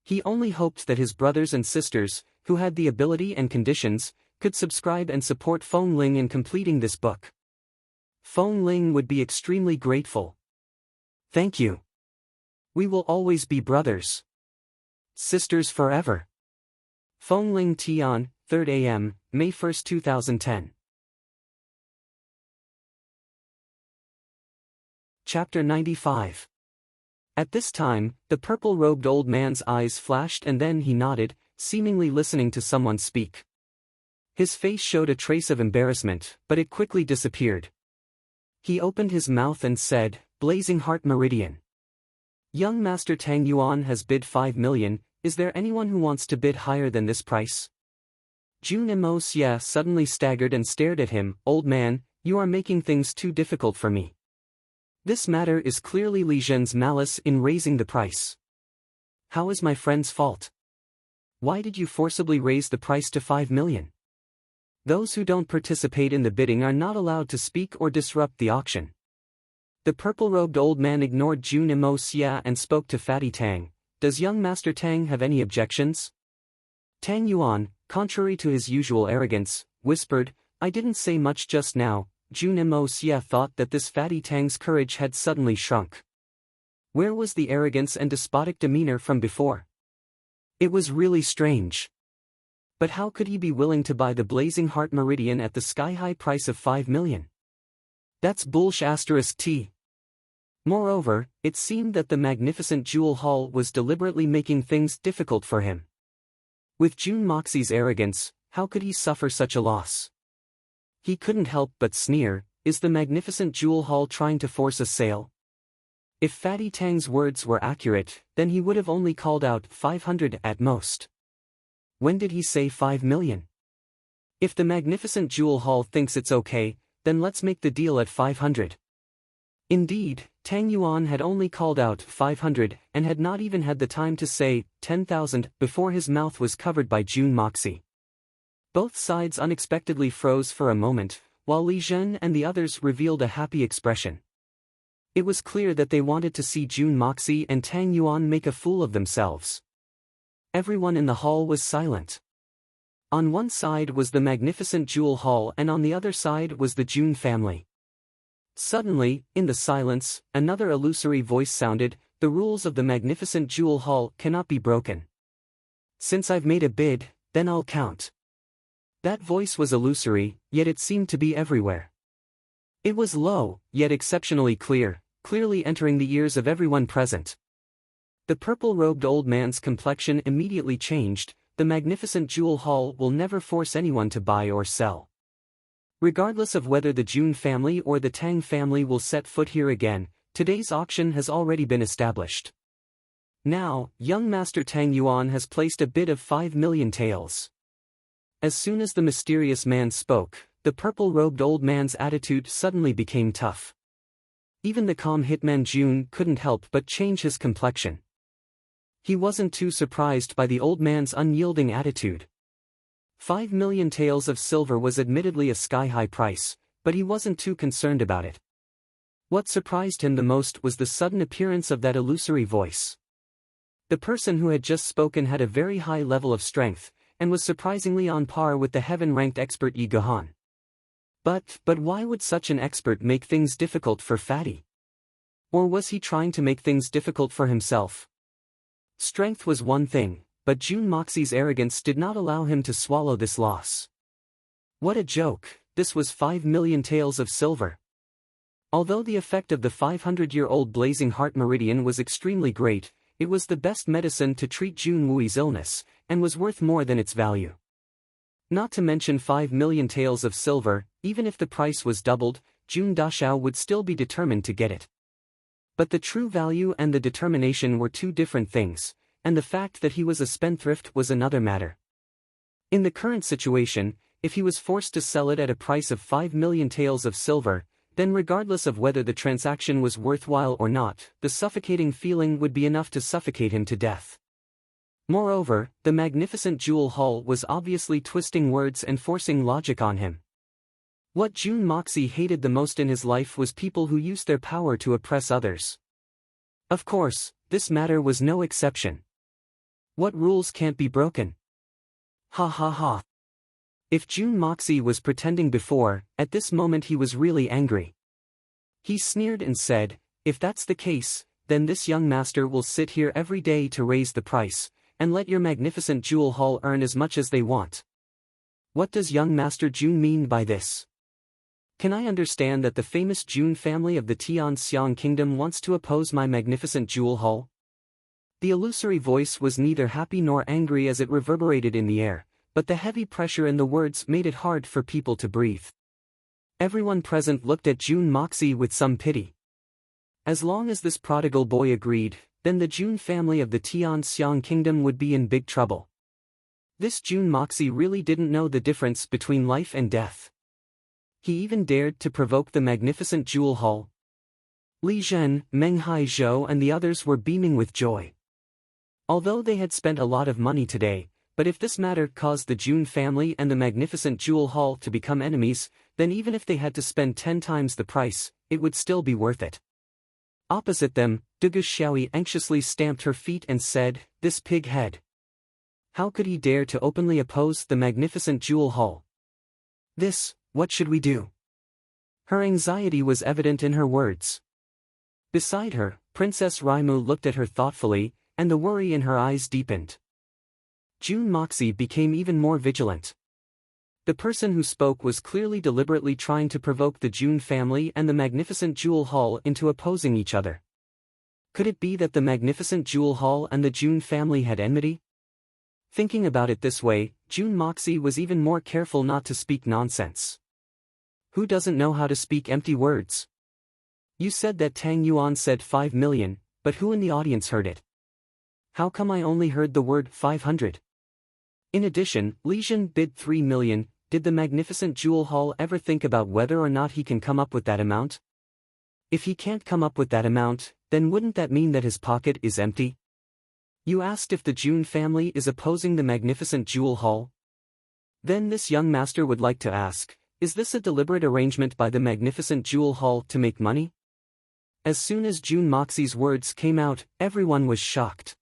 He only hoped that his brothers and sisters, who had the ability and conditions, could subscribe and support Feng Ling in completing this book. Feng Ling would be extremely grateful. Thank you. We will always be brothers. Sisters forever. Feng Ling Tian, 3rd a.m., May 1, 2010. Chapter 95. At this time, the purple-robed old man's eyes flashed and then he nodded, seemingly listening to someone speak. His face showed a trace of embarrassment, but it quickly disappeared. He opened his mouth and said, Blazing Heart Meridian. Young Master Tang Yuan has bid 5 million, is there anyone who wants to bid higher than this price? Jun Imo Xia suddenly staggered and stared at him, Old man, you are making things too difficult for me. This matter is clearly Li Zhen's malice in raising the price. How is my friend's fault? Why did you forcibly raise the price to 5 million? Those who don't participate in the bidding are not allowed to speak or disrupt the auction. The purple-robed old man ignored Jun Imo Xia and spoke to Fatty Tang. Does young Master Tang have any objections? Tang Yuan, contrary to his usual arrogance, whispered, I didn't say much just now. Jun Imo Xia thought that this Fatty Tang's courage had suddenly shrunk. Where was the arrogance and despotic demeanor from before? It was really strange. But how could he be willing to buy the Blazing Heart Meridian at the sky-high price of 5 million? That's bullsh*t. Moreover, it seemed that the magnificent Jewel Hall was deliberately making things difficult for him. With Jun Moxie's arrogance, how could he suffer such a loss? He couldn't help but sneer, is the magnificent Jewel Hall trying to force a sale? If Fatty Tang's words were accurate, then he would have only called out 500 at most. When did he say 5 million? If the magnificent Jewel Hall thinks it's okay, then let's make the deal at 500. Indeed, Tang Yuan had only called out 500 and had not even had the time to say 10,000 before his mouth was covered by Jun Moxie. Both sides unexpectedly froze for a moment, while Li Zhen and the others revealed a happy expression. It was clear that they wanted to see Jun Moxie and Tang Yuan make a fool of themselves. Everyone in the hall was silent. On one side was the magnificent jewel hall and on the other side was the June family. Suddenly, in the silence, another illusory voice sounded, "The rules of the magnificent jewel hall cannot be broken. Since I've made a bid, then I'll count." That voice was illusory, yet it seemed to be everywhere. It was low, yet exceptionally clear, clearly entering the ears of everyone present. The purple-robed old man's complexion immediately changed. "The magnificent jewel hall will never force anyone to buy or sell. Regardless of whether the June family or the Tang family will set foot here again, today's auction has already been established. Now, young Master Tang Yuan has placed a bid of 5 million taels." As soon as the mysterious man spoke, the purple-robed old man's attitude suddenly became tough. Even the calm hitman June couldn't help but change his complexion. He wasn't too surprised by the old man's unyielding attitude. 5 million taels of silver was admittedly a sky-high price, but he wasn't too concerned about it. What surprised him the most was the sudden appearance of that illusory voice. The person who had just spoken had a very high level of strength, and was surprisingly on par with the heaven-ranked expert Yi Gohan. But why would such an expert make things difficult for Fatty? Or was he trying to make things difficult for himself? Strength was one thing, but Jun Moxie's arrogance did not allow him to swallow this loss. What a joke, this was 5 million taels of silver. Although the effect of the 500-year-old blazing heart meridian was extremely great, it was the best medicine to treat Jun Wui's illness, and was worth more than its value. Not to mention 5 million taels of silver, even if the price was doubled, Jun Dashao would still be determined to get it. But the true value and the determination were two different things, and the fact that he was a spendthrift was another matter. In the current situation, if he was forced to sell it at a price of 5 million taels of silver, then regardless of whether the transaction was worthwhile or not, the suffocating feeling would be enough to suffocate him to death. Moreover, the magnificent jewel hall was obviously twisting words and forcing logic on him. What Jun Moxie hated the most in his life was people who used their power to oppress others. Of course, this matter was no exception. What rules can't be broken? Ha ha ha. If Jun Moxie was pretending before, at this moment he was really angry. He sneered and said, "If that's the case, then this young master will sit here every day to raise the price, and let your magnificent jewel hall earn as much as they want." What does young Master Jun mean by this? Can I understand that the famous Jun family of the Tianxiang kingdom wants to oppose my magnificent jewel hall? The illusory voice was neither happy nor angry as it reverberated in the air, but the heavy pressure in the words made it hard for people to breathe. Everyone present looked at Jun Moxie with some pity. As long as this prodigal boy agreed, then the Jun family of the Tianxiang kingdom would be in big trouble. This Jun Moxie really didn't know the difference between life and death. He even dared to provoke the magnificent jewel hall. Li Zhen, Meng Haizhou and the others were beaming with joy. Although they had spent a lot of money today, but if this matter caused the Jun family and the magnificent jewel hall to become enemies, then even if they had to spend 10 times the price, it would still be worth it. Opposite them, Dugu Xiaoyi anxiously stamped her feet and said, "This pig head. How could he dare to openly oppose the magnificent jewel hall? What should we do?" Her anxiety was evident in her words. Beside her, Princess Raimu looked at her thoughtfully, and the worry in her eyes deepened. Jun Moxie became even more vigilant. The person who spoke was clearly deliberately trying to provoke the Jun family and the magnificent jewel hall into opposing each other. Could it be that the magnificent jewel hall and the Jun family had enmity? Thinking about it this way, Jun Moxie was even more careful not to speak nonsense. Who doesn't know how to speak empty words? You said that Tang Yuan said 5 million, but who in the audience heard it? How come I only heard the word 500? In addition, Li Zhen bid 3 million, did the magnificent jewel hall ever think about whether or not he can come up with that amount? If he can't come up with that amount, then wouldn't that mean that his pocket is empty? You asked if the Jun family is opposing the magnificent jewel hall? Then this young master would like to ask, is this a deliberate arrangement by the magnificent jewel hall to make money? As soon as Jun Moxie's words came out, everyone was shocked.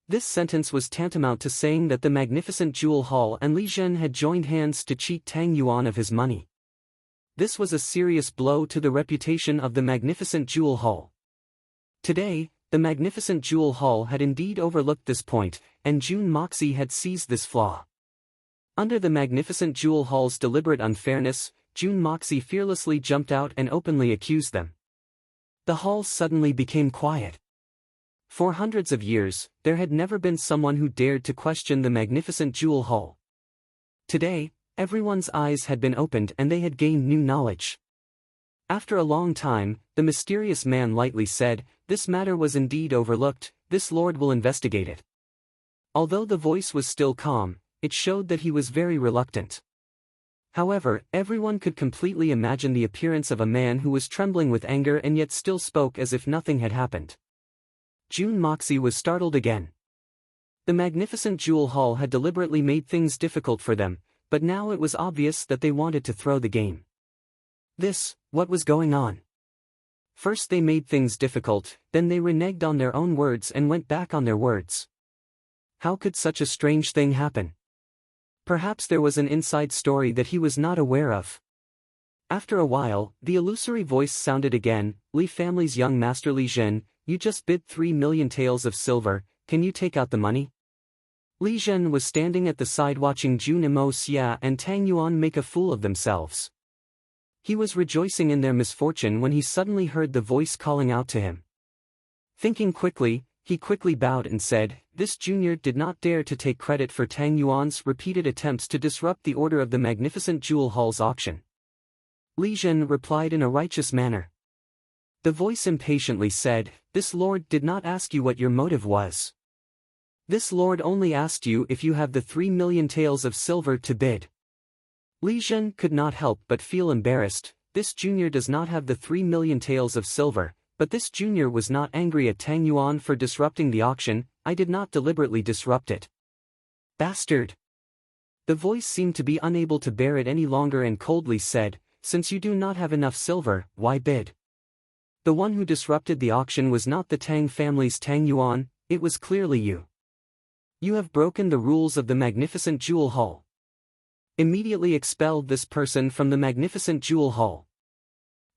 This sentence was tantamount to saying that the magnificent Jewel Hall and Li Zhen had joined hands to cheat Tang Yuan of his money. This was a serious blow to the reputation of the magnificent Jewel Hall. Today, the magnificent Jewel Hall had indeed overlooked this point, and Jun Moxie had seized this flaw. Under the magnificent Jewel Hall's deliberate unfairness, Jun Moxie fearlessly jumped out and openly accused them. The hall suddenly became quiet. For hundreds of years, there had never been someone who dared to question the magnificent Jewel Hall. Today, everyone's eyes had been opened and they had gained new knowledge. After a long time, the mysterious man lightly said, "This matter was indeed overlooked, this lord will investigate it." Although the voice was still calm, it showed that he was very reluctant. However, everyone could completely imagine the appearance of a man who was trembling with anger and yet still spoke as if nothing had happened. Jun Moxie was startled again. The magnificent Jewel Hall had deliberately made things difficult for them, but now it was obvious that they wanted to throw the game. What was going on? First they made things difficult, then they reneged on their own words and went back on their words. How could such a strange thing happen? Perhaps there was an inside story that he was not aware of. After a while, the illusory voice sounded again, "Li family's young master Li Zhen, you just bid 3 million taels of silver, can you take out the money?" Li Zhen was standing at the side watching Jun Xia and Tang Yuan make a fool of themselves. He was rejoicing in their misfortune when he suddenly heard the voice calling out to him. Thinking quickly, he quickly bowed and said, "This junior did not dare to take credit for Tang Yuan's repeated attempts to disrupt the order of the magnificent Jewel Hall's auction." Li Zhen replied in a righteous manner. The voice impatiently said, "This lord did not ask you what your motive was. This lord only asked you if you have the 3 million taels of silver to bid." Li Zhen could not help but feel embarrassed. This junior does not have the 3 million taels of silver, but this junior was not angry at Tang Yuan for disrupting the auction. "I did not deliberately disrupt it." "Bastard!" The voice seemed to be unable to bear it any longer and coldly said, "Since you do not have enough silver, why bid? The one who disrupted the auction was not the Tang family's Tang Yuan, it was clearly you. You have broken the rules of the magnificent Jewel Hall. Immediately expel this person from the magnificent Jewel Hall.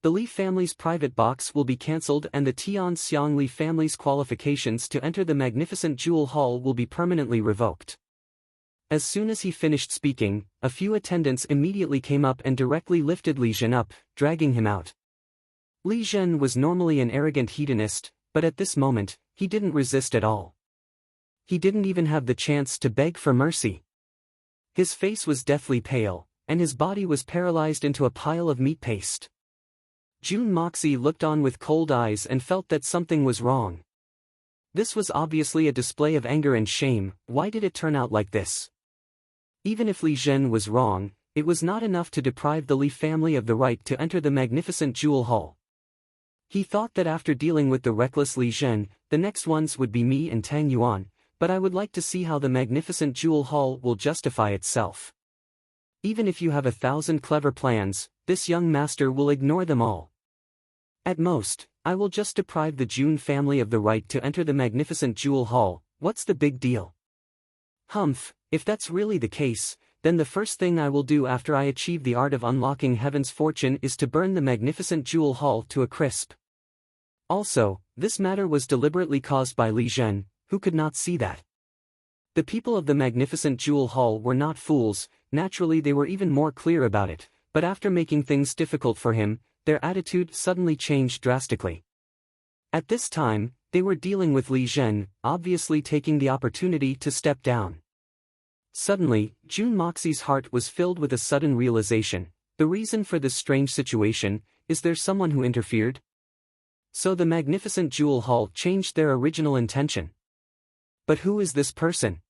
The Li family's private box will be cancelled and the Tianxiang Li family's qualifications to enter the magnificent Jewel Hall will be permanently revoked." As soon as he finished speaking, a few attendants immediately came up and directly lifted Li Zhen up, dragging him out. Li Zhen was normally an arrogant hedonist, but at this moment, he didn't resist at all. He didn't even have the chance to beg for mercy. His face was deathly pale, and his body was paralyzed into a pile of meat paste. Jun Moxie looked on with cold eyes and felt that something was wrong. This was obviously a display of anger and shame. Why did it turn out like this? Even if Li Zhen was wrong, it was not enough to deprive the Li family of the right to enter the magnificent Jewel Hall. He thought that after dealing with the reckless Li Zhen, the next ones would be me and Tang Yuan, but I would like to see how the magnificent Jewel Hall will justify itself. Even if you have 1,000 clever plans, this young master will ignore them all. At most, I will just deprive the Jun family of the right to enter the magnificent Jewel Hall. What's the big deal? Humph, if that's really the case, then the first thing I will do after I achieve the art of unlocking heaven's fortune is to burn the magnificent Jewel Hall to a crisp. Also, this matter was deliberately caused by Li Zhen, who could not see that. The people of the magnificent Jewel Hall were not fools. Naturally they were even more clear about it, but after making things difficult for him, their attitude suddenly changed drastically. At this time, they were dealing with Li Zhen, obviously taking the opportunity to step down. Suddenly, Jun Moxie's heart was filled with a sudden realization. The reason for this strange situation, is there someone who interfered? So the magnificent Jewel Hall changed their original intention. But who is this person?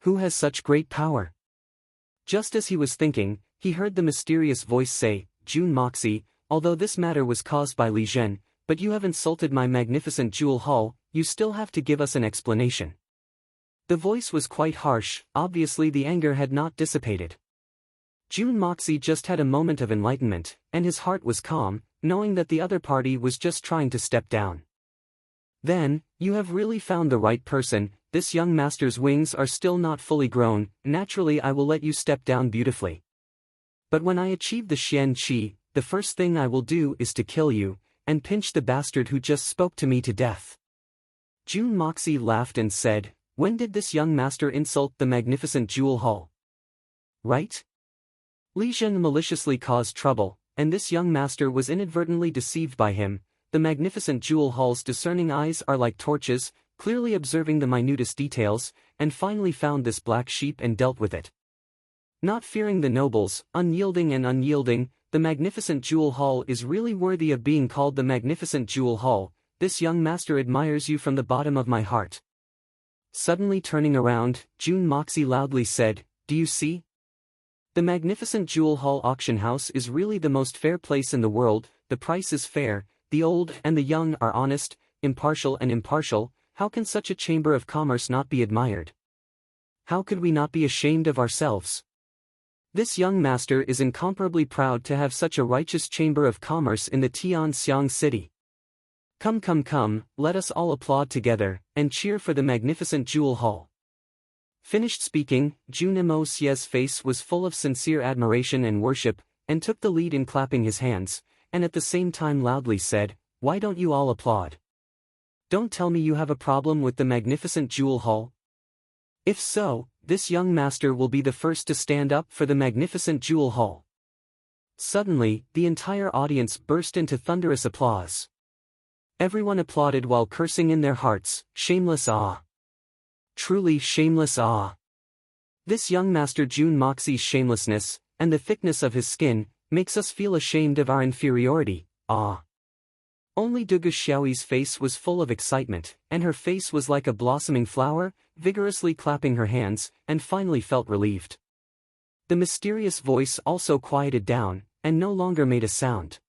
Who has such great power? Just as he was thinking, he heard the mysterious voice say, "Jun Moxie, although this matter was caused by Li Zhen, but you have insulted my magnificent Jewel Hall, you still have to give us an explanation." The voice was quite harsh. Obviously the anger had not dissipated. Jun Moxie just had a moment of enlightenment, and his heart was calm, knowing that the other party was just trying to step down. Then, you have really found the right person. This young master's wings are still not fully grown. Naturally I will let you step down beautifully. But when I achieve the Xian Qi, the first thing I will do is to kill you, and pinch the bastard who just spoke to me to death." Jun Moxie laughed and said, "When did this young master insult the magnificent Jewel Hall? Right?" Li Zhen maliciously caused trouble, and this young master was inadvertently deceived by him. The magnificent Jewel Hall's discerning eyes are like torches, clearly observing the minutest details, and finally found this black sheep and dealt with it. Not fearing the nobles, unyielding and unyielding, the magnificent Jewel Hall is really worthy of being called the magnificent Jewel Hall. This young master admires you from the bottom of my heart. Suddenly turning around, Jun Moxie loudly said, "Do you see? The magnificent Jewel Hall auction house is really the most fair place in the world. The price is fair, the old and the young are honest, impartial and impartial. How can such a chamber of commerce not be admired? How could we not be ashamed of ourselves? This young master is incomparably proud to have such a righteous chamber of commerce in the Tianxiang city. Come come come, let us all applaud together, and cheer for the magnificent Jewel Hall." Finished speaking, Jun Moxie's face was full of sincere admiration and worship, and took the lead in clapping his hands, and at the same time loudly said, "Why don't you all applaud? Don't tell me you have a problem with the magnificent Jewel Hall? If so, this young master will be the first to stand up for the magnificent Jewel Hall." Suddenly, the entire audience burst into thunderous applause. Everyone applauded while cursing in their hearts, "Shameless awe! Truly shameless awe!" This young master Jun Moxie's shamelessness, and the thickness of his skin, makes us feel ashamed of our inferiority. Ah! Only Dugu Xiaoyi's face was full of excitement, and her face was like a blossoming flower, vigorously clapping her hands, and finally felt relieved. The mysterious voice also quieted down, and no longer made a sound.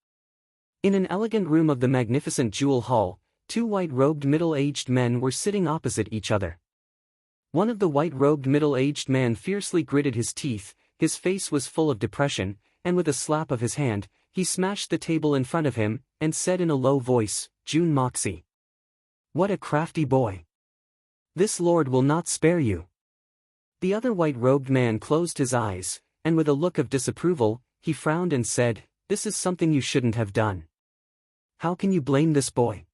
In an elegant room of the magnificent Jewel Hall, two white-robed middle-aged men were sitting opposite each other. One of the white-robed middle-aged man fiercely gritted his teeth, his face was full of depression, and with a slap of his hand, he smashed the table in front of him, and said in a low voice, "Jun Moxie. What a crafty boy! This lord will not spare you." The other white-robed man closed his eyes, and with a look of disapproval, he frowned and said, "This is something you shouldn't have done. How can you blame this boy?"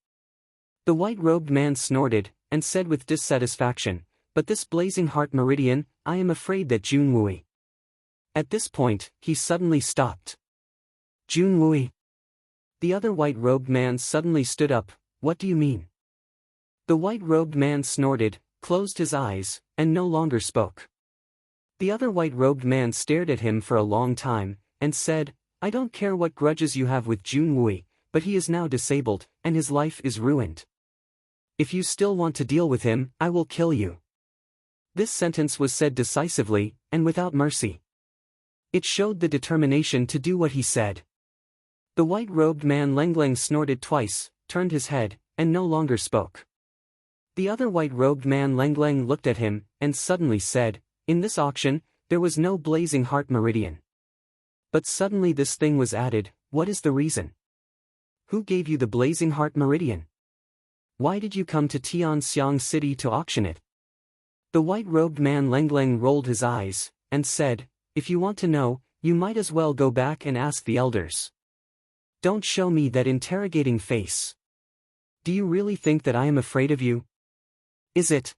The white-robed man snorted, and said with dissatisfaction, "But this blazing heart meridian, I am afraid that Jun Wui." At this point, he suddenly stopped. "Jun Wui?" The other white-robed man suddenly stood up. "What do you mean?" The white-robed man snorted, closed his eyes, and no longer spoke. The other white-robed man stared at him for a long time, and said, "I don't care what grudges you have with Jun Wui, but he is now disabled, and his life is ruined. If you still want to deal with him, I will kill you." This sentence was said decisively, and without mercy. It showed the determination to do what he said. The white-robed man Lengleng snorted twice, turned his head, and no longer spoke. The other white-robed man Lengleng looked at him, and suddenly said, "In this auction, there was no blazing heart meridian. But suddenly this thing was added. What is the reason? Who gave you the blazing heart meridian? Why did you come to Tianxiang city to auction it?" The white-robed man Lengleng rolled his eyes, and said, "If you want to know, you might as well go back and ask the elders. Don't show me that interrogating face. Do you really think that I am afraid of you? Is it?"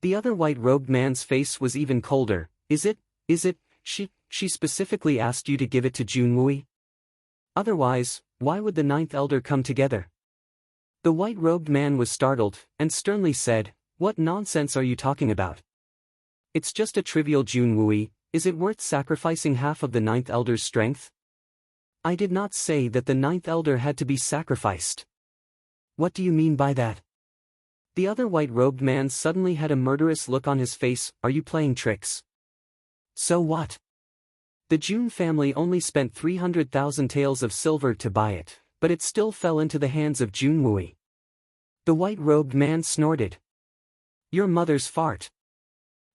The other white-robed man's face was even colder. Is it? She specifically asked you to give it to Jun Wui? Otherwise, why would the ninth elder come together?" The white-robed man was startled, and sternly said, "What nonsense are you talking about? It's just a trivial Jun Wui. Is it worth sacrificing half of the ninth elder's strength? I did not say that the ninth elder had to be sacrificed. What do you mean by that?" The other white-robed man suddenly had a murderous look on his face. "Are you playing tricks? So what? The Jun family only spent 300,000 taels of silver to buy it, but it still fell into the hands of Jun Wui." The white-robed man snorted. "Your mother's fart.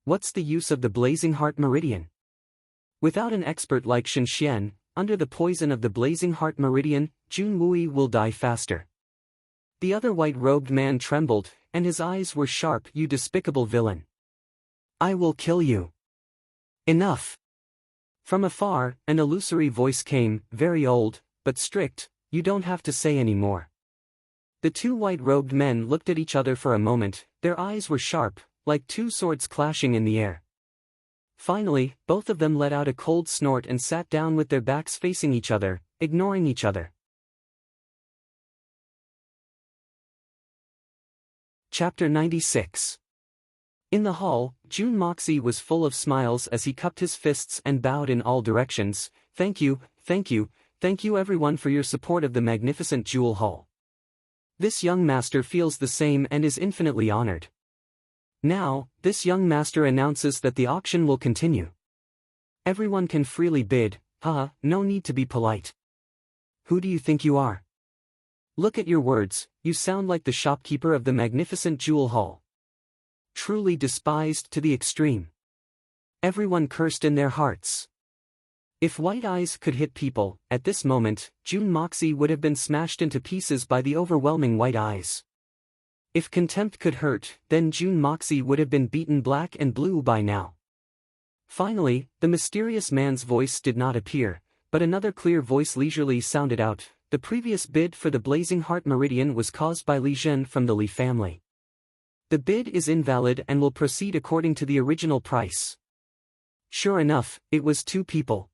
What's the use of the blazing heart meridian? Without an expert like Shen Xian, under the poison of the blazing heart meridian, Jun Wui will die faster. The other white-robed man trembled, and his eyes were sharp. "You despicable villain! I will kill you! Enough!" From afar, an illusory voice came, very old, but strict. "You don't have to say any more." The two white-robed men looked at each other for a moment. Their eyes were sharp, like two swords clashing in the air. Finally, both of them let out a cold snort and sat down with their backs facing each other, ignoring each other. Chapter 96. In the hall, Jun Moxie was full of smiles as he cupped his fists and bowed in all directions. Thank you, thank you, thank you everyone for your support of the magnificent jewel hall. This young master feels the same and is infinitely honored. Now, this young master announces that the auction will continue. Everyone can freely bid, no need to be polite. Who do you think you are? Look at your words, you sound like the shopkeeper of the magnificent jewel hall. Truly despised to the extreme. Everyone cursed in their hearts. If white eyes could hit people, at this moment, Jun Moxie would have been smashed into pieces by the overwhelming white eyes. If contempt could hurt, then Jun Moxie would have been beaten black and blue by now. Finally, the mysterious man's voice did not appear, but another clear voice leisurely sounded out. The previous bid for the Blazing Heart Meridian was caused by Li Zhen from the Li family. The bid is invalid and will proceed according to the original price. Sure enough, it was two people.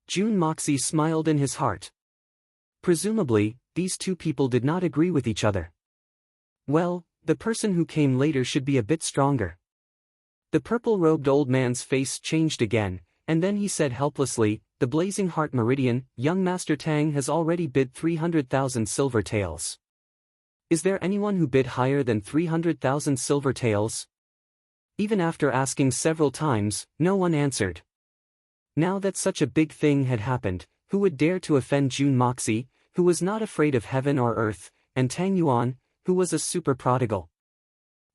Jun Moxie smiled in his heart. Presumably, these two people did not agree with each other. Well, the person who came later should be a bit stronger. The purple-robed old man's face changed again, and then he said helplessly, "The Blazing Heart Meridian, young Master Tang has already bid 300,000 silver taels. Is there anyone who bid higher than 300,000 silver taels?" Even after asking several times, no one answered. Now that such a big thing had happened, who would dare to offend Jun Moxie, who was not afraid of heaven or earth, and Tang Yuan, who was a super prodigal?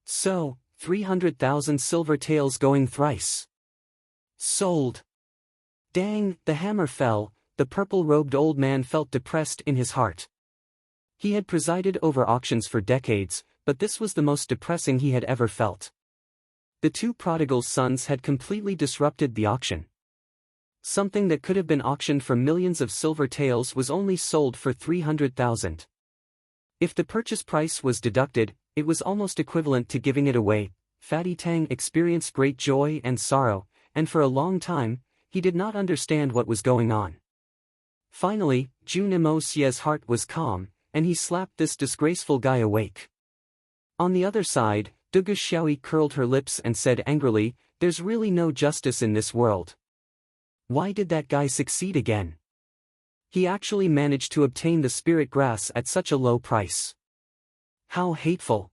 So, 300,000 silver taels going thrice. Sold. Dang, the hammer fell. The purple-robed old man felt depressed in his heart. He had presided over auctions for decades, but this was the most depressing he had ever felt. The two prodigal sons had completely disrupted the auction. Something that could have been auctioned for millions of silver taels was only sold for 300,000. If the purchase price was deducted, it was almost equivalent to giving it away. Fatty Tang experienced great joy and sorrow, and for a long time, he did not understand what was going on. Finally, Jun Moxie's heart was calm, and he slapped this disgraceful guy awake. On the other side, Dugu Xiaoyi curled her lips and said angrily, "There's really no justice in this world. Why did that guy succeed again? He actually managed to obtain the spirit grass at such a low price. How hateful.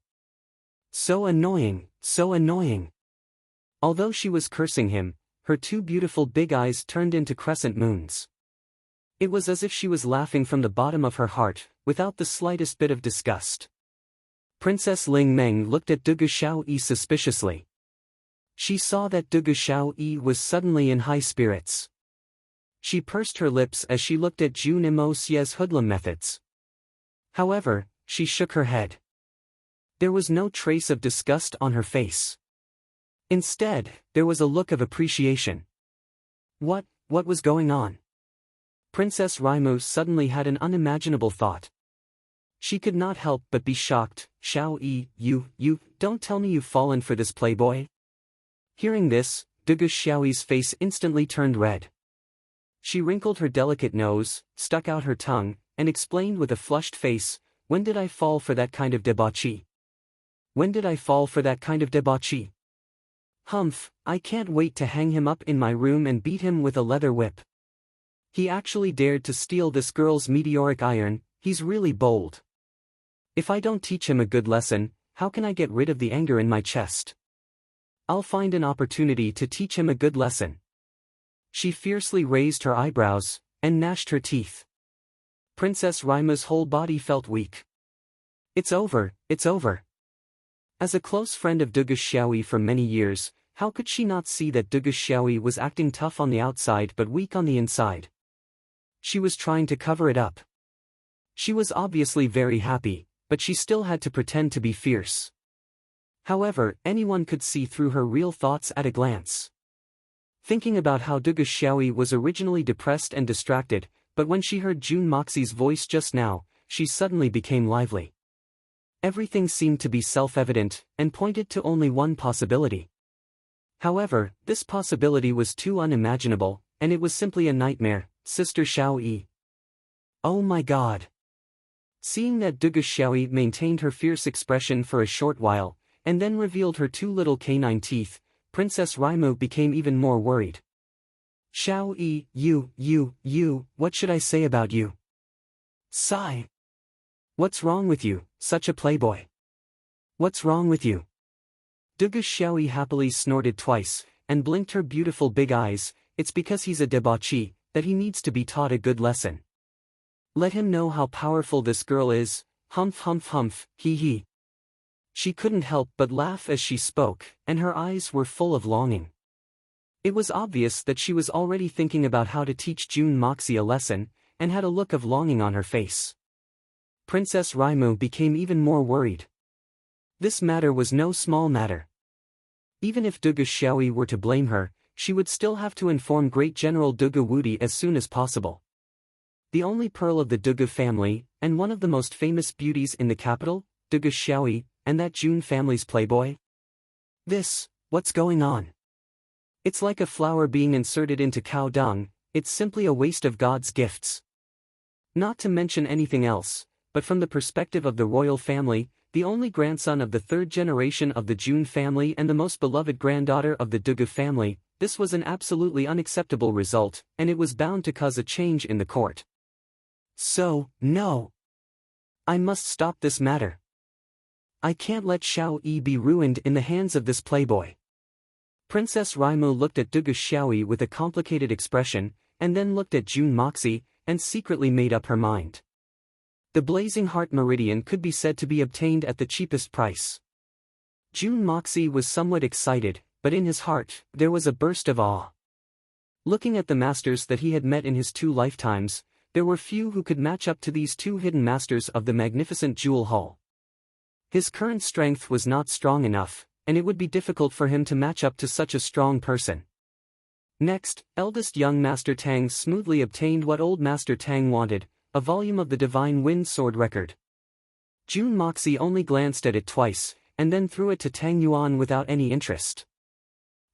So annoying, so annoying." Although she was cursing him, her two beautiful big eyes turned into crescent moons. It was as if she was laughing from the bottom of her heart, without the slightest bit of disgust. Princess Ling Meng looked at Dugu Xiaoyi suspiciously. She saw that Dugu Xiaoyi was suddenly in high spirits. She pursed her lips as she looked at Jun Moxie's hoodlum methods. However, she shook her head. There was no trace of disgust on her face. Instead, there was a look of appreciation. What was going on? Princess Raimu suddenly had an unimaginable thought. She could not help but be shocked. "Xiaoyi, you, don't tell me you've fallen for this playboy?" Hearing this, Dugu Xiaoyi's face instantly turned red. She wrinkled her delicate nose, stuck out her tongue, and explained with a flushed face, "When did I fall for that kind of debauchee? When did I fall for that kind of debauchee? Humph, I can't wait to hang him up in my room and beat him with a leather whip. He actually dared to steal this girl's meteoric iron, he's really bold. If I don't teach him a good lesson, how can I get rid of the anger in my chest? I'll find an opportunity to teach him a good lesson." She fiercely raised her eyebrows, and gnashed her teeth. Princess Raimu's whole body felt weak. It's over, it's over. As a close friend of Dugu Xiaoyi for many years, how could she not see that Dugu Xiaoyi was acting tough on the outside but weak on the inside? She was trying to cover it up. She was obviously very happy, but she still had to pretend to be fierce. However, anyone could see through her real thoughts at a glance. Thinking about how Dugu Xiaoyi was originally depressed and distracted, but when she heard Jun Moxie's voice just now, she suddenly became lively. Everything seemed to be self-evident, and pointed to only one possibility. However, this possibility was too unimaginable, and it was simply a nightmare, Sister Xiaoyi. Oh my god! Seeing that Dugu Xiaoyi maintained her fierce expression for a short while, and then revealed her two little canine teeth, Princess Raimu became even more worried. Xiaoyi, you, what should I say about you? Sigh. What's wrong with you, such a playboy? What's wrong with you? Dugu Xiaoyi happily snorted twice, and blinked her beautiful big eyes. It's because he's a debauchee, that he needs to be taught a good lesson. Let him know how powerful this girl is, humph, hee hee. She couldn't help but laugh as she spoke, and her eyes were full of longing. It was obvious that she was already thinking about how to teach Jun Moxie a lesson, and had a look of longing on her face. Princess Raimu became even more worried. This matter was no small matter. Even if Dugu Xiaoyi were to blame her, she would still have to inform Great General Dugu Wudi as soon as possible. The only pearl of the Dugu family, and one of the most famous beauties in the capital, Dugu Xiaoyi, and that Jun family's playboy? What's going on? It's like a flower being inserted into cow dung, it's simply a waste of God's gifts. Not to mention anything else, but from the perspective of the royal family, the only grandson of the third generation of the Jun family and the most beloved granddaughter of the Dugu family, this was an absolutely unacceptable result, and it was bound to cause a change in the court. So, no. I must stop this matter. I can't let Xiaoyi be ruined in the hands of this playboy. Princess Raimu looked at Dugu Xiaoyi with a complicated expression, and then looked at Jun Moxie, and secretly made up her mind. The Blazing Heart Meridian could be said to be obtained at the cheapest price. Jun Moxie was somewhat excited, but in his heart, there was a burst of awe. Looking at the masters that he had met in his 2 lifetimes, there were few who could match up to these 2 hidden masters of the magnificent Jewel Hall. His current strength was not strong enough, and it would be difficult for him to match up to such a strong person. Next, eldest young Master Tang smoothly obtained what old Master Tang wanted, a volume of the Divine Wind Sword record. Jun Moxie only glanced at it twice, and then threw it to Tang Yuan without any interest.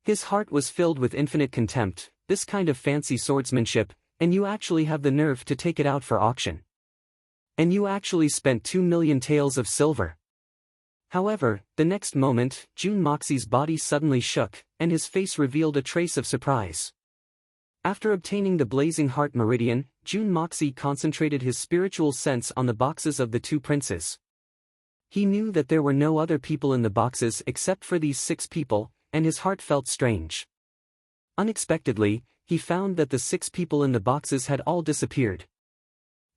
His heart was filled with infinite contempt. This kind of fancy swordsmanship, and you actually have the nerve to take it out for auction. And you actually spent 2 million taels of silver. However, the next moment, Jun Moxie's body suddenly shook, and his face revealed a trace of surprise. After obtaining the Blazing Heart Meridian, Jun Moxie concentrated his spiritual sense on the boxes of the 2 princes. He knew that there were no other people in the boxes except for these 6 people, and his heart felt strange. Unexpectedly, he found that the 6 people in the boxes had all disappeared.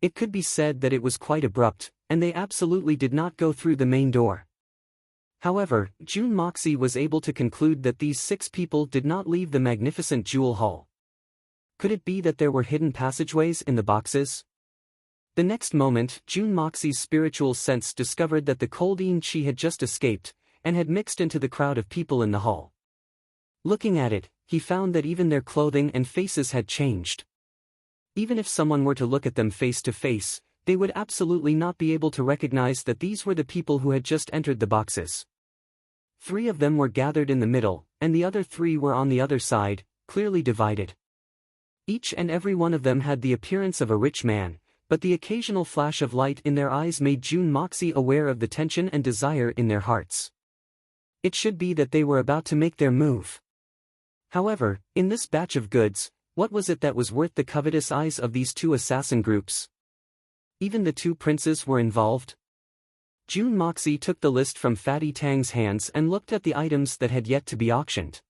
It could be said that it was quite abrupt, and they absolutely did not go through the main door. However, Jun Moxie was able to conclude that these 6 people did not leave the magnificent Jewel Hall. Could it be that there were hidden passageways in the boxes? The next moment, Jun Moxie's spiritual sense discovered that the Coldine Chi had just escaped, and had mixed into the crowd of people in the hall. Looking at it, he found that even their clothing and faces had changed. Even if someone were to look at them face to face, they would absolutely not be able to recognize that these were the people who had just entered the boxes. 3 of them were gathered in the middle, and the other 3 were on the other side, clearly divided. Each and every one of them had the appearance of a rich man, but the occasional flash of light in their eyes made Jun Moxie aware of the tension and desire in their hearts. It should be that they were about to make their move. However, in this batch of goods, what was it that was worth the covetous eyes of these 2 assassin groups? Even the 2 princes were involved. Jun Moxie took the list from Fatty Tang's hands and looked at the items that had yet to be auctioned.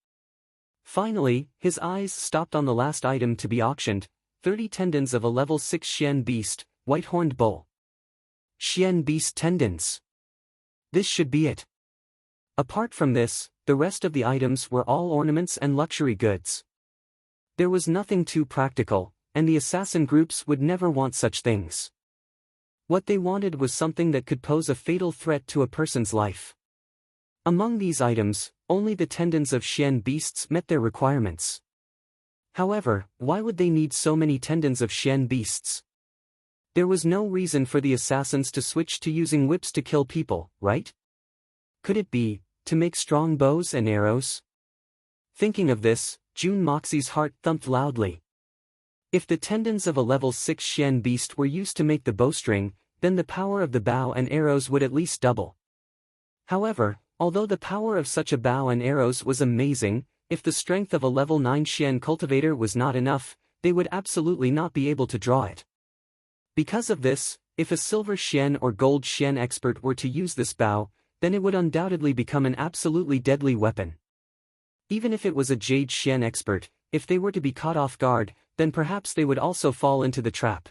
Finally, his eyes stopped on the last item to be auctioned, 30 tendons of a level 6 Xian beast, white-horned bull. Xian beast tendons. This should be it. Apart from this, the rest of the items were all ornaments and luxury goods. There was nothing too practical, and the assassin groups would never want such things. What they wanted was something that could pose a fatal threat to a person's life. Among these items, only the tendons of Xian beasts met their requirements. However, why would they need so many tendons of Xian beasts? There was no reason for the assassins to switch to using whips to kill people, right? Could it be, to make strong bows and arrows? Thinking of this, Jun Moxie's heart thumped loudly. If the tendons of a level 6 Xian beast were used to make the bowstring, then the power of the bow and arrows would at least double. However, although the power of such a bow and arrows was amazing, if the strength of a level 9 Xian cultivator was not enough, they would absolutely not be able to draw it. Because of this, if a silver Xian or gold Xian expert were to use this bow, then it would undoubtedly become an absolutely deadly weapon. Even if it was a jade Xian expert, if they were to be caught off guard, then perhaps they would also fall into the trap.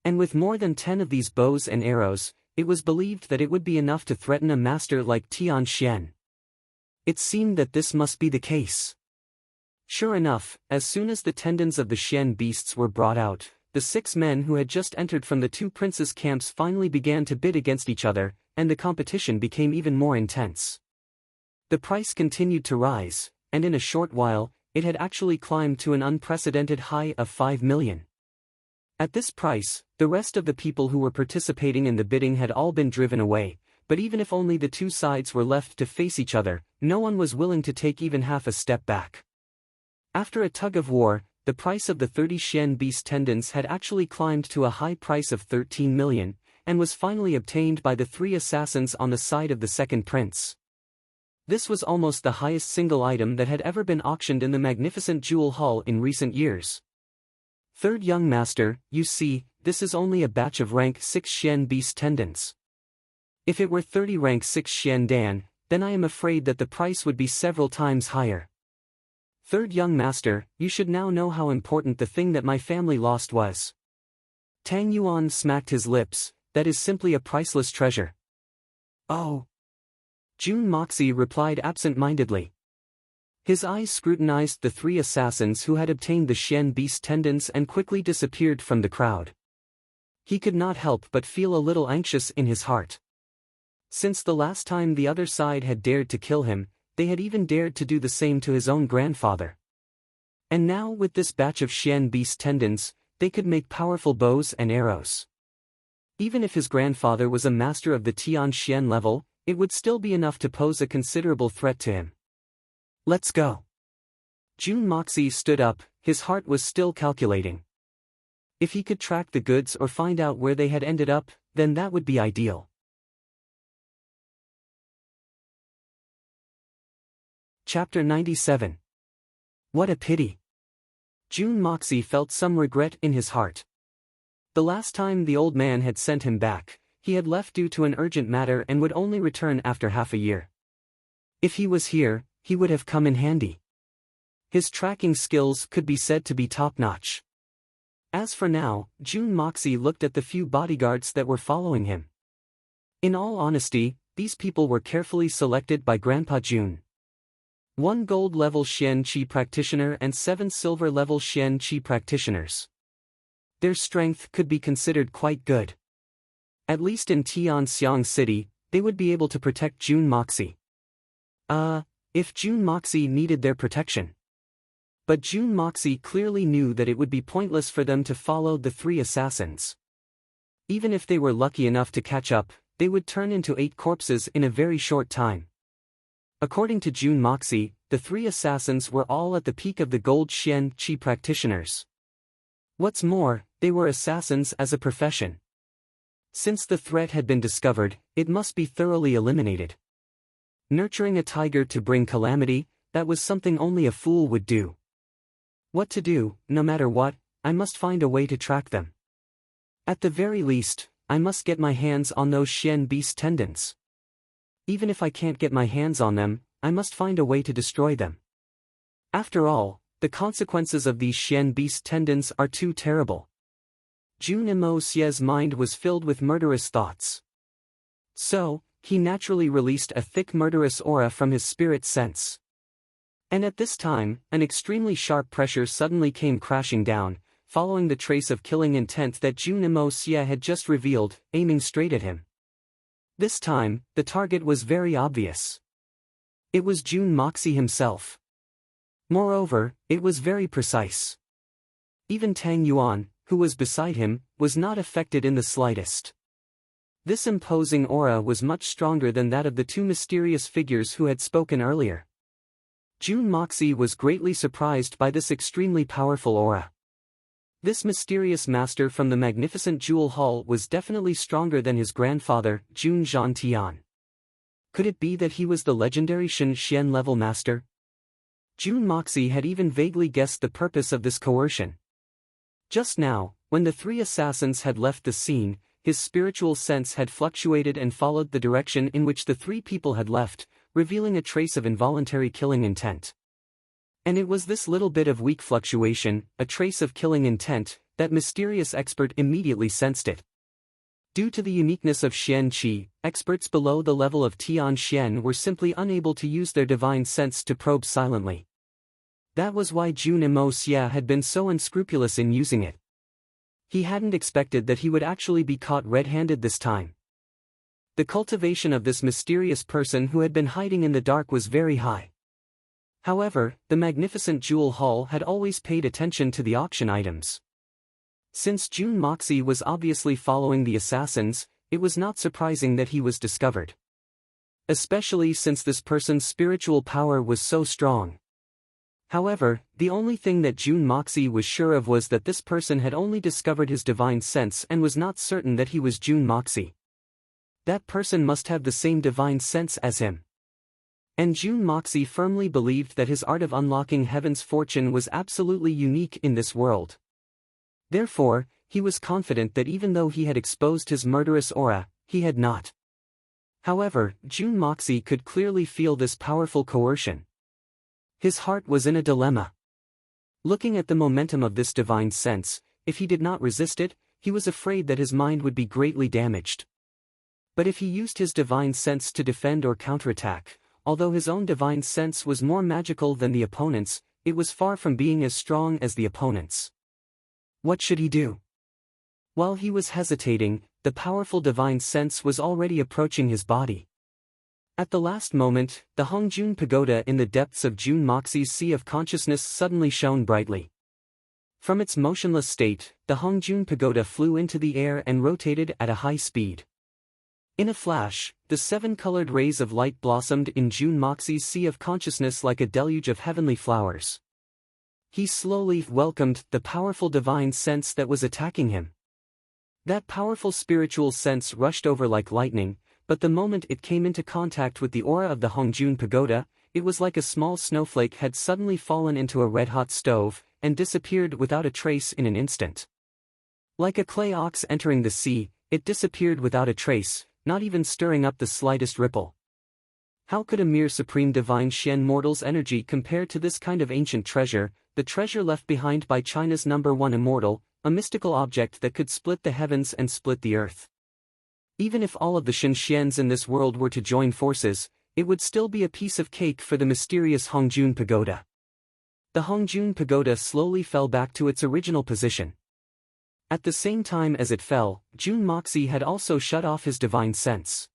And with more than 10 of these bows and arrows, it was believed that it would be enough to threaten a master like Tian Xian. It seemed that this must be the case. Sure enough, as soon as the tendons of the Xian beasts were brought out, the 6 men who had just entered from the 2 princes' camps finally began to bid against each other, and the competition became even more intense. The price continued to rise, and in a short while, it had actually climbed to an unprecedented high of 5 million. At this price, the rest of the people who were participating in the bidding had all been driven away, but even if only the 2 sides were left to face each other, no one was willing to take even half a step back. After a tug of war, the price of the 30 Xian beast tendons had actually climbed to a high price of 13 million, and was finally obtained by the 3 assassins on the side of the second prince. This was almost the highest single item that had ever been auctioned in the magnificent jewel hall in recent years. Third young master, you see, this is only a batch of rank 6 Xian beast tendons. If it were 30 rank 6 Xian Dan, then I am afraid that the price would be several times higher. Third young master, you should now know how important the thing that my family lost was. Tang Yuan smacked his lips. That is simply a priceless treasure. Oh. Jun Moxie replied absent-mindedly. His eyes scrutinized the 3 assassins who had obtained the Xian beast tendons and quickly disappeared from the crowd. He could not help but feel a little anxious in his heart. Since the last time the other side had dared to kill him, they had even dared to do the same to his own grandfather. And now with this batch of Xian beast tendons, they could make powerful bows and arrows. Even if his grandfather was a master of the Tian Xian level, it would still be enough to pose a considerable threat to him. Let's go. Jun Moxie stood up, his heart was still calculating. If he could track the goods or find out where they had ended up, then that would be ideal. Chapter 97. What a pity. Jun Moxie felt some regret in his heart. The last time the old man had sent him back, he had left due to an urgent matter and would only return after half a year. If he was here, he would have come in handy. His tracking skills could be said to be top-notch. As for now, Jun Moxie looked at the few bodyguards that were following him. In all honesty, these people were carefully selected by Grandpa Jun. 1 gold-level Xian Qi practitioner and 7 silver-level Xian Qi practitioners. Their strength could be considered quite good. At least in Tianxiang City, they would be able to protect Jun Moxie. If Jun Moxie needed their protection. But Jun Moxie clearly knew that it would be pointless for them to follow the 3 assassins. Even if they were lucky enough to catch up, they would turn into 8 corpses in a very short time. According to Jun Moxie, the 3 assassins were all at the peak of the gold Xian Qi practitioners. What's more, they were assassins as a profession. Since the threat had been discovered, it must be thoroughly eliminated. Nurturing a tiger to bring calamity, that was something only a fool would do. What to do, no matter what, I must find a way to track them. At the very least, I must get my hands on those Xian beast tendons. Even if I can't get my hands on them, I must find a way to destroy them. After all, the consequences of these Xian beast tendons are too terrible. Jun Moxie's mind was filled with murderous thoughts. So, he naturally released a thick murderous aura from his spirit sense. And at this time, an extremely sharp pressure suddenly came crashing down, following the trace of killing intent that Jun Imo-sia had just revealed, aiming straight at him. This time, the target was very obvious. It was Jun Moxie himself. Moreover, it was very precise. Even Tang Yuan, who was beside him, was not affected in the slightest. This imposing aura was much stronger than that of the two mysterious figures who had spoken earlier. Jun Moxie was greatly surprised by this extremely powerful aura. This mysterious master from the magnificent jewel hall was definitely stronger than his grandfather, Jun Zhantian. Could it be that he was the legendary Shen Xian level master? Jun Moxie had even vaguely guessed the purpose of this coercion. Just now, when the three assassins had left the scene, his spiritual sense had fluctuated and followed the direction in which the three people had left, revealing a trace of involuntary killing intent. And it was this little bit of weak fluctuation, a trace of killing intent, that mysterious expert immediately sensed it. Due to the uniqueness of Xian Qi, experts below the level of Tian Xian were simply unable to use their divine sense to probe silently. That was why Jun Imo-sia had been so unscrupulous in using it. He hadn't expected that he would actually be caught red-handed this time. The cultivation of this mysterious person who had been hiding in the dark was very high. However, the magnificent jewel hall had always paid attention to the auction items. Since Jun Moxie was obviously following the assassins, it was not surprising that he was discovered. Especially since this person's spiritual power was so strong. However, the only thing that Jun Moxie was sure of was that this person had only discovered his divine sense and was not certain that he was Jun Moxie. That person must have the same divine sense as him. And Jun Moxie firmly believed that his art of unlocking heaven's fortune was absolutely unique in this world. Therefore, he was confident that even though he had exposed his murderous aura, he had not. However, Jun Moxie could clearly feel this powerful coercion. His heart was in a dilemma. Looking at the momentum of this divine sense, if he did not resist it, he was afraid that his mind would be greatly damaged. But if he used his divine sense to defend or counterattack, although his own divine sense was more magical than the opponent's, it was far from being as strong as the opponent's. What should he do? While he was hesitating, the powerful divine sense was already approaching his body. At the last moment, the Hongjun Pagoda in the depths of Jun Moxie's sea of consciousness suddenly shone brightly. From its motionless state, the Hongjun Pagoda flew into the air and rotated at a high speed. In a flash, the seven-colored rays of light blossomed in Jun Moxie's sea of consciousness like a deluge of heavenly flowers. He slowly welcomed the powerful divine sense that was attacking him. That powerful spiritual sense rushed over like lightning, but the moment it came into contact with the aura of the Hongjun Pagoda, it was like a small snowflake had suddenly fallen into a red-hot stove, and disappeared without a trace in an instant. Like a clay ox entering the sea, it disappeared without a trace, not even stirring up the slightest ripple. How could a mere supreme divine Xian mortal's energy compare to this kind of ancient treasure, the treasure left behind by China's #1 immortal, a mystical object that could split the heavens and split the earth? Even if all of the Shen Xians in this world were to join forces, it would still be a piece of cake for the mysterious Hongjun Pagoda. The Hongjun Pagoda slowly fell back to its original position. At the same time as it fell, Jun Moxie had also shut off his divine sense.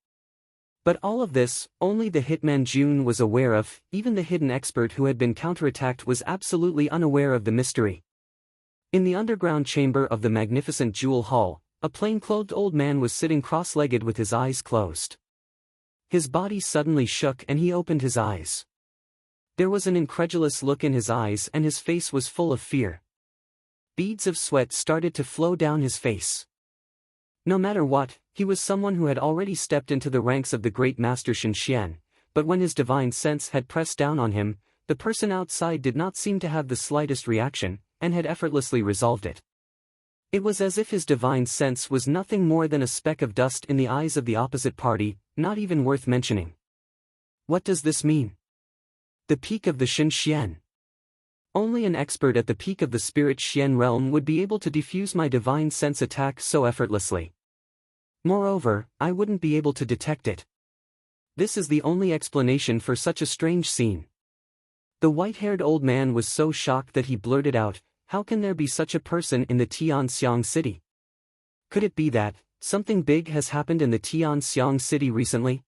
But all of this, only the hitman Jun was aware of. Even the hidden expert who had been counterattacked was absolutely unaware of the mystery. In the underground chamber of the magnificent jewel hall, a plain-clothed old man was sitting cross-legged with his eyes closed. His body suddenly shook and he opened his eyes. There was an incredulous look in his eyes and his face was full of fear. Beads of sweat started to flow down his face. No matter what, he was someone who had already stepped into the ranks of the great master Shen Xian, but when his divine sense had pressed down on him, the person outside did not seem to have the slightest reaction, and had effortlessly resolved it. It was as if his divine sense was nothing more than a speck of dust in the eyes of the opposite party, not even worth mentioning. What does this mean? The peak of the Shen Xian. Only an expert at the peak of the spirit Xian realm would be able to defuse my divine sense attack so effortlessly. Moreover, I wouldn't be able to detect it. This is the only explanation for such a strange scene. The white-haired old man was so shocked that he blurted out, how can there be such a person in the Tianxiang city? Could it be that something big has happened in the Tianxiang city recently?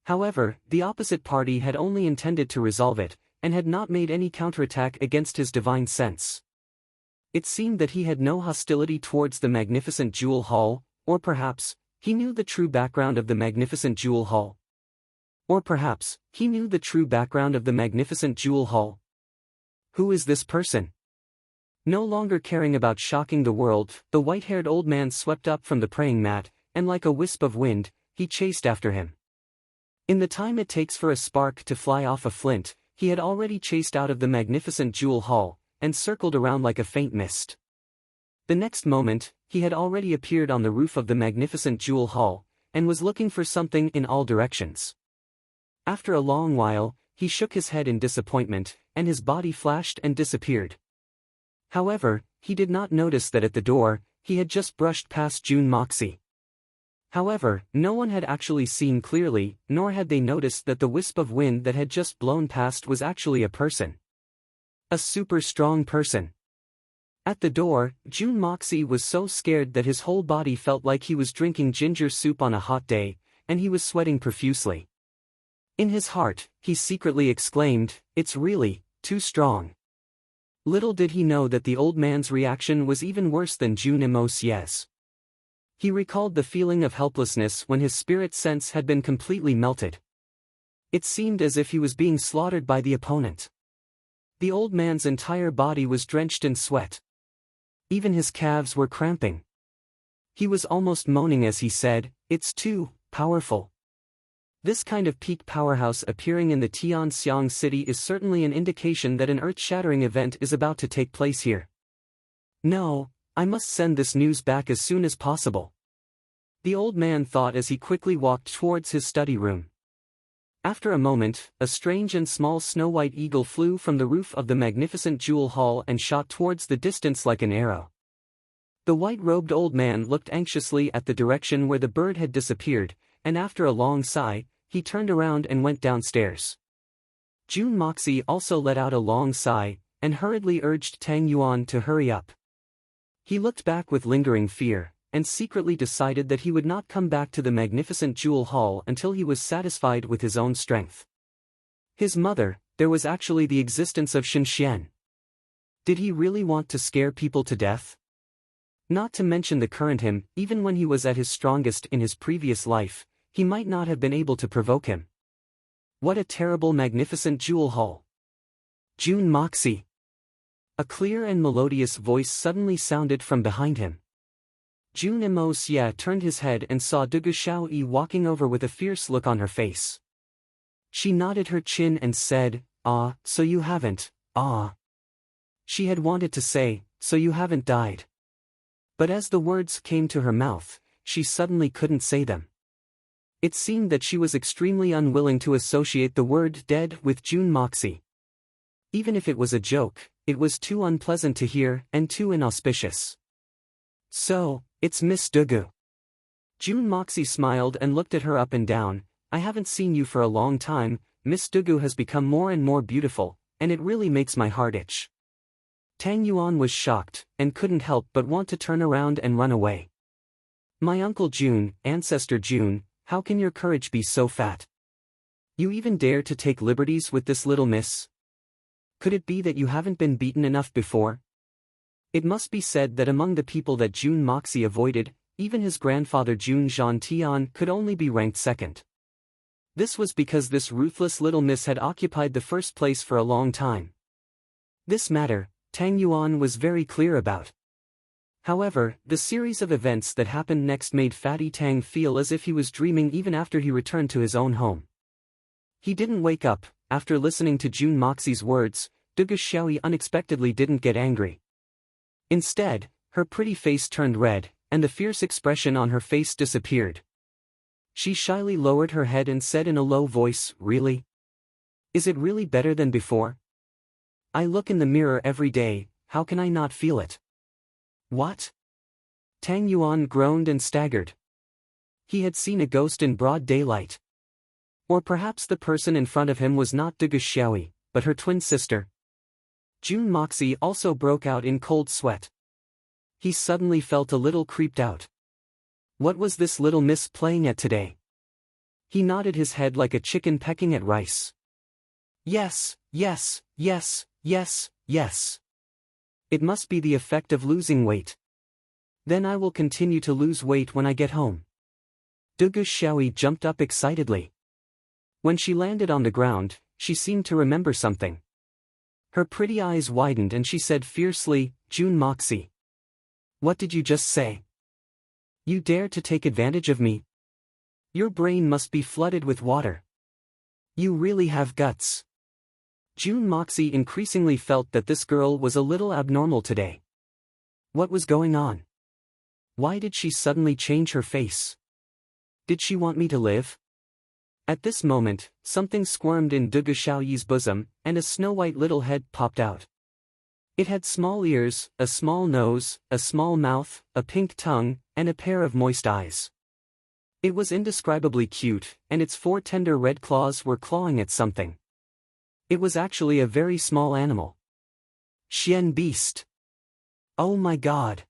However, the opposite party had only intended to resolve it, and had not made any counterattack against his divine sense. It seemed that he had no hostility towards the magnificent jewel hall, or perhaps, he knew the true background of the magnificent jewel hall. Or perhaps, he knew the true background of the magnificent jewel hall. Who is this person? No longer caring about shocking the world, the white-haired old man swept up from the praying mat, and like a wisp of wind, he chased after him. In the time it takes for a spark to fly off a flint, he had already chased out of the magnificent jewel hall, and circled around like a faint mist. The next moment, he had already appeared on the roof of the magnificent jewel hall, and was looking for something in all directions. After a long while, he shook his head in disappointment, and his body flashed and disappeared. However, he did not notice that at the door, he had just brushed past June Moxie. However, no one had actually seen clearly, nor had they noticed that the wisp of wind that had just blown past was actually a person. A super strong person. At the door, June Moxie was so scared that his whole body felt like he was drinking ginger soup on a hot day, and he was sweating profusely. In his heart, he secretly exclaimed, "It's really too strong." Little did he know that the old man's reaction was even worse than June Mosie's. He recalled the feeling of helplessness when his spirit sense had been completely melted. It seemed as if he was being slaughtered by the opponent. The old man's entire body was drenched in sweat. Even his calves were cramping. He was almost moaning as he said, "It's too powerful." This kind of peak powerhouse appearing in the Tianxiang city is certainly an indication that an earth-shattering event is about to take place here. No, I must send this news back as soon as possible. The old man thought as he quickly walked towards his study room. After a moment, a strange and small snow-white eagle flew from the roof of the magnificent jewel hall and shot towards the distance like an arrow. The white-robed old man looked anxiously at the direction where the bird had disappeared, and after a long sigh, he turned around and went downstairs. June Moxie also let out a long sigh, and hurriedly urged Tang Yuan to hurry up. He looked back with lingering fear, and secretly decided that he would not come back to the magnificent jewel hall until he was satisfied with his own strength. His mother, there was actually the existence of Shenxian. Did he really want to scare people to death? Not to mention the current him, even when he was at his strongest in his previous life, he might not have been able to provoke him. What a terrible magnificent jewel hall. June Moxie. A clear and melodious voice suddenly sounded from behind him. June Xia turned his head and saw Dugu Xiaoyi walking over with a fierce look on her face. She nodded her chin and said, "Ah, so you haven't, ah." She had wanted to say, "So you haven't died." But as the words came to her mouth, she suddenly couldn't say them. It seemed that she was extremely unwilling to associate the word dead with June Moxie. Even if it was a joke, it was too unpleasant to hear and too inauspicious. "So, it's Miss Dugu." June Moxie smiled and looked at her up and down. "I haven't seen you for a long time. Miss Dugu has become more and more beautiful, and it really makes my heart itch." Tang Yuan was shocked, and couldn't help but want to turn around and run away. "My Uncle June, Ancestor June, how can your courage be so fat? You even dare to take liberties with this little miss? Could it be that you haven't been beaten enough before?" It must be said that among the people that June Moxie avoided, even his grandfather June Zhantian could only be ranked second. This was because this ruthless little miss had occupied the first place for a long time. This matter, Tang Yuan was very clear about. However, the series of events that happened next made Fatty Tang feel as if he was dreaming even after he returned to his own home. He didn't wake up. After listening to June Moxie's words, Dugu Xiaoyi unexpectedly didn't get angry. Instead, her pretty face turned red, and the fierce expression on her face disappeared. She shyly lowered her head and said in a low voice, "Really? Is it really better than before? I look in the mirror every day, how can I not feel it?" "What?" Tang Yuan groaned and staggered. He had seen a ghost in broad daylight. Or perhaps the person in front of him was not Dugu Xiaoyi, but her twin sister. June Moxie also broke out in cold sweat. He suddenly felt a little creeped out. What was this little miss playing at today? He nodded his head like a chicken pecking at rice. Yes, yes, yes, yes, yes. It must be the effect of losing weight. Then I will continue to lose weight when I get home. Dugu Xiaoyi jumped up excitedly. When she landed on the ground, she seemed to remember something. Her pretty eyes widened and she said fiercely, June Moxie. What did you just say? You dare to take advantage of me? Your brain must be flooded with water. You really have guts. June Moxie increasingly felt that this girl was a little abnormal today. What was going on? Why did she suddenly change her face? Did she want me to live? At this moment, something squirmed in Dugu Xiaoyi's bosom, and a snow-white little head popped out. It had small ears, a small nose, a small mouth, a pink tongue, and a pair of moist eyes. It was indescribably cute, and its 4 tender red claws were clawing at something. It was actually a very small animal. Xian beast! Oh my god!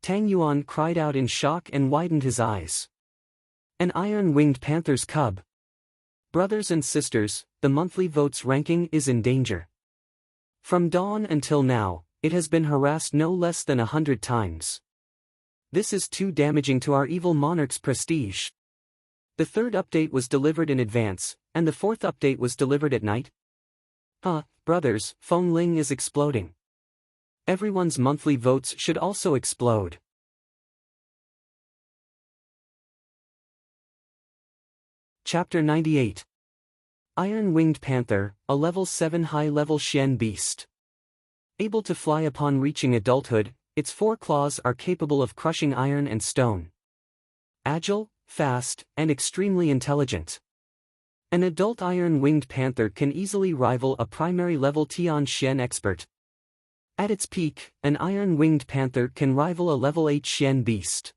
Tang Yuan cried out in shock and widened his eyes. An iron-winged panther's cub. Brothers and sisters, the monthly votes ranking is in danger. From dawn until now, it has been harassed no less than 100 times. This is too damaging to our evil monarch's prestige. The 3rd update was delivered in advance, and the 4th update was delivered at night. Brothers, Feng Ling is exploding. Everyone's monthly votes should also explode. Chapter 98. Iron-Winged Panther, a level 7 high-level Xian beast. Able to fly upon reaching adulthood, its 4 claws are capable of crushing iron and stone. Agile, fast, and extremely intelligent. An adult iron-winged panther can easily rival a primary-level Tian Xian expert. At its peak, an iron-winged panther can rival a level 8 Xian beast.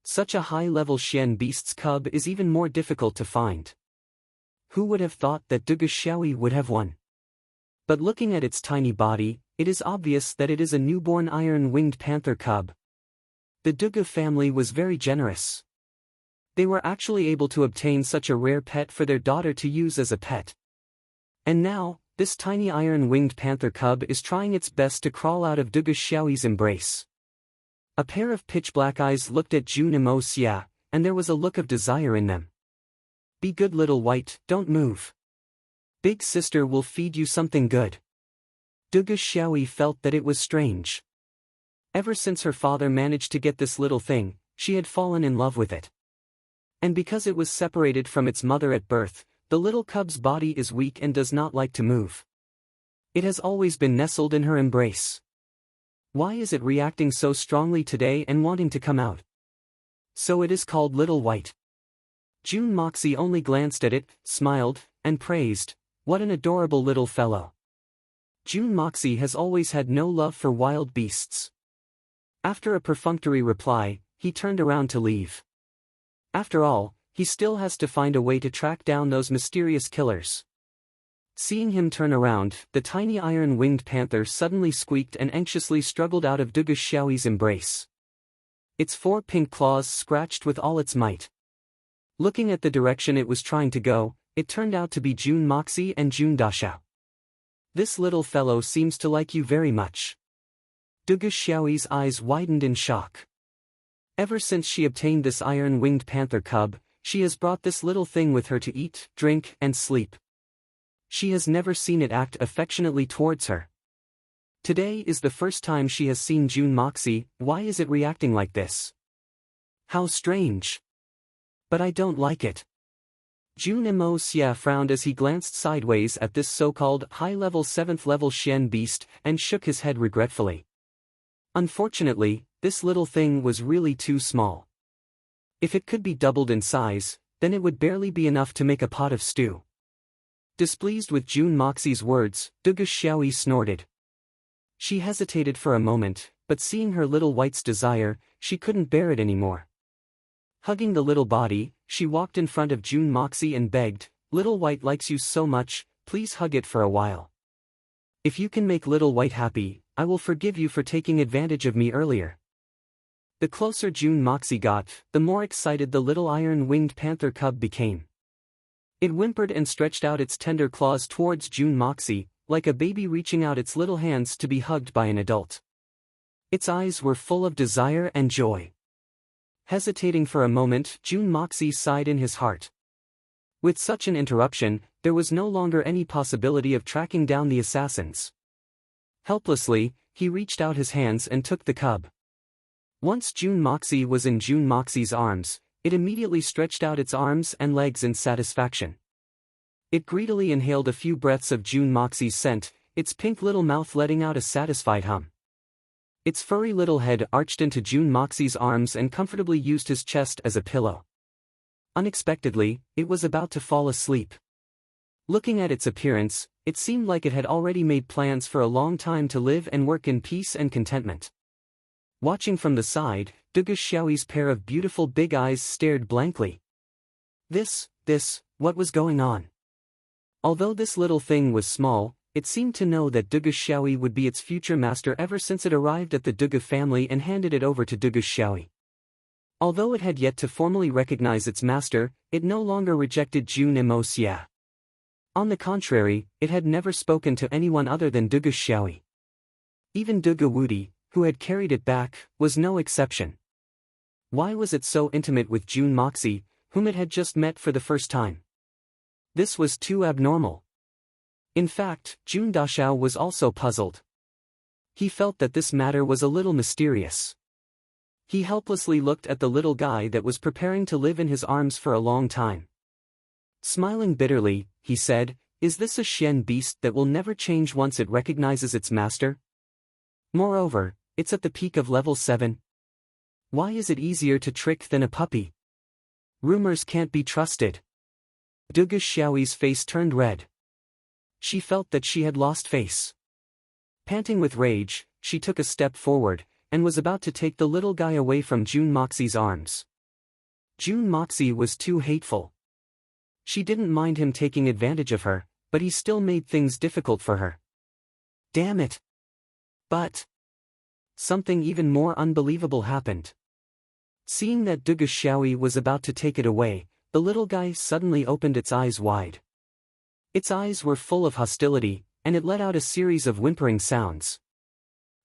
Such a high-level Xian beast's cub is even more difficult to find. Who would have thought that Dugu Xiaoyi would have won? But looking at its tiny body, it is obvious that it is a newborn iron-winged panther cub. The Dugu family was very generous. They were actually able to obtain such a rare pet for their daughter to use as a pet. And now, this tiny iron-winged panther cub is trying its best to crawl out of Dugu Xiaoyi's embrace. A pair of pitch-black eyes looked at June Xia, and there was a look of desire in them. Be good little white, don't move. Big sister will feed you something good. Dugu Xiaoyi felt that it was strange. Ever since her father managed to get this little thing, she had fallen in love with it. And because it was separated from its mother at birth, the little cub's body is weak and does not like to move. It has always been nestled in her embrace. Why is it reacting so strongly today and wanting to come out? So it is called Little White. June Moxie only glanced at it, smiled, and praised, what an adorable little fellow. June Moxie has always had no love for wild beasts. After a perfunctory reply, he turned around to leave. After all, he still has to find a way to track down those mysterious killers. Seeing him turn around, the tiny iron-winged panther suddenly squeaked and anxiously struggled out of Dugu Xiaoyi's embrace. Its 4 pink claws scratched with all its might. Looking at the direction it was trying to go, it turned out to be June Moxie and June Daxiao. This little fellow seems to like you very much. Dugu Xiaoyi's eyes widened in shock. Ever since she obtained this iron-winged panther cub, she has brought this little thing with her to eat, drink, and sleep. She has never seen it act affectionately towards her. Today is the first time she has seen June Moxie. Why is it reacting like this? How strange. But I don't like it. June Xia frowned as he glanced sideways at this so-called high-level 7th-level Xian beast and shook his head regretfully. Unfortunately, this little thing was really too small. If it could be doubled in size, then it would barely be enough to make a pot of stew. Displeased with June Moxie's words, Dugu Xiaoyi snorted. She hesitated for a moment, but seeing her little white's desire, she couldn't bear it anymore. Hugging the little body, she walked in front of June Moxie and begged, "Little White likes you so much, please hug it for a while." If you can make Little White happy, I will forgive you for taking advantage of me earlier. The closer June Moxie got, the more excited the little iron-winged panther cub became. It whimpered and stretched out its tender claws towards June Moxie, like a baby reaching out its little hands to be hugged by an adult. Its eyes were full of desire and joy. Hesitating for a moment, June Moxie sighed in his heart. With such an interruption, there was no longer any possibility of tracking down the assassins. Helplessly, he reached out his hands and took the cub. Once June Moxie was in June Moxie's arms, it immediately stretched out its arms and legs in satisfaction. It greedily inhaled a few breaths of June Moxie's scent, its pink little mouth letting out a satisfied hum. Its furry little head arched into June Moxie's arms and comfortably used his chest as a pillow. Unexpectedly, it was about to fall asleep. Looking at its appearance, it seemed like it had already made plans for a long time to live and work in peace and contentment. Watching from the side, Dugu Xiaoyi's pair of beautiful big eyes stared blankly. What was going on? Although this little thing was small, it seemed to know that Dugu Xiaoyi would be its future master ever since it arrived at the Dugu family and handed it over to Dugu Xiaoyi. Although it had yet to formally recognize its master, it no longer rejected June Xia. On the contrary, it had never spoken to anyone other than Dugu Xiaoyi. Even Dugu Wudi, who had carried it back, was no exception. Why was it so intimate with June Moxie, whom it had just met for the first time? This was too abnormal. In fact, June Dashao was also puzzled. He felt that this matter was a little mysterious. He helplessly looked at the little guy that was preparing to live in his arms for a long time. Smiling bitterly, he said, "Is this a Xian beast that will never change once it recognizes its master? Moreover, it's at the peak of level 7. Why is it easier to trick than a puppy? Rumors can't be trusted." Dugu Xiaoyi's face turned red. She felt that she had lost face. Panting with rage, she took a step forward, and was about to take the little guy away from June Moxie's arms. June Moxie was too hateful. She didn't mind him taking advantage of her, but he still made things difficult for her. Damn it! But something even more unbelievable happened. Seeing that Dugu Xiaoyi was about to take it away, the little guy suddenly opened its eyes wide. Its eyes were full of hostility, and it let out a series of whimpering sounds.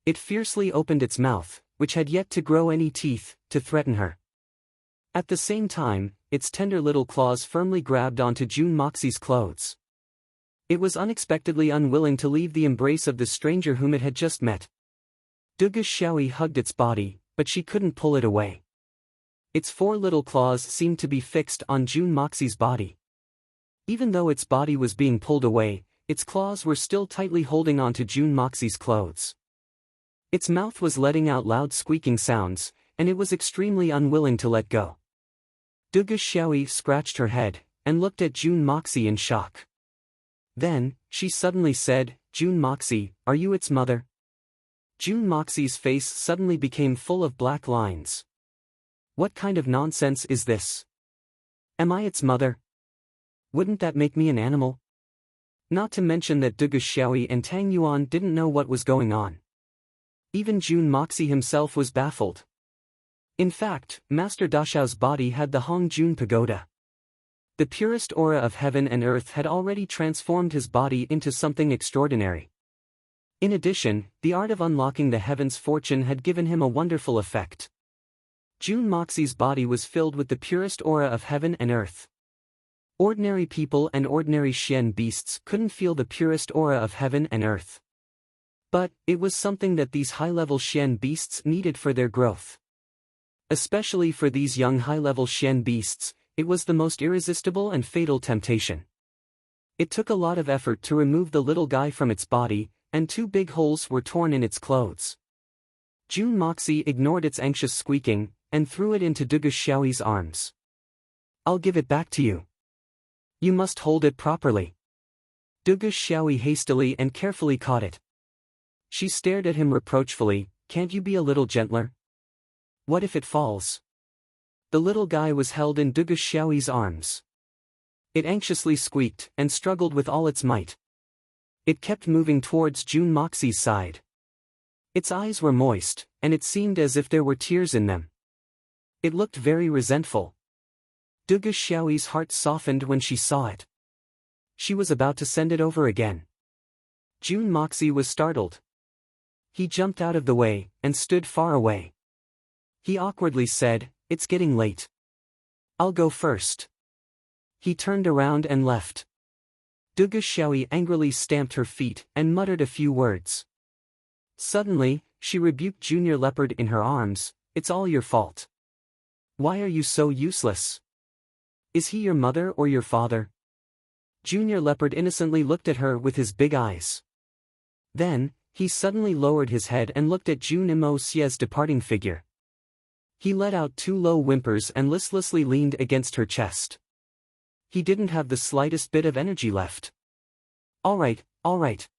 It fiercely opened its mouth, which had yet to grow any teeth, to threaten her. At the same time, its tender little claws firmly grabbed onto June Moxie's clothes. It was unexpectedly unwilling to leave the embrace of the stranger whom it had just met. Dugu Xiaoyi hugged its body, but she couldn't pull it away. Its 4 little claws seemed to be fixed on June Moxie's body. Even though its body was being pulled away, its claws were still tightly holding onto June Moxie's clothes. Its mouth was letting out loud squeaking sounds, and it was extremely unwilling to let go. Dugu Xiaoyi scratched her head, and looked at June Moxie in shock. Then, she suddenly said, "June Moxie, are you its mother?" June Moxie's face suddenly became full of black lines. What kind of nonsense is this? Am I its mother? Wouldn't that make me an animal? Not to mention that Dugu Xiaoyi and Tang Yuan didn't know what was going on. Even June Moxie himself was baffled. In fact, Master Dashao's body had the Hong Jun Pagoda. The purest aura of heaven and earth had already transformed his body into something extraordinary. In addition, the art of unlocking the heavens' fortune had given him a wonderful effect. June Moxie's body was filled with the purest aura of heaven and earth. Ordinary people and ordinary Xian beasts couldn't feel the purest aura of heaven and earth. But, it was something that these high-level Xian beasts needed for their growth. Especially for these young high-level Xian beasts, it was the most irresistible and fatal temptation. It took a lot of effort to remove the little guy from its body, and 2 big holes were torn in its clothes. June Moxie ignored its anxious squeaking, and threw it into Dugu Xiaoyi's arms. "I'll give it back to you. You must hold it properly." Dugu Xiaoyi hastily and carefully caught it. She stared at him reproachfully, "Can't you be a little gentler? What if it falls?" The little guy was held in Dugu Xiaoyi's arms. It anxiously squeaked, and struggled with all its might. It kept moving towards June Moxie's side. Its eyes were moist, and it seemed as if there were tears in them. It looked very resentful. Dugu Xiaoyi's heart softened when she saw it. She was about to send it over again. June Moxie was startled. He jumped out of the way, and stood far away. He awkwardly said, "It's getting late. I'll go first." He turned around and left. Dugu Xiaoyi angrily stamped her feet and muttered a few words. Suddenly, she rebuked Junior Leopard in her arms. "It's all your fault. Why are you so useless? Is he your mother or your father?" Junior Leopard innocently looked at her with his big eyes. Then, he suddenly lowered his head and looked at June Xie's departing figure. He let out 2 low whimpers and listlessly leaned against her chest. He didn't have the slightest bit of energy left. All right.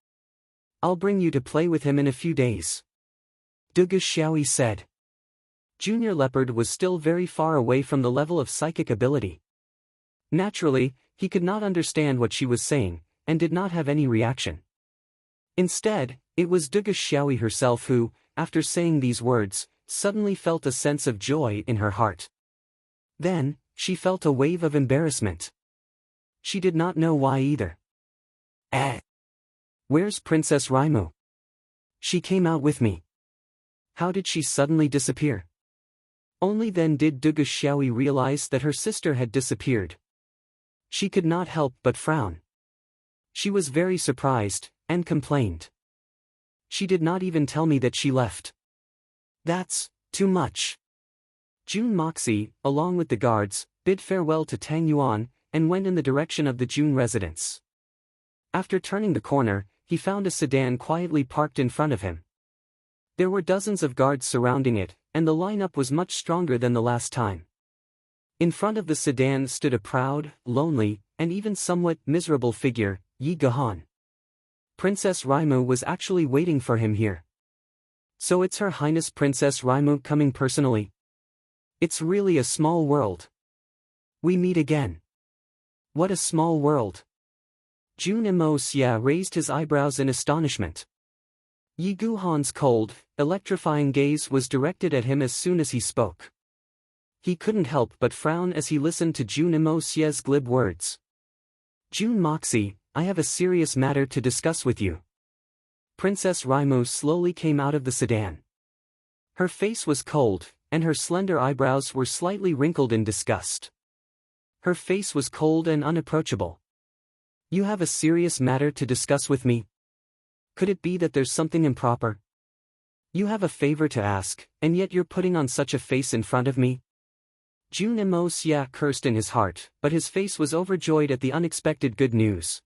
I'll bring you to play with him in a few days," Dugu Xiaoyi said. Junior Leopard was still very far away from the level of psychic ability. Naturally, he could not understand what she was saying, and did not have any reaction. Instead, it was Dugu Xiaoyi herself who, after saying these words, suddenly felt a sense of joy in her heart. Then, she felt a wave of embarrassment. She did not know why either. Where's Princess Raimu? She came out with me. How did she suddenly disappear? Only then did Dugu Xiaoyi realize that her sister had disappeared. She could not help but frown. She was very surprised, and complained. She did not even tell me that she left. That's too much. June Moxie, along with the guards, bid farewell to Tang Yuan, and went in the direction of the June residence. After turning the corner, he found a sedan quietly parked in front of him. There were dozens of guards surrounding it, and the lineup was much stronger than the last time. In front of the sedan stood a proud, lonely, and even somewhat miserable figure, Yi Gahan. Princess Raimu was actually waiting for him here. So it's Her Highness Princess Raimu coming personally? It's really a small world. We meet again. What a small world. June Xie raised his eyebrows in astonishment. Yi Guhan's cold, electrifying gaze was directed at him as soon as he spoke. He couldn't help but frown as he listened to June Xie's glib words. "June Moxie, I have a serious matter to discuss with you." Princess Raimu slowly came out of the sedan. Her face was cold, and her slender eyebrows were slightly wrinkled in disgust. Her face was cold and unapproachable. "You have a serious matter to discuss with me? Could it be that there's something improper? You have a favor to ask, and yet you're putting on such a face in front of me?" June Xie cursed in his heart, but his face was overjoyed at the unexpected good news.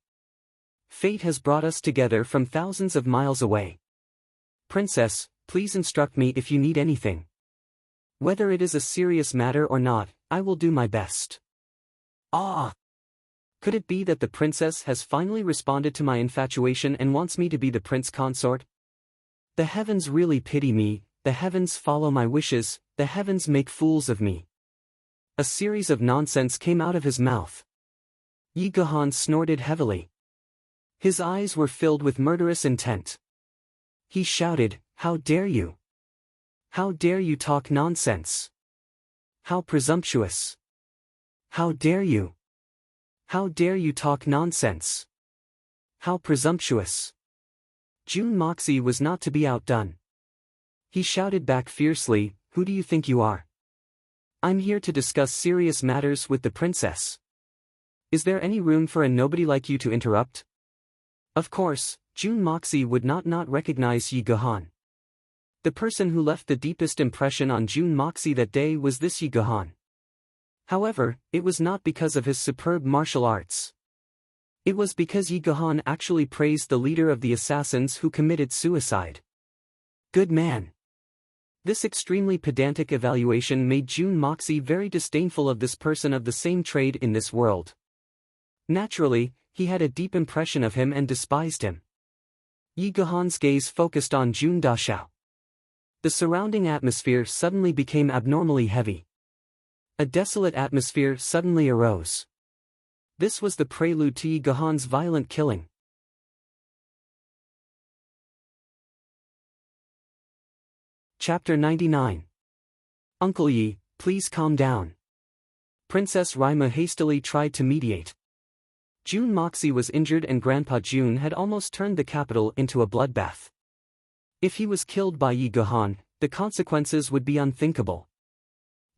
Fate has brought us together from thousands of miles away. Princess, please instruct me if you need anything. Whether it is a serious matter or not, I will do my best. Ah! Could it be that the princess has finally responded to my infatuation and wants me to be the prince consort? The heavens really pity me, the heavens follow my wishes, the heavens make fools of me. A series of nonsense came out of his mouth. Yi Gahan snorted heavily. His eyes were filled with murderous intent. He shouted, "How dare you? How dare you talk nonsense? How presumptuous! How dare you? How dare you talk nonsense? How presumptuous!" June Moxie was not to be outdone. He shouted back fiercely, "Who do you think you are? I'm here to discuss serious matters with the princess. Is there any room for a nobody like you to interrupt?" Of course, June Moxie would not recognize Yi Gahan. The person who left the deepest impression on June Moxie that day was this Yi Gahan. However, it was not because of his superb martial arts. It was because Yi Gahan actually praised the leader of the assassins who committed suicide. Good man. This extremely pedantic evaluation made June Moxie very disdainful of this person of the same trade in this world. Naturally, he had a deep impression of him and despised him. Yi Gahan's gaze focused on June Dashao. The surrounding atmosphere suddenly became abnormally heavy. A desolate atmosphere suddenly arose. This was the prelude to Yi Gahan's violent killing. Chapter 99. Uncle Yi, please calm down. Princess Raima hastily tried to mediate. Jun Moxie was injured and Grandpa Jun had almost turned the capital into a bloodbath. If he was killed by Yi Gohan, the consequences would be unthinkable.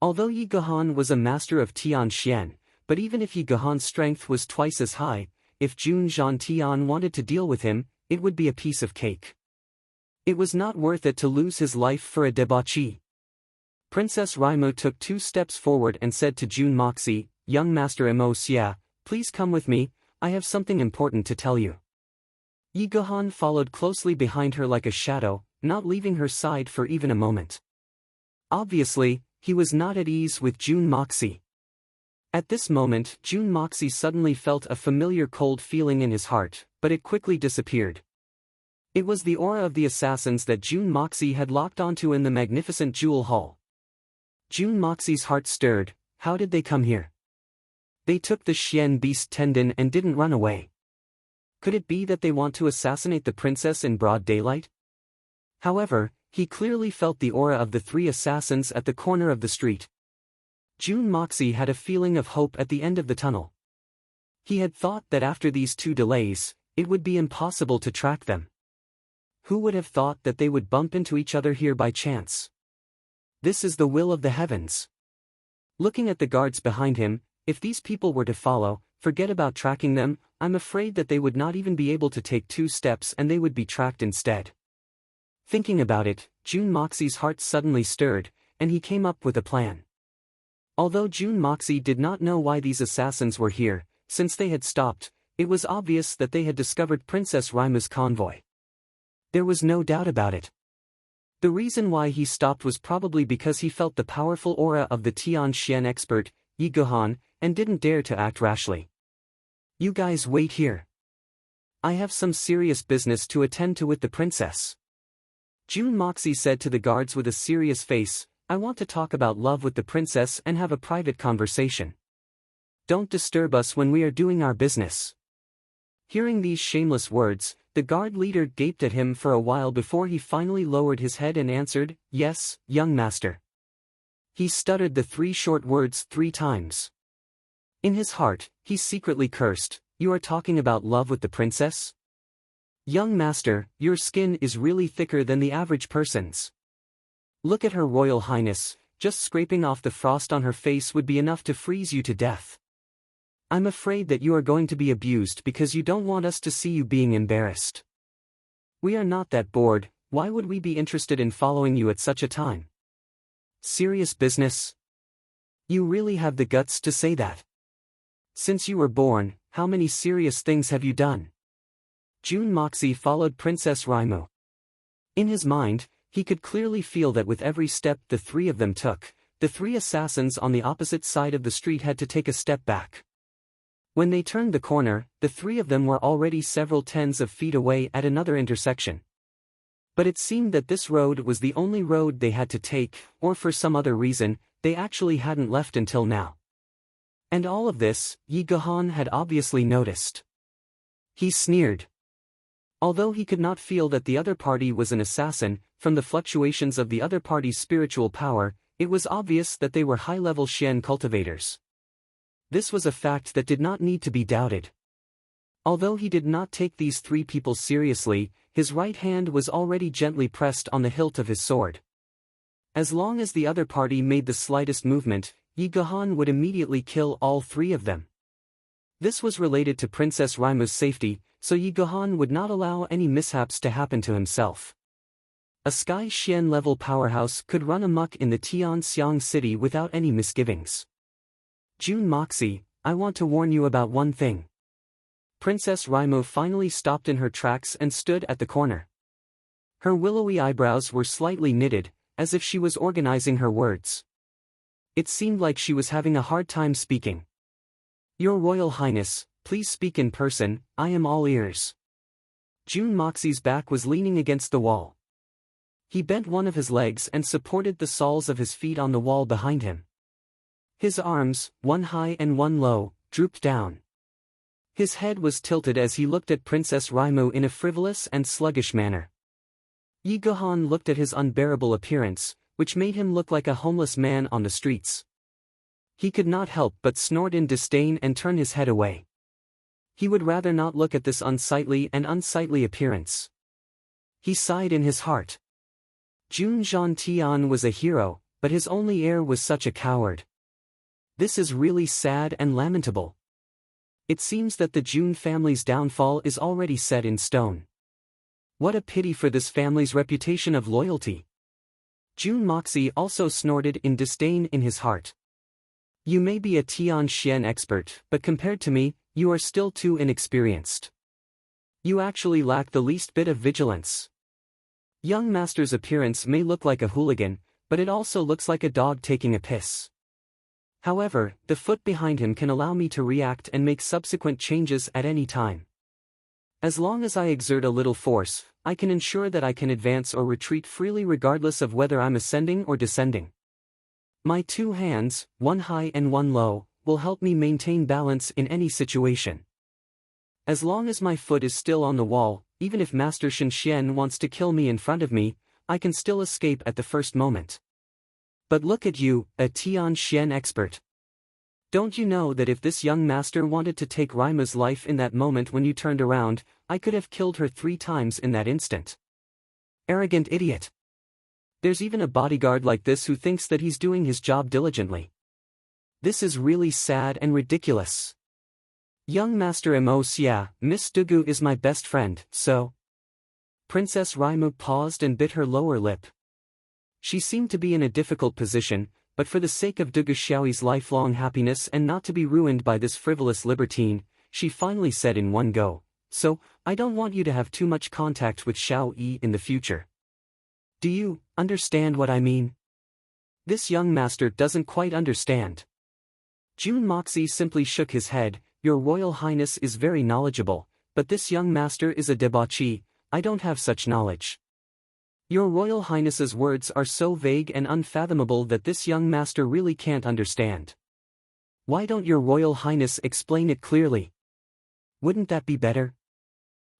Although Yi Gohan was a master of Tian Xian, but even if Yi Gohan's strength was twice as high, if Jun Zhan Tian wanted to deal with him, it would be a piece of cake. It was not worth it to lose his life for a debauchee. Princess Raimo took 2 steps forward and said to Jun Moxie, "Young Master Mo Xia, please come with me, I have something important to tell you." Yi Gohan followed closely behind her like a shadow, not leaving her side for even a moment. Obviously, he was not at ease with Jun Moxie. At this moment, Jun Moxie suddenly felt a familiar cold feeling in his heart, but it quickly disappeared. It was the aura of the assassins that Jun Moxie had locked onto in the magnificent jewel hall. Jun Moxie's heart stirred. How did they come here? They took the Xian beast tendon and didn't run away. Could it be that they want to assassinate the princess in broad daylight? However, he clearly felt the aura of the 3 assassins at the corner of the street. Jun Moxie had a feeling of hope at the end of the tunnel. He had thought that after these 2 delays, it would be impossible to track them. Who would have thought that they would bump into each other here by chance? This is the will of the heavens. Looking at the guards behind him, if these people were to follow, forget about tracking them, I'm afraid that they would not even be able to take 2 steps and they would be tracked instead. Thinking about it, Jun Moxie's heart suddenly stirred, and he came up with a plan. Although Jun Moxie did not know why these assassins were here, since they had stopped, it was obvious that they had discovered Princess Raima's convoy. There was no doubt about it. The reason why he stopped was probably because he felt the powerful aura of the Tian Xian expert, Yi Gohan, and didn't dare to act rashly. "You guys wait here. I have some serious business to attend to with the princess." Jun Moxie said to the guards with a serious face, "I want to talk about love with the princess and have a private conversation. Don't disturb us when we are doing our business." Hearing these shameless words, the guard leader gaped at him for a while before he finally lowered his head and answered, "Yes, young master." He stuttered the 3 short words 3 times. In his heart, he secretly cursed, "You are talking about love with the princess? Young master, your skin is really thicker than the average person's. Look at her royal highness, just scraping off the frost on her face would be enough to freeze you to death. I'm afraid that you are going to be abused because you don't want us to see you being embarrassed. We are not that bored, why would we be interested in following you at such a time? Serious business? You really have the guts to say that? Since you were born, how many serious things have you done?" Jun Moxie followed Princess Raimo. In his mind, he could clearly feel that with every step the 3 of them took, the 3 assassins on the opposite side of the street had to take a step back. When they turned the corner, the 3 of them were already several tens of feet away at another intersection. But it seemed that this road was the only road they had to take, or for some other reason, they actually hadn't left until now. And all of this, Yi Gohan had obviously noticed. He sneered. Although he could not feel that the other party was an assassin, from the fluctuations of the other party's spiritual power, it was obvious that they were high-level Xian cultivators. This was a fact that did not need to be doubted. Although he did not take these 3 people seriously, his right hand was already gently pressed on the hilt of his sword. As long as the other party made the slightest movement, Yi Gohan would immediately kill all 3 of them. This was related to Princess Raima's safety, so Yi Gohan would not allow any mishaps to happen to himself. A Sky Xian level powerhouse could run amok in the Tianxiang city without any misgivings. "Jun Moxie, I want to warn you about one thing." Princess Raimo finally stopped in her tracks and stood at the corner. Her willowy eyebrows were slightly knitted, as if she was organizing her words. It seemed like she was having a hard time speaking. "Your Royal Highness, please speak in person, I am all ears." Jun Moxie's back was leaning against the wall. He bent one of his legs and supported the soles of his feet on the wall behind him. His arms, one high and one low, drooped down. His head was tilted as he looked at Princess Raimo in a frivolous and sluggish manner. Yi Guhan looked at his unbearable appearance, which made him look like a homeless man on the streets. He could not help but snort in disdain and turn his head away. He would rather not look at this unsightly appearance. He sighed in his heart. Jun Zhantian was a hero, but his only heir was such a coward. This is really sad and lamentable. It seems that the Jun family's downfall is already set in stone. What a pity for this family's reputation of loyalty. Jun Moxie also snorted in disdain in his heart. You may be a Tianxian expert, but compared to me, you are still too inexperienced. You actually lack the least bit of vigilance. Young master's appearance may look like a hooligan, but it also looks like a dog taking a piss. However, the foot behind him can allow me to react and make subsequent changes at any time. As long as I exert a little force, I can ensure that I can advance or retreat freely regardless of whether I'm ascending or descending. My two hands, one high and one low, will help me maintain balance in any situation. As long as my foot is still on the wall, even if Master Shenxian wants to kill me in front of me, I can still escape at the first moment. But look at you, a Tianxian expert. Don't you know that if this young master wanted to take Rima's life in that moment when you turned around, I could have killed her 3 times in that instant? Arrogant idiot. There's even a bodyguard like this who thinks that he's doing his job diligently. This is really sad and ridiculous. Young Master Mo Xia, Miss Dugu is my best friend, so... Princess Raimu paused and bit her lower lip. She seemed to be in a difficult position, but for the sake of Dugu Xiaoyi's lifelong happiness and not to be ruined by this frivolous libertine, she finally said in one go, "So, I don't want you to have too much contact with Xiao Yi in the future. Do you understand what I mean?" This young master doesn't quite understand. Jun Moxie simply shook his head. Your Royal Highness is very knowledgeable, but this young master is a debauchee. I don't have such knowledge. Your Royal Highness's words are so vague and unfathomable that this young master really can't understand. Why don't your Royal Highness explain it clearly? Wouldn't that be better?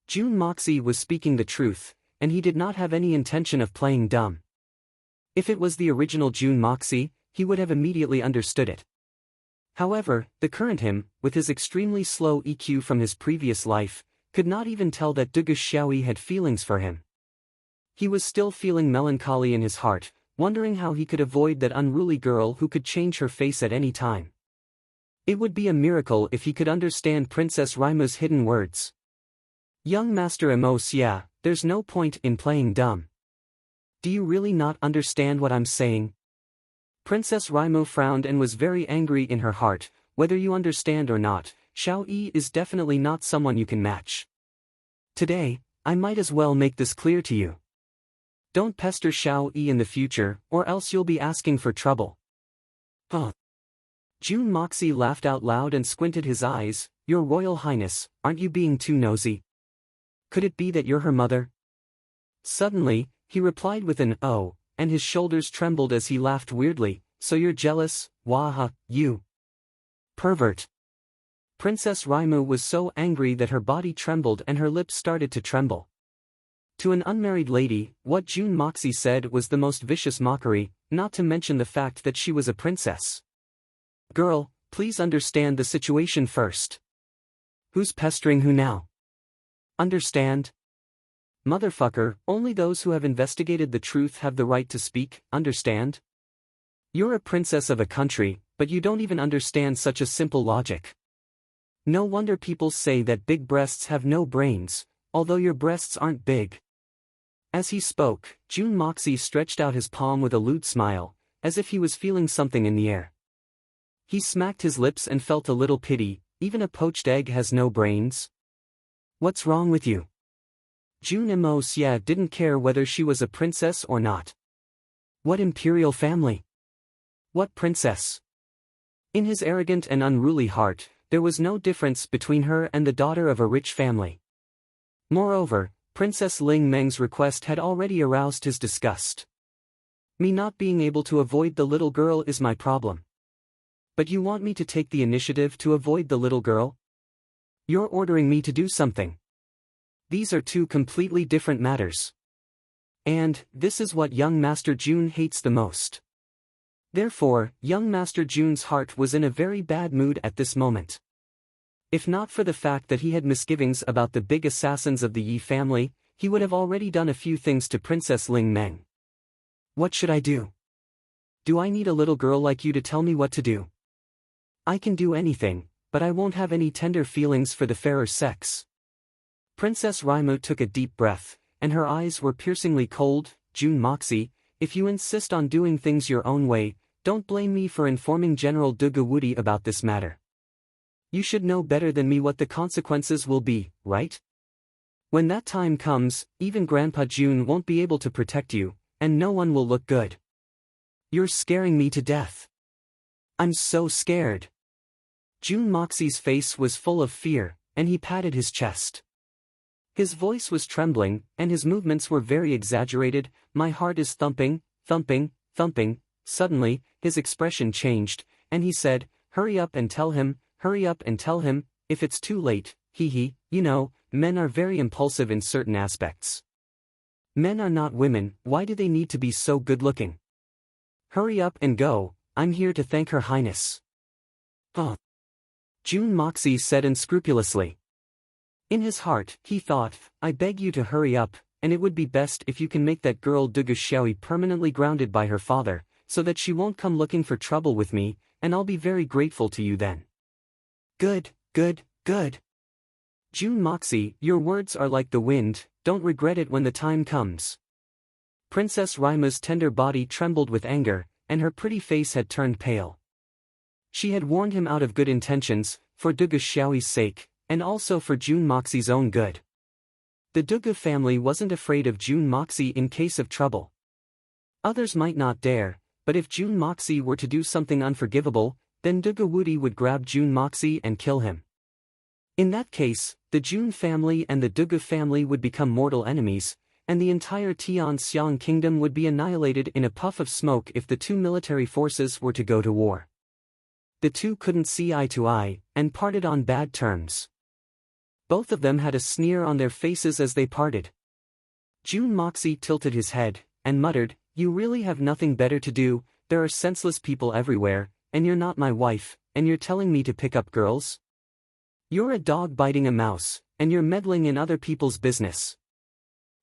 Jun Moxie was speaking the truth, and he did not have any intention of playing dumb. If it was the original Jun Moxie, he would have immediately understood it. However, the current him, with his extremely slow EQ from his previous life, could not even tell that Dugu Xiaoyi had feelings for him. He was still feeling melancholy in his heart, wondering how he could avoid that unruly girl who could change her face at any time. It would be a miracle if he could understand Princess Raimu's hidden words. Young Master Mo Xia, there's no point in playing dumb. Do you really not understand what I'm saying? Princess Raimu frowned and was very angry in her heart. Whether you understand or not, Xiao Yi is definitely not someone you can match. Today, I might as well make this clear to you. Don't pester Xiao Yi in the future, or else you'll be asking for trouble. Huh. Jun Moxie laughed out loud and squinted his eyes. Your Royal Highness, aren't you being too nosy? Could it be that you're her mother? Suddenly, he replied with an "oh," and his shoulders trembled as he laughed weirdly. So you're jealous, waha, you pervert. Princess Raimu was so angry that her body trembled and her lips started to tremble. To an unmarried lady, what Jun Moxie said was the most vicious mockery, not to mention the fact that she was a princess. Girl, please understand the situation first. Who's pestering who now? Understand? Motherfucker, only those who have investigated the truth have the right to speak, understand? You're a princess of a country, but you don't even understand such a simple logic. No wonder people say that big breasts have no brains, although your breasts aren't big. As he spoke, Jun Moxie stretched out his palm with a lewd smile, as if he was feeling something in the air. He smacked his lips and felt a little pity. Even a poached egg has no brains. What's wrong with you? Jun Mo Xia didn't care whether she was a princess or not. What imperial family? What princess? In his arrogant and unruly heart, there was no difference between her and the daughter of a rich family. Moreover, Princess Ling Meng's request had already aroused his disgust. Me not being able to avoid the little girl is my problem. But you want me to take the initiative to avoid the little girl? You're ordering me to do something. These are two completely different matters. And, this is what young Master June hates the most. Therefore, young Master June's heart was in a very bad mood at this moment. If not for the fact that he had misgivings about the big assassins of the Yi family, he would have already done a few things to Princess Ling Meng. What should I do? Do I need a little girl like you to tell me what to do? I can do anything, but I won't have any tender feelings for the fairer sex. Princess Raimu took a deep breath, and her eyes were piercingly cold. June Moxie, if you insist on doing things your own way, don't blame me for informing General Dugawudi about this matter. You should know better than me what the consequences will be, right? When that time comes, even Grandpa June won't be able to protect you, and no one will look good. You're scaring me to death. I'm so scared. June Moxie's face was full of fear, and he patted his chest. His voice was trembling, and his movements were very exaggerated. My heart is thumping, thumping, thumping. Suddenly, his expression changed, and he said, hurry up and tell him, if it's too late, you know, men are very impulsive in certain aspects. Men are not women, why do they need to be so good-looking? Hurry up and go, I'm here to thank Her Highness. Oh. June Moxie said unscrupulously. In his heart, he thought, I beg you to hurry up, and it would be best if you can make that girl Dugu Xiaoyi permanently grounded by her father, so that she won't come looking for trouble with me, and I'll be very grateful to you then. Good, good, good. June Moxie, your words are like the wind, don't regret it when the time comes. Princess Raimu's tender body trembled with anger, and her pretty face had turned pale. She had warned him out of good intentions, for Dugu Xiaoyi's sake, and also for June Moxie's own good. The Dugu family wasn't afraid of June Moxie in case of trouble. Others might not dare, but if June Moxie were to do something unforgivable, then Dugawudi would grab June Moxie and kill him. In that case, the June family and the Dugu family would become mortal enemies, and the entire Tianxiang kingdom would be annihilated in a puff of smoke if the two military forces were to go to war. The two couldn't see eye to eye, and parted on bad terms. Both of them had a sneer on their faces as they parted. June Moxie tilted his head, and muttered, you really have nothing better to do, there are senseless people everywhere, and you're not my wife, and you're telling me to pick up girls? You're a dog biting a mouse, and you're meddling in other people's business.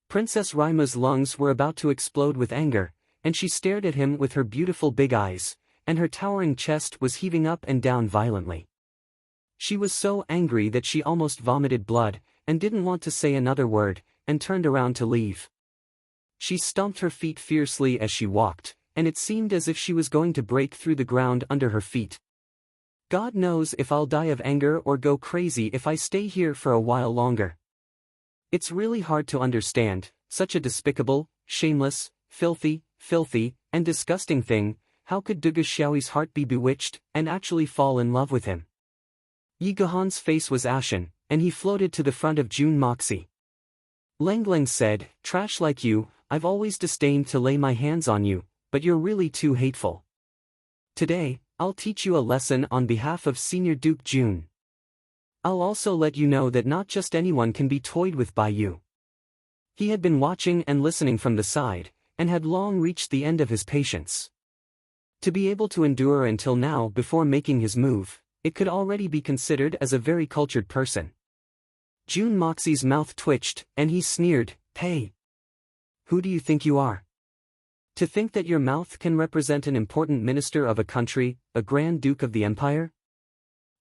Princess Raimu's lungs were about to explode with anger, and she stared at him with her beautiful big eyes, and her towering chest was heaving up and down violently. She was so angry that she almost vomited blood, and didn't want to say another word, and turned around to leave. She stomped her feet fiercely as she walked, and it seemed as if she was going to break through the ground under her feet. God knows if I'll die of anger or go crazy if I stay here for a while longer. It's really hard to understand, such a despicable, shameless, filthy, and disgusting thing. How could Dugu Xiaoyi's heart be bewitched, and actually fall in love with him? Yi Gahan's face was ashen, and he floated to the front of June Moxie. Leng said, trash like you, I've always disdained to lay my hands on you, but you're really too hateful. Today, I'll teach you a lesson on behalf of Senior Duke June. I'll also let you know that not just anyone can be toyed with by you. He had been watching and listening from the side, and had long reached the end of his patience. To be able to endure until now before making his move, it could already be considered as a very cultured person. June Moxie's mouth twitched, and he sneered, hey! Who do you think you are? To think that your mouth can represent an important minister of a country, a Grand Duke of the Empire?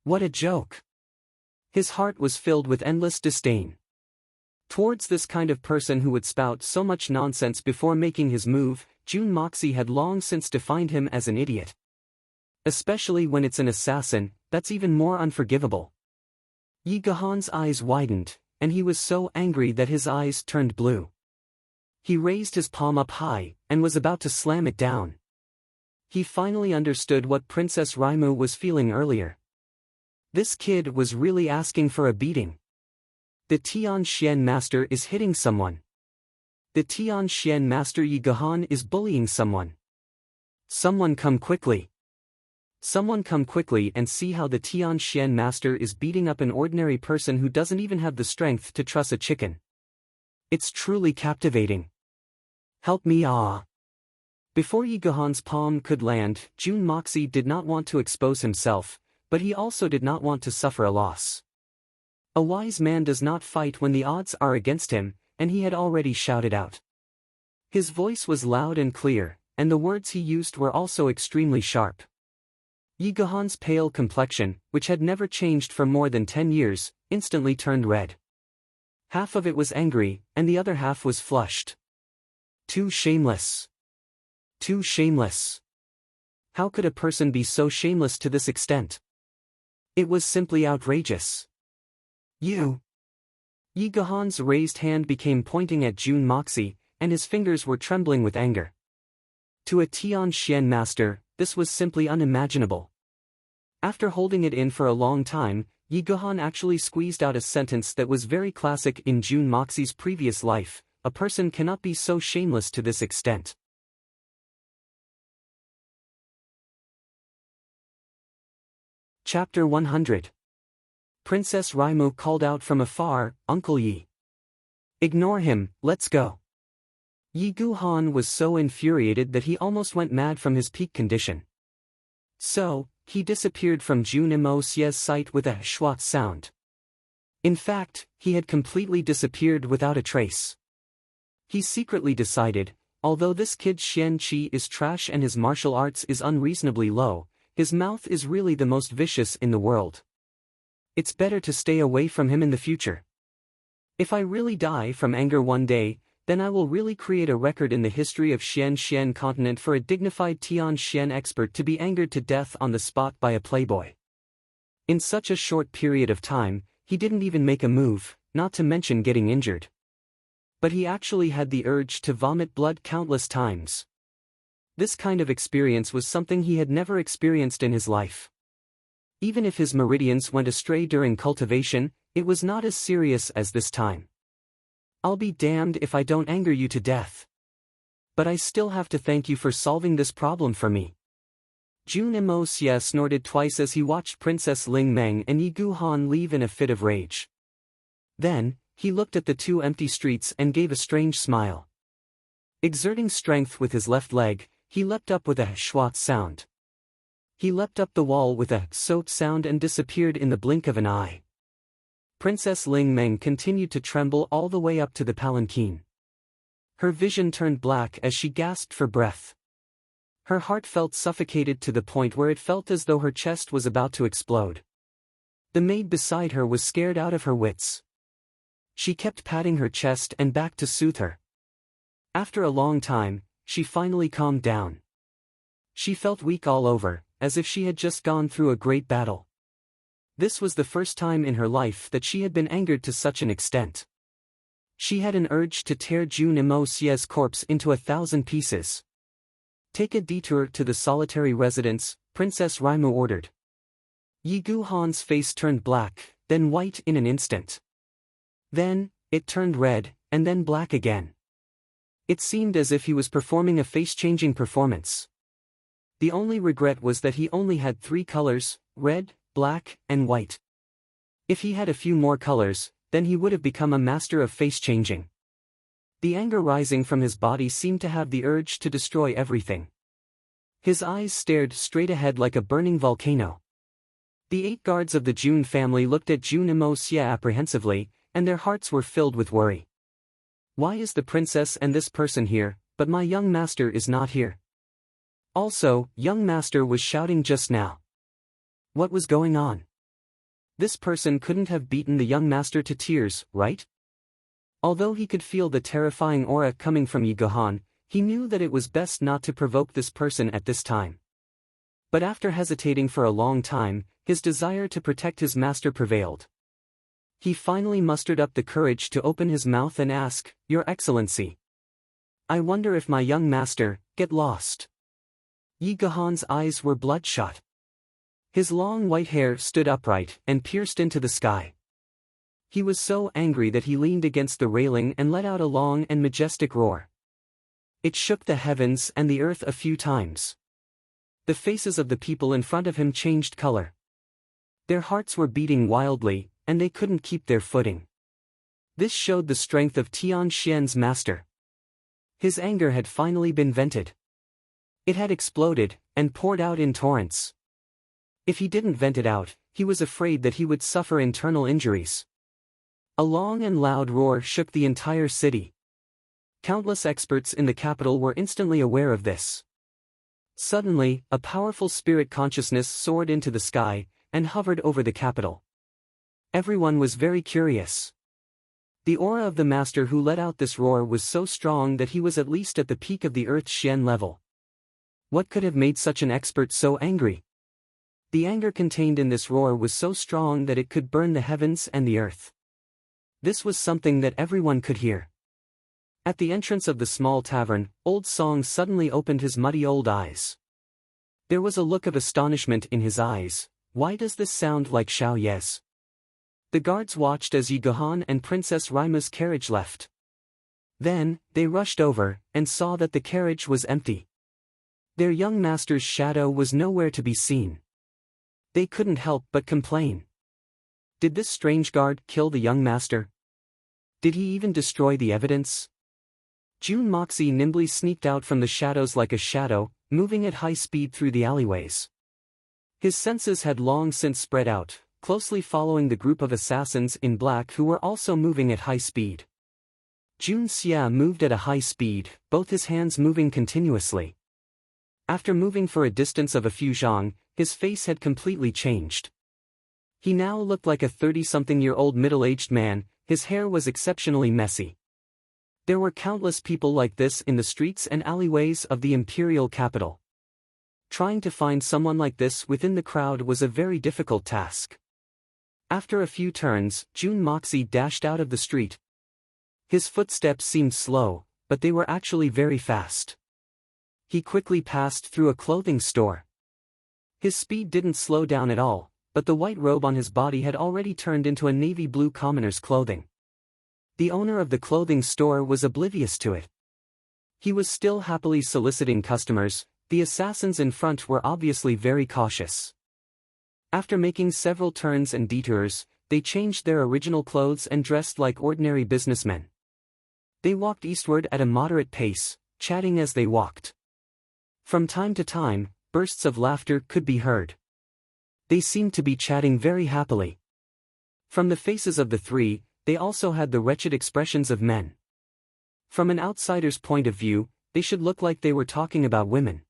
What a joke! His heart was filled with endless disdain. Towards this kind of person who would spout so much nonsense before making his move, June Moxie had long since defined him as an idiot. Especially when it's an assassin, that's even more unforgivable. Yi Gahan's eyes widened, and he was so angry that his eyes turned blue. He raised his palm up high, and was about to slam it down. He finally understood what Princess Raimu was feeling earlier. This kid was really asking for a beating. The Tianxian master is hitting someone. The Tianxian master Yi Gahan is bullying someone. Someone come quickly. Someone come quickly and see how the Tianxian master is beating up an ordinary person who doesn't even have the strength to truss a chicken. It's truly captivating. Help me ah! Before Yi Guhan's palm could land, Jun Moxie did not want to expose himself, but he also did not want to suffer a loss. A wise man does not fight when the odds are against him, and he had already shouted out. His voice was loud and clear, and the words he used were also extremely sharp. Yi Guhan's pale complexion, which had never changed for more than 10 years, instantly turned red. Half of it was angry, and the other half was flushed. Too shameless. Too shameless. How could a person be so shameless to this extent? It was simply outrageous. You. Yi Guhan's raised hand became pointing at Jun Moxie, and his fingers were trembling with anger. To a Tianxian master, this was simply unimaginable. After holding it in for a long time, Yi Guhan actually squeezed out a sentence that was very classic in Jun Moxie's previous life: a person cannot be so shameless to this extent. Chapter 100. Princess Raimu called out from afar, "Uncle Yi. Ignore him, let's go." Yi Guhan was so infuriated that he almost went mad from his peak condition. So, he disappeared from Jun Moxie's sight with a schwat sound. In fact, he had completely disappeared without a trace. He secretly decided, although this kid Xian Qi is trash and his martial arts is unreasonably low, his mouth is really the most vicious in the world. It's better to stay away from him in the future. If I really die from anger one day, then I will really create a record in the history of Xian continent for a dignified Tianxian expert to be angered to death on the spot by a playboy. In such a short period of time, he didn't even make a move, not to mention getting injured. But he actually had the urge to vomit blood countless times. This kind of experience was something he had never experienced in his life. Even if his meridians went astray during cultivation, it was not as serious as this time. I'll be damned if I don't anger you to death. But I still have to thank you for solving this problem for me. Jun Moxie snorted twice as he watched Princess Ling Meng and Yi Guhan leave in a fit of rage. Then, he looked at the two empty streets and gave a strange smile. Exerting strength with his left leg, he leapt up with a schwat sound. He leapt up the wall with a soap sound and disappeared in the blink of an eye. Princess Ling Meng continued to tremble all the way up to the palanquin. Her vision turned black as she gasped for breath. Her heart felt suffocated to the point where it felt as though her chest was about to explode. The maid beside her was scared out of her wits. She kept patting her chest and back to soothe her. After a long time, she finally calmed down. She felt weak all over, as if she had just gone through a great battle. This was the first time in her life that she had been angered to such an extent. She had an urge to tear Jun Moxie's corpse into 1,000 pieces. Take a detour to the solitary residence, Princess Raimu ordered. Yi Guhan's face turned black, then white in an instant. Then, it turned red, and then black again. It seemed as if he was performing a face-changing performance. The only regret was that he only had 3 colors, red, black, and white. If he had a few more colors, then he would have become a master of face-changing. The anger rising from his body seemed to have the urge to destroy everything. His eyes stared straight ahead like a burning volcano. The 8 guards of the Jun family looked at Jun Moxie apprehensively, and their hearts were filled with worry. Why is the princess and this person here, but my young master is not here? Also, young master was shouting just now. What was going on? This person couldn't have beaten the young master to tears, right? Although he could feel the terrifying aura coming from Yi Guhan, he knew that it was best not to provoke this person at this time. But after hesitating for a long time, his desire to protect his master prevailed. He finally mustered up the courage to open his mouth and ask, "Your Excellency. I wonder if my young master, get lost." Yi Guhan's eyes were bloodshot. His long white hair stood upright and pierced into the sky. He was so angry that he leaned against the railing and let out a long and majestic roar. It shook the heavens and the earth a few times. The faces of the people in front of him changed color. Their hearts were beating wildly, and they couldn't keep their footing. This showed the strength of Tianxian's master. His anger had finally been vented. It had exploded, and poured out in torrents. If he didn't vent it out, he was afraid that he would suffer internal injuries. A long and loud roar shook the entire city. Countless experts in the capital were instantly aware of this. Suddenly, a powerful spirit consciousness soared into the sky, and hovered over the capital. Everyone was very curious. The aura of the master who let out this roar was so strong that he was at least at the peak of the Earth's Shen level. What could have made such an expert so angry? The anger contained in this roar was so strong that it could burn the heavens and the earth. This was something that everyone could hear. At the entrance of the small tavern, Old Song suddenly opened his muddy old eyes. There was a look of astonishment in his eyes. Why does this sound like Xiao Ye's? The guards watched as Yi Gohan and Princess Raima's carriage left. Then, they rushed over, and saw that the carriage was empty. Their young master's shadow was nowhere to be seen. They couldn't help but complain. Did this strange guard kill the young master? Did he even destroy the evidence? Jun Moxie nimbly sneaked out from the shadows like a shadow, moving at high speed through the alleyways. His senses had long since spread out, closely following the group of assassins in black who were also moving at high speed. Jun Xia moved at a high speed, both his hands moving continuously. After moving for a distance of a few zhang, his face had completely changed. He now looked like a 30-something-year-old middle-aged man. His hair was exceptionally messy. There were countless people like this in the streets and alleyways of the imperial capital. Trying to find someone like this within the crowd was a very difficult task. After a few turns, Jun Moxie dashed out of the street. His footsteps seemed slow, but they were actually very fast. He quickly passed through a clothing store. His speed didn't slow down at all, but the white robe on his body had already turned into a navy blue commoner's clothing. The owner of the clothing store was oblivious to it. He was still happily soliciting customers. The assassins in front were obviously very cautious. After making several turns and detours, they changed their original clothes and dressed like ordinary businessmen. They walked eastward at a moderate pace, chatting as they walked. From time to time, bursts of laughter could be heard. They seemed to be chatting very happily. From the faces of the three, they also had the wretched expressions of men. From an outsider's point of view, they should look like they were talking about women.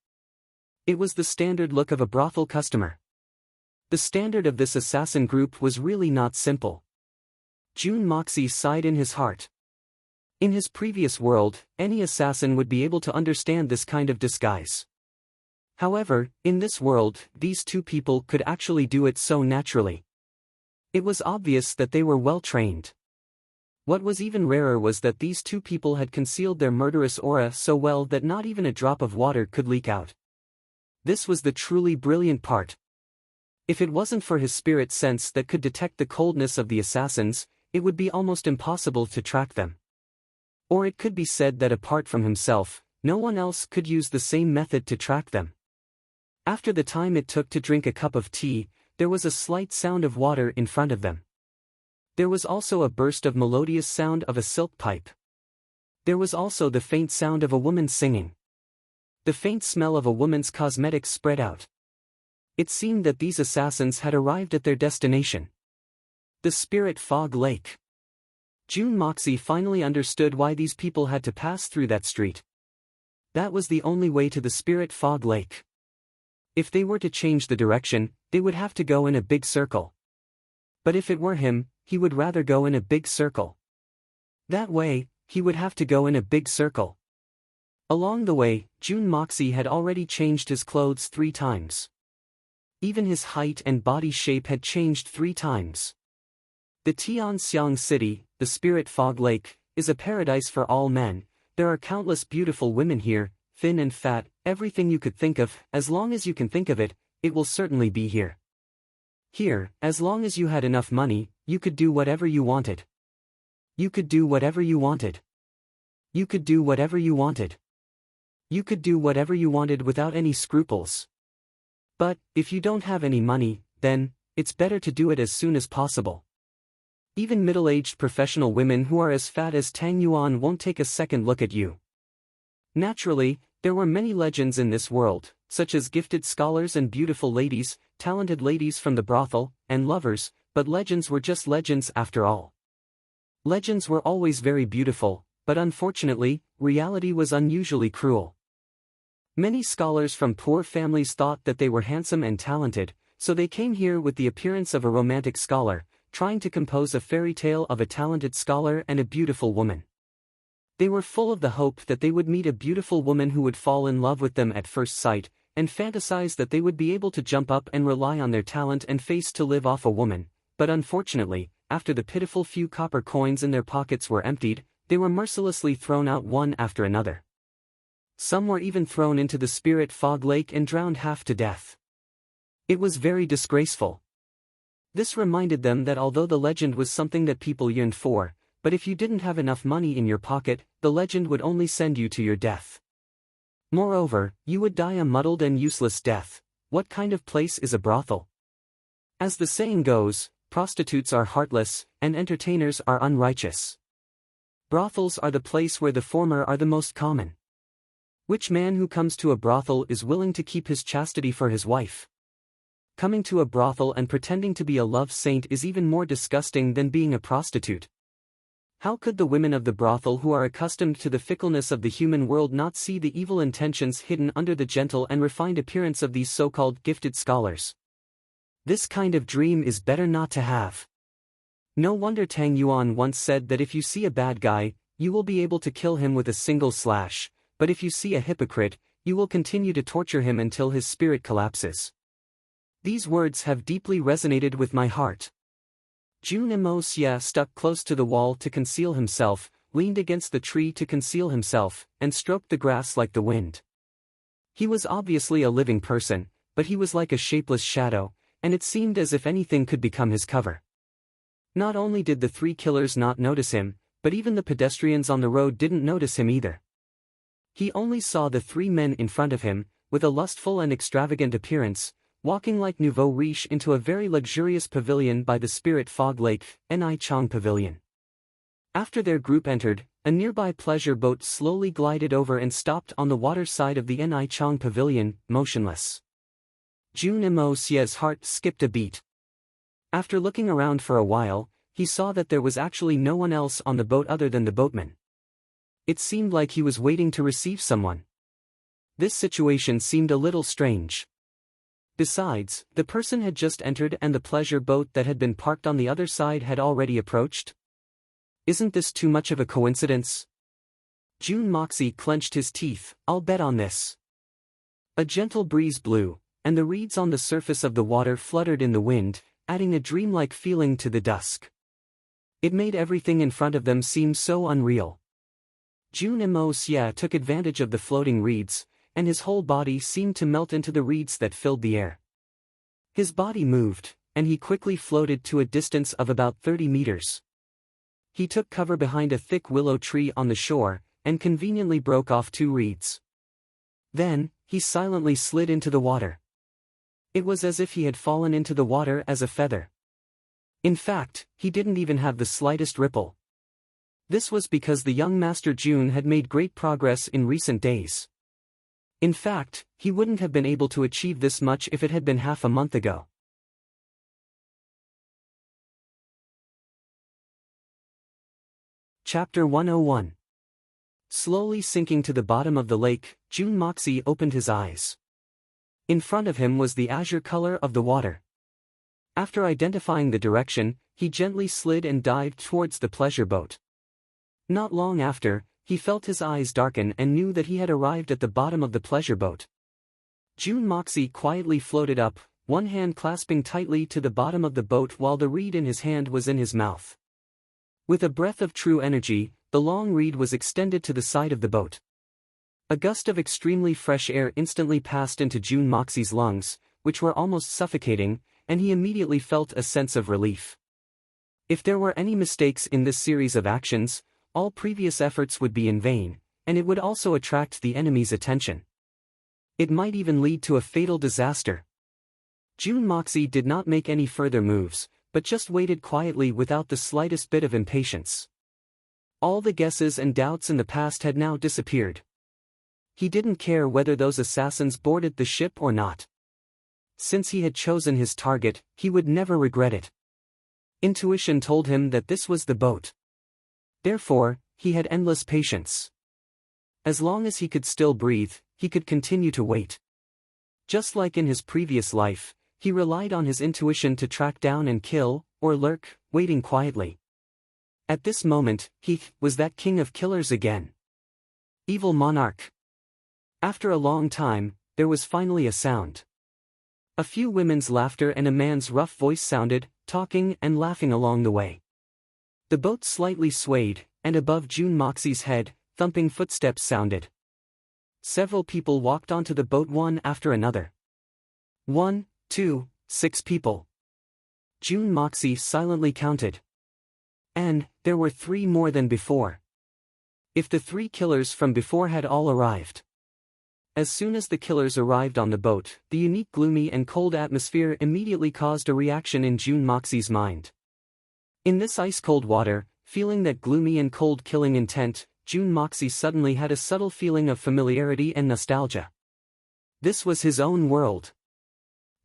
It was the standard look of a brothel customer. The standard of this assassin group was really not simple. Jun Moxie sighed in his heart. In his previous world, any assassin would be able to understand this kind of disguise. However, in this world, these two people could actually do it so naturally. It was obvious that they were well trained. What was even rarer was that these two people had concealed their murderous aura so well that not even a drop of water could leak out. This was the truly brilliant part. If it wasn't for his spirit sense that could detect the coldness of the assassins, it would be almost impossible to track them. Or it could be said that apart from himself, no one else could use the same method to track them. After the time it took to drink a cup of tea, there was a slight sound of water in front of them. There was also a burst of melodious sound of a silk pipe. There was also the faint sound of a woman singing. The faint smell of a woman's cosmetics spread out. It seemed that these assassins had arrived at their destination. The Spirit Fog Lake. Jun Moxie finally understood why these people had to pass through that street. That was the only way to the Spirit Fog Lake. If they were to change the direction, they would have to go in a big circle. But if it were him, he would rather go in a big circle. That way, he would have to go in a big circle. Along the way, Jun Moxie had already changed his clothes 3 times. Even his height and body shape had changed 3 times. The Tianxiang City, the Spirit Fog Lake, is a paradise for all men. There are countless beautiful women here, thin and fat, everything you could think of. As long as you can think of it, it will certainly be here. Here, as long as you had enough money, you could do whatever you wanted. You could do whatever you wanted. You could do whatever you wanted. You could do whatever you wanted without any scruples. But, if you don't have any money, then, it's better to do it as soon as possible. Even middle-aged professional women who are as fat as Tang Yuan won't take a second look at you. Naturally, there were many legends in this world, such as gifted scholars and beautiful ladies, talented ladies from the brothel, and lovers, but legends were just legends after all. Legends were always very beautiful, but unfortunately, reality was unusually cruel. Many scholars from poor families thought that they were handsome and talented, so they came here with the appearance of a romantic scholar, trying to compose a fairy tale of a talented scholar and a beautiful woman. They were full of the hope that they would meet a beautiful woman who would fall in love with them at first sight, and fantasize that they would be able to jump up and rely on their talent and face to live off a woman, but unfortunately, after the pitiful few copper coins in their pockets were emptied, they were mercilessly thrown out one after another. Some were even thrown into the spirit fog lake and drowned half to death. It was very disgraceful. This reminded them that although the legend was something that people yearned for, but if you didn't have enough money in your pocket, the legend would only send you to your death. Moreover, you would die a muddled and useless death. What kind of place is a brothel? As the saying goes, prostitutes are heartless, and entertainers are unrighteous. Brothels are the place where the former are the most common. Which man who comes to a brothel is willing to keep his chastity for his wife? Coming to a brothel and pretending to be a love saint is even more disgusting than being a prostitute. How could the women of the brothel who are accustomed to the fickleness of the human world not see the evil intentions hidden under the gentle and refined appearance of these so-called gifted scholars? This kind of dream is better not to have. No wonder Tang Yuan once said that if you see a bad guy, you will be able to kill him with a single slash, but if you see a hypocrite, you will continue to torture him until his spirit collapses. These words have deeply resonated with my heart. Jun Mo Xia stuck close to the wall to conceal himself, leaned against the tree to conceal himself, and stroked the grass like the wind. He was obviously a living person, but he was like a shapeless shadow, and it seemed as if anything could become his cover. Not only did the three killers not notice him, but even the pedestrians on the road didn't notice him either. He only saw the three men in front of him, with a lustful and extravagant appearance, walking like nouveau riche into a very luxurious pavilion by the Spirit Fog Lake, Ni Chang Pavilion. After their group entered, a nearby pleasure boat slowly glided over and stopped on the water side of the Ni Chang Pavilion, motionless. Jun Mo Xia's heart skipped a beat. After looking around for a while, he saw that there was actually no one else on the boat other than the boatman. It seemed like he was waiting to receive someone. This situation seemed a little strange. Besides, the person had just entered and the pleasure boat that had been parked on the other side had already approached. Isn't this too much of a coincidence? Jun Moxie clenched his teeth. I'll bet on this. A gentle breeze blew, and the reeds on the surface of the water fluttered in the wind, adding a dreamlike feeling to the dusk. It made everything in front of them seem so unreal. Jun Mo Xia took advantage of the floating reeds, and his whole body seemed to melt into the reeds that filled the air. His body moved, and he quickly floated to a distance of about 30 meters. He took cover behind a thick willow tree on the shore, and conveniently broke off 2 reeds. Then, he silently slid into the water. It was as if he had fallen into the water as a feather. In fact, he didn't even have the slightest ripple. This was because the young Master Jun had made great progress in recent days. In fact, he wouldn't have been able to achieve this much if it had been half a month ago. Chapter 101. Slowly sinking to the bottom of the lake, Jun Moxie opened his eyes. In front of him was the azure color of the water. After identifying the direction, he gently slid and dived towards the pleasure boat. Not long after, he felt his eyes darken and knew that he had arrived at the bottom of the pleasure boat. Jun Moxie quietly floated up, one hand clasping tightly to the bottom of the boat while the reed in his hand was in his mouth. With a breath of true energy, the long reed was extended to the side of the boat. A gust of extremely fresh air instantly passed into Jun Moxie's lungs, which were almost suffocating, and he immediately felt a sense of relief. If there were any mistakes in this series of actions, all previous efforts would be in vain, and it would also attract the enemy's attention. It might even lead to a fatal disaster. Jun Moxie did not make any further moves, but just waited quietly without the slightest bit of impatience. All the guesses and doubts in the past had now disappeared. He didn't care whether those assassins boarded the ship or not. Since he had chosen his target, he would never regret it. Intuition told him that this was the boat. Therefore, he had endless patience. As long as he could still breathe, he could continue to wait. Just like in his previous life, he relied on his intuition to track down and kill, or lurk, waiting quietly. At this moment, he was that king of killers again. Evil Monarch. After a long time, there was finally a sound. A few women's laughter and a man's rough voice sounded, talking and laughing along the way. The boat slightly swayed, and above June Moxie's head, thumping footsteps sounded. Several people walked onto the boat one after another. 1, 2, 6 people. June Moxie silently counted. And there were 3 more than before. If the 3 killers from before had all arrived. As soon as the killers arrived on the boat, the unique gloomy and cold atmosphere immediately caused a reaction in June Moxie's mind. In this ice-cold water, feeling that gloomy and cold killing intent, June Moxie suddenly had a subtle feeling of familiarity and nostalgia. This was his own world.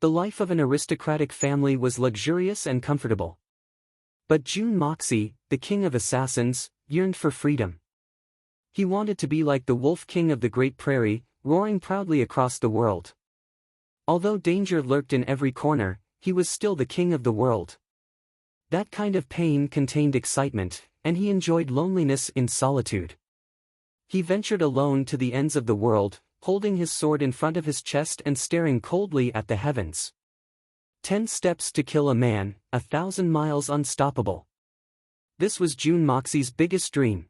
The life of an aristocratic family was luxurious and comfortable. But June Moxie, the king of assassins, yearned for freedom. He wanted to be like the Wolf King of the Great Prairie, roaring proudly across the world. Although danger lurked in every corner, he was still the king of the world. That kind of pain contained excitement, and he enjoyed loneliness in solitude. He ventured alone to the ends of the world, holding his sword in front of his chest and staring coldly at the heavens. 10 steps to kill a man, 1,000 miles unstoppable. This was June Moxie's biggest dream.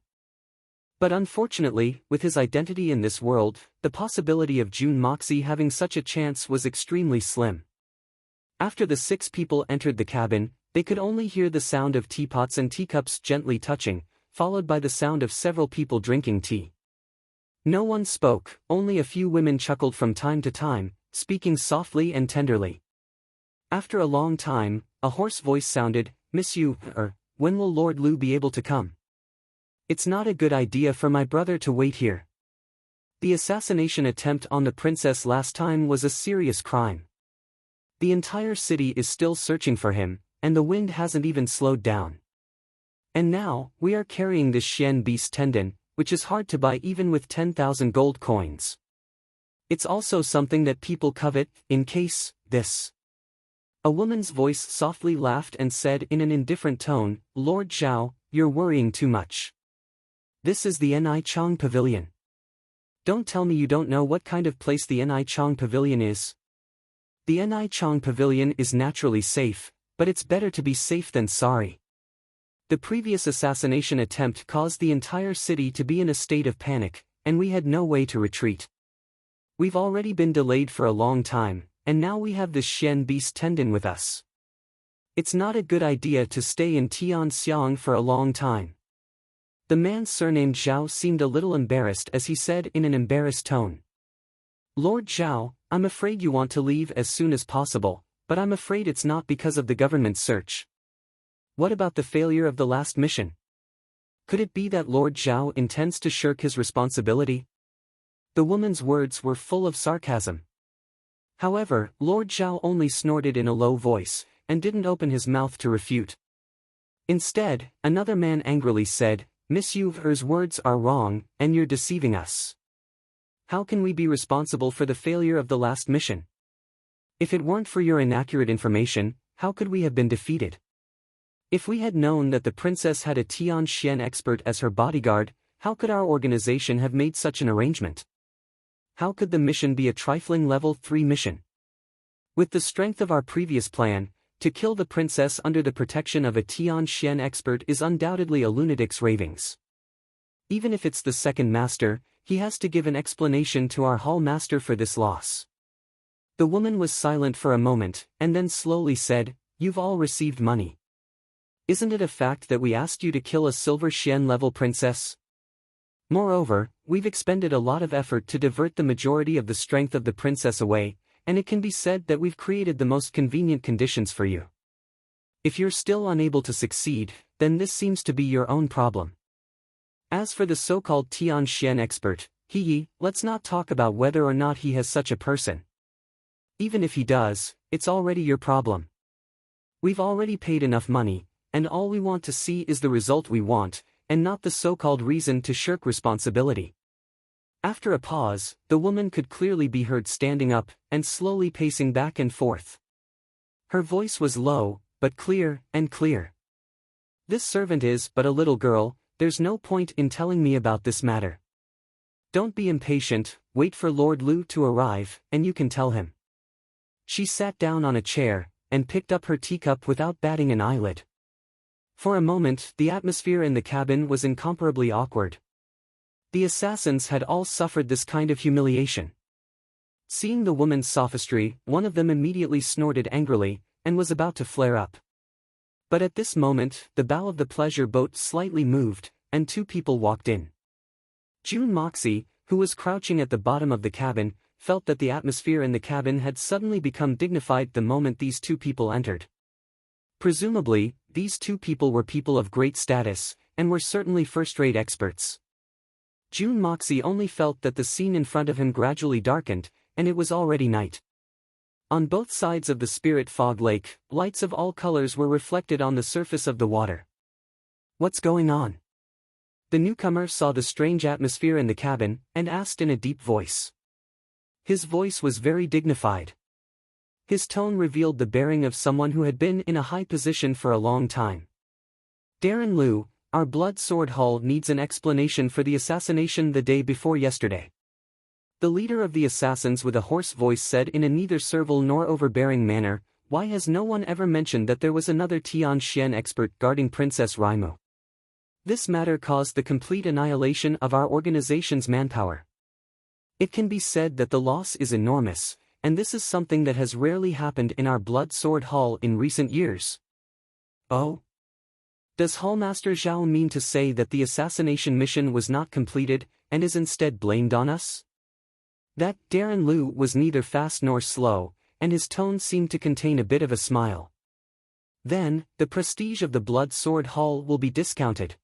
But unfortunately, with his identity in this world, the possibility of June Moxie having such a chance was extremely slim. After the 6 people entered the cabin, they could only hear the sound of teapots and teacups gently touching, followed by the sound of several people drinking tea. No one spoke, only a few women chuckled from time to time, speaking softly and tenderly. After a long time, a hoarse voice sounded, "Miss you, when will Lord Liu be able to come? It's not a good idea for my brother to wait here. The assassination attempt on the princess last time was a serious crime. The entire city is still searching for him, and the wind hasn't even slowed down. And now, we are carrying this Xian beast tendon, which is hard to buy even with 10,000 gold coins. It's also something that people covet, in case, this." A woman's voice softly laughed and said in an indifferent tone, "Lord Zhao, you're worrying too much. This is the Ni Chong Pavilion. Don't tell me you don't know what kind of place the Ni Chong Pavilion is. The Ni Chong Pavilion is naturally safe, but it's better to be safe than sorry. The previous assassination attempt caused the entire city to be in a state of panic, and we had no way to retreat. We've already been delayed for a long time, and now we have this Xian beast tendon with us. It's not a good idea to stay in Tianxiang for a long time." The man surnamed Zhao seemed a little embarrassed as he said in an embarrassed tone. "Lord Zhao, I'm afraid you want to leave as soon as possible, but I'm afraid it's not because of the government search. What about the failure of the last mission? Could it be that Lord Zhao intends to shirk his responsibility?" The woman's words were full of sarcasm. However, Lord Zhao only snorted in a low voice, and didn't open his mouth to refute. Instead, another man angrily said, "Miss Yu's words are wrong, and you're deceiving us. How can we be responsible for the failure of the last mission? If it weren't for your inaccurate information, how could we have been defeated? If we had known that the princess had a Tian Xian expert as her bodyguard, how could our organization have made such an arrangement? How could the mission be a trifling level 3 mission? With the strength of our previous plan, to kill the princess under the protection of a Tian Xian expert is undoubtedly a lunatic's ravings. Even if it's the second master, he has to give an explanation to our hall master for this loss." The woman was silent for a moment, and then slowly said, "You've all received money. Isn't it a fact that we asked you to kill a silver Xian level princess? Moreover, we've expended a lot of effort to divert the majority of the strength of the princess away, and it can be said that we've created the most convenient conditions for you. If you're still unable to succeed, then this seems to be your own problem. As for the so-called Tian Xian expert, Let's not talk about whether or not he has such a person. Even if he does, it's already your problem. We've already paid enough money, and all we want to see is the result we want, and not the so-called reason to shirk responsibility. After a pause, the woman could clearly be heard standing up and slowly pacing back and forth. Her voice was low, but clear and clear. This servant is but a little girl, there's no point in telling me about this matter. Don't be impatient, wait for Lord Lu to arrive, and you can tell him. She sat down on a chair, and picked up her teacup without batting an eyelid. For a moment, the atmosphere in the cabin was incomparably awkward. The assassins had all suffered this kind of humiliation. Seeing the woman's sophistry, one of them immediately snorted angrily, and was about to flare up. But at this moment, the bow of the pleasure boat slightly moved, and two people walked in. June Moxie, who was crouching at the bottom of the cabin, felt that the atmosphere in the cabin had suddenly become dignified the moment these two people entered. Presumably, these two people were people of great status, and were certainly first-rate experts. June Moxie only felt that the scene in front of him gradually darkened, and it was already night. On both sides of the Spirit Fog Lake, lights of all colors were reflected on the surface of the water. What's going on? The newcomer saw the strange atmosphere in the cabin, and asked in a deep voice. His voice was very dignified. His tone revealed the bearing of someone who had been in a high position for a long time. Darren Liu, our blood sword hull needs an explanation for the assassination the day before yesterday. The leader of the assassins with a hoarse voice said in a neither servile nor overbearing manner, why has no one ever mentioned that there was another Tianxian expert guarding Princess Raimu? This matter caused the complete annihilation of our organization's manpower. It can be said that the loss is enormous, and this is something that has rarely happened in our blood sword hall in recent years. Oh? Does Hallmaster Zhao mean to say that the assassination mission was not completed, and is instead blamed on us? That Darren Liu was neither fast nor slow, and his tone seemed to contain a bit of a smile. Then, the prestige of the blood sword hall will be discounted.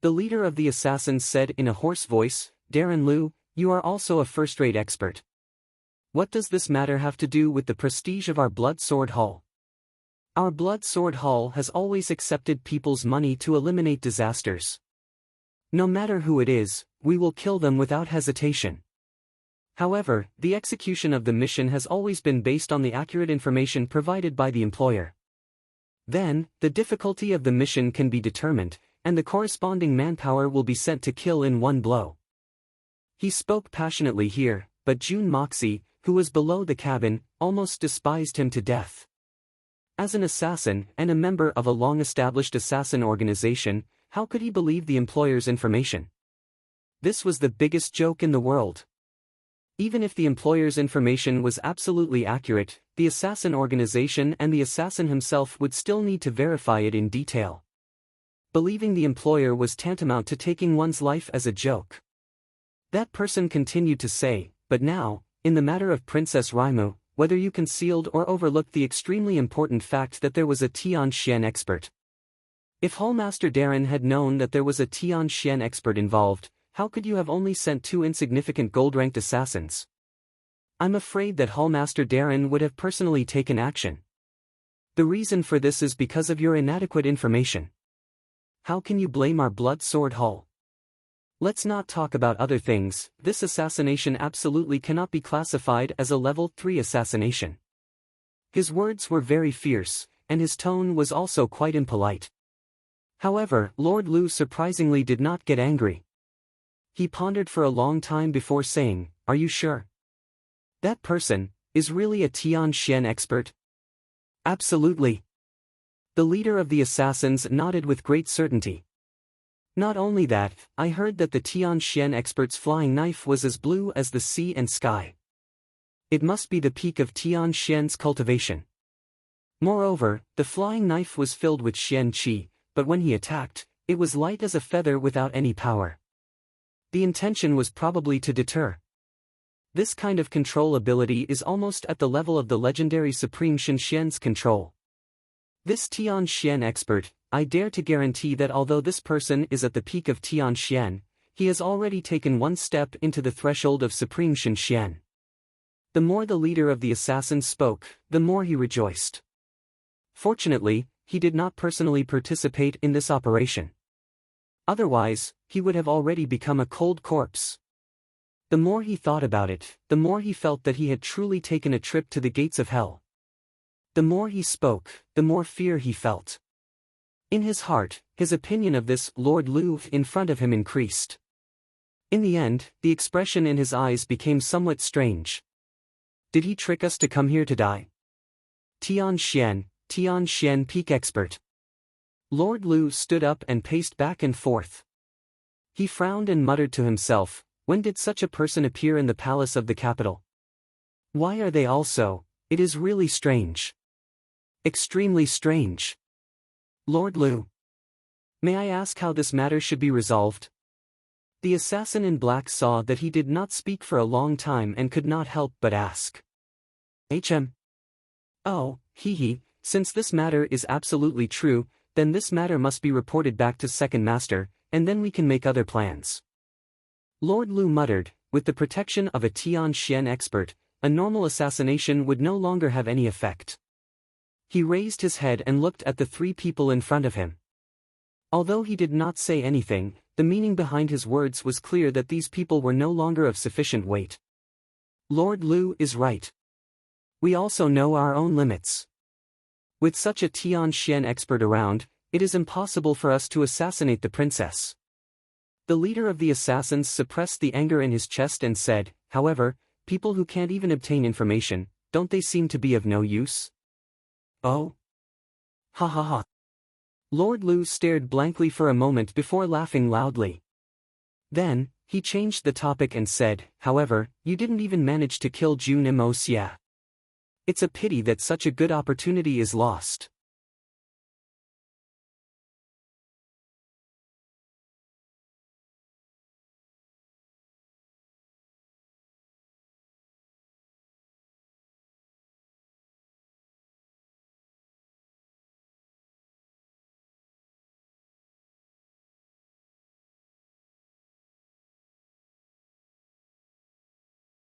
The leader of the assassins said in a hoarse voice, Darren Liu, you are also a first-rate expert. What does this matter have to do with the prestige of our blood sword hall? Our blood sword hall has always accepted people's money to eliminate disasters. No matter who it is, we will kill them without hesitation. However, the execution of the mission has always been based on the accurate information provided by the employer. Then, the difficulty of the mission can be determined, and the corresponding manpower will be sent to kill in one blow. He spoke passionately here, but June Moxie, who was below the cabin, almost despised him to death. As an assassin and a member of a long-established assassin organization, how could he believe the employer's information? This was the biggest joke in the world. Even if the employer's information was absolutely accurate, the assassin organization and the assassin himself would still need to verify it in detail. Believing the employer was tantamount to taking one's life as a joke. That person continued to say, but now, in the matter of Princess Raimu, whether you concealed or overlooked the extremely important fact that there was a Tianxian expert. If Hallmaster Darren had known that there was a Tianxian expert involved, how could you have only sent two insignificant gold-ranked assassins? I'm afraid that Hallmaster Darren would have personally taken action. The reason for this is because of your inadequate information. How can you blame our blood sword hull? Let's not talk about other things, this assassination absolutely cannot be classified as a level 3 assassination. His words were very fierce, and his tone was also quite impolite. However, Lord Lu surprisingly did not get angry. He pondered for a long time before saying, are you sure? That person is really a Tianxian expert? Absolutely. The leader of the assassins nodded with great certainty. Not only that, I heard that the Tianxian expert's flying knife was as blue as the sea and sky. It must be the peak of Tianxian's cultivation. Moreover, the flying knife was filled with Xian Qi, but when he attacked, it was light as a feather without any power. The intention was probably to deter. This kind of control ability is almost at the level of the legendary Supreme Shenxian's control. This Tianxian expert, I dare to guarantee that although this person is at the peak of Tianxian, He has already taken one step into the threshold of Supreme Shenxian. The more the leader of the assassins spoke, the more he rejoiced. Fortunately, he did not personally participate in this operation. Otherwise, he would have already become a cold corpse. The more he thought about it, the more he felt that he had truly taken a trip to the gates of hell. The more he spoke, the more fear he felt. In his heart, his opinion of this Lord Lu in front of him increased. In the end, the expression in his eyes became somewhat strange. Did he trick us to come here to die? Tian Xian peak expert. Lord Lu stood up and paced back and forth. He frowned and muttered to himself, when did such a person appear in the palace of the capital? Why are they all so? It is really strange. Extremely strange. Lord Lu. May I ask how this matter should be resolved? The assassin in black saw that he did not speak for a long time and could not help but ask. Oh, since this matter is absolutely true, then this matter must be reported back to Second Master, and then we can make other plans. Lord Lu muttered, with the protection of a Tian Xian expert, a normal assassination would no longer have any effect. He raised his head and looked at the three people in front of him. Although he did not say anything, the meaning behind his words was clear that these people were no longer of sufficient weight. Lord Lu is right. We also know our own limits. With such a Tian Xian expert around, it is impossible for us to assassinate the princess. The leader of the assassins suppressed the anger in his chest and said, however, people who can't even obtain information, don't they seem to be of no use? Oh? Ha ha ha. Lord Lu stared blankly for a moment before laughing loudly. Then, he changed the topic and said, however, you didn't even manage to kill Jun Mo Xia. It's a pity that such a good opportunity is lost.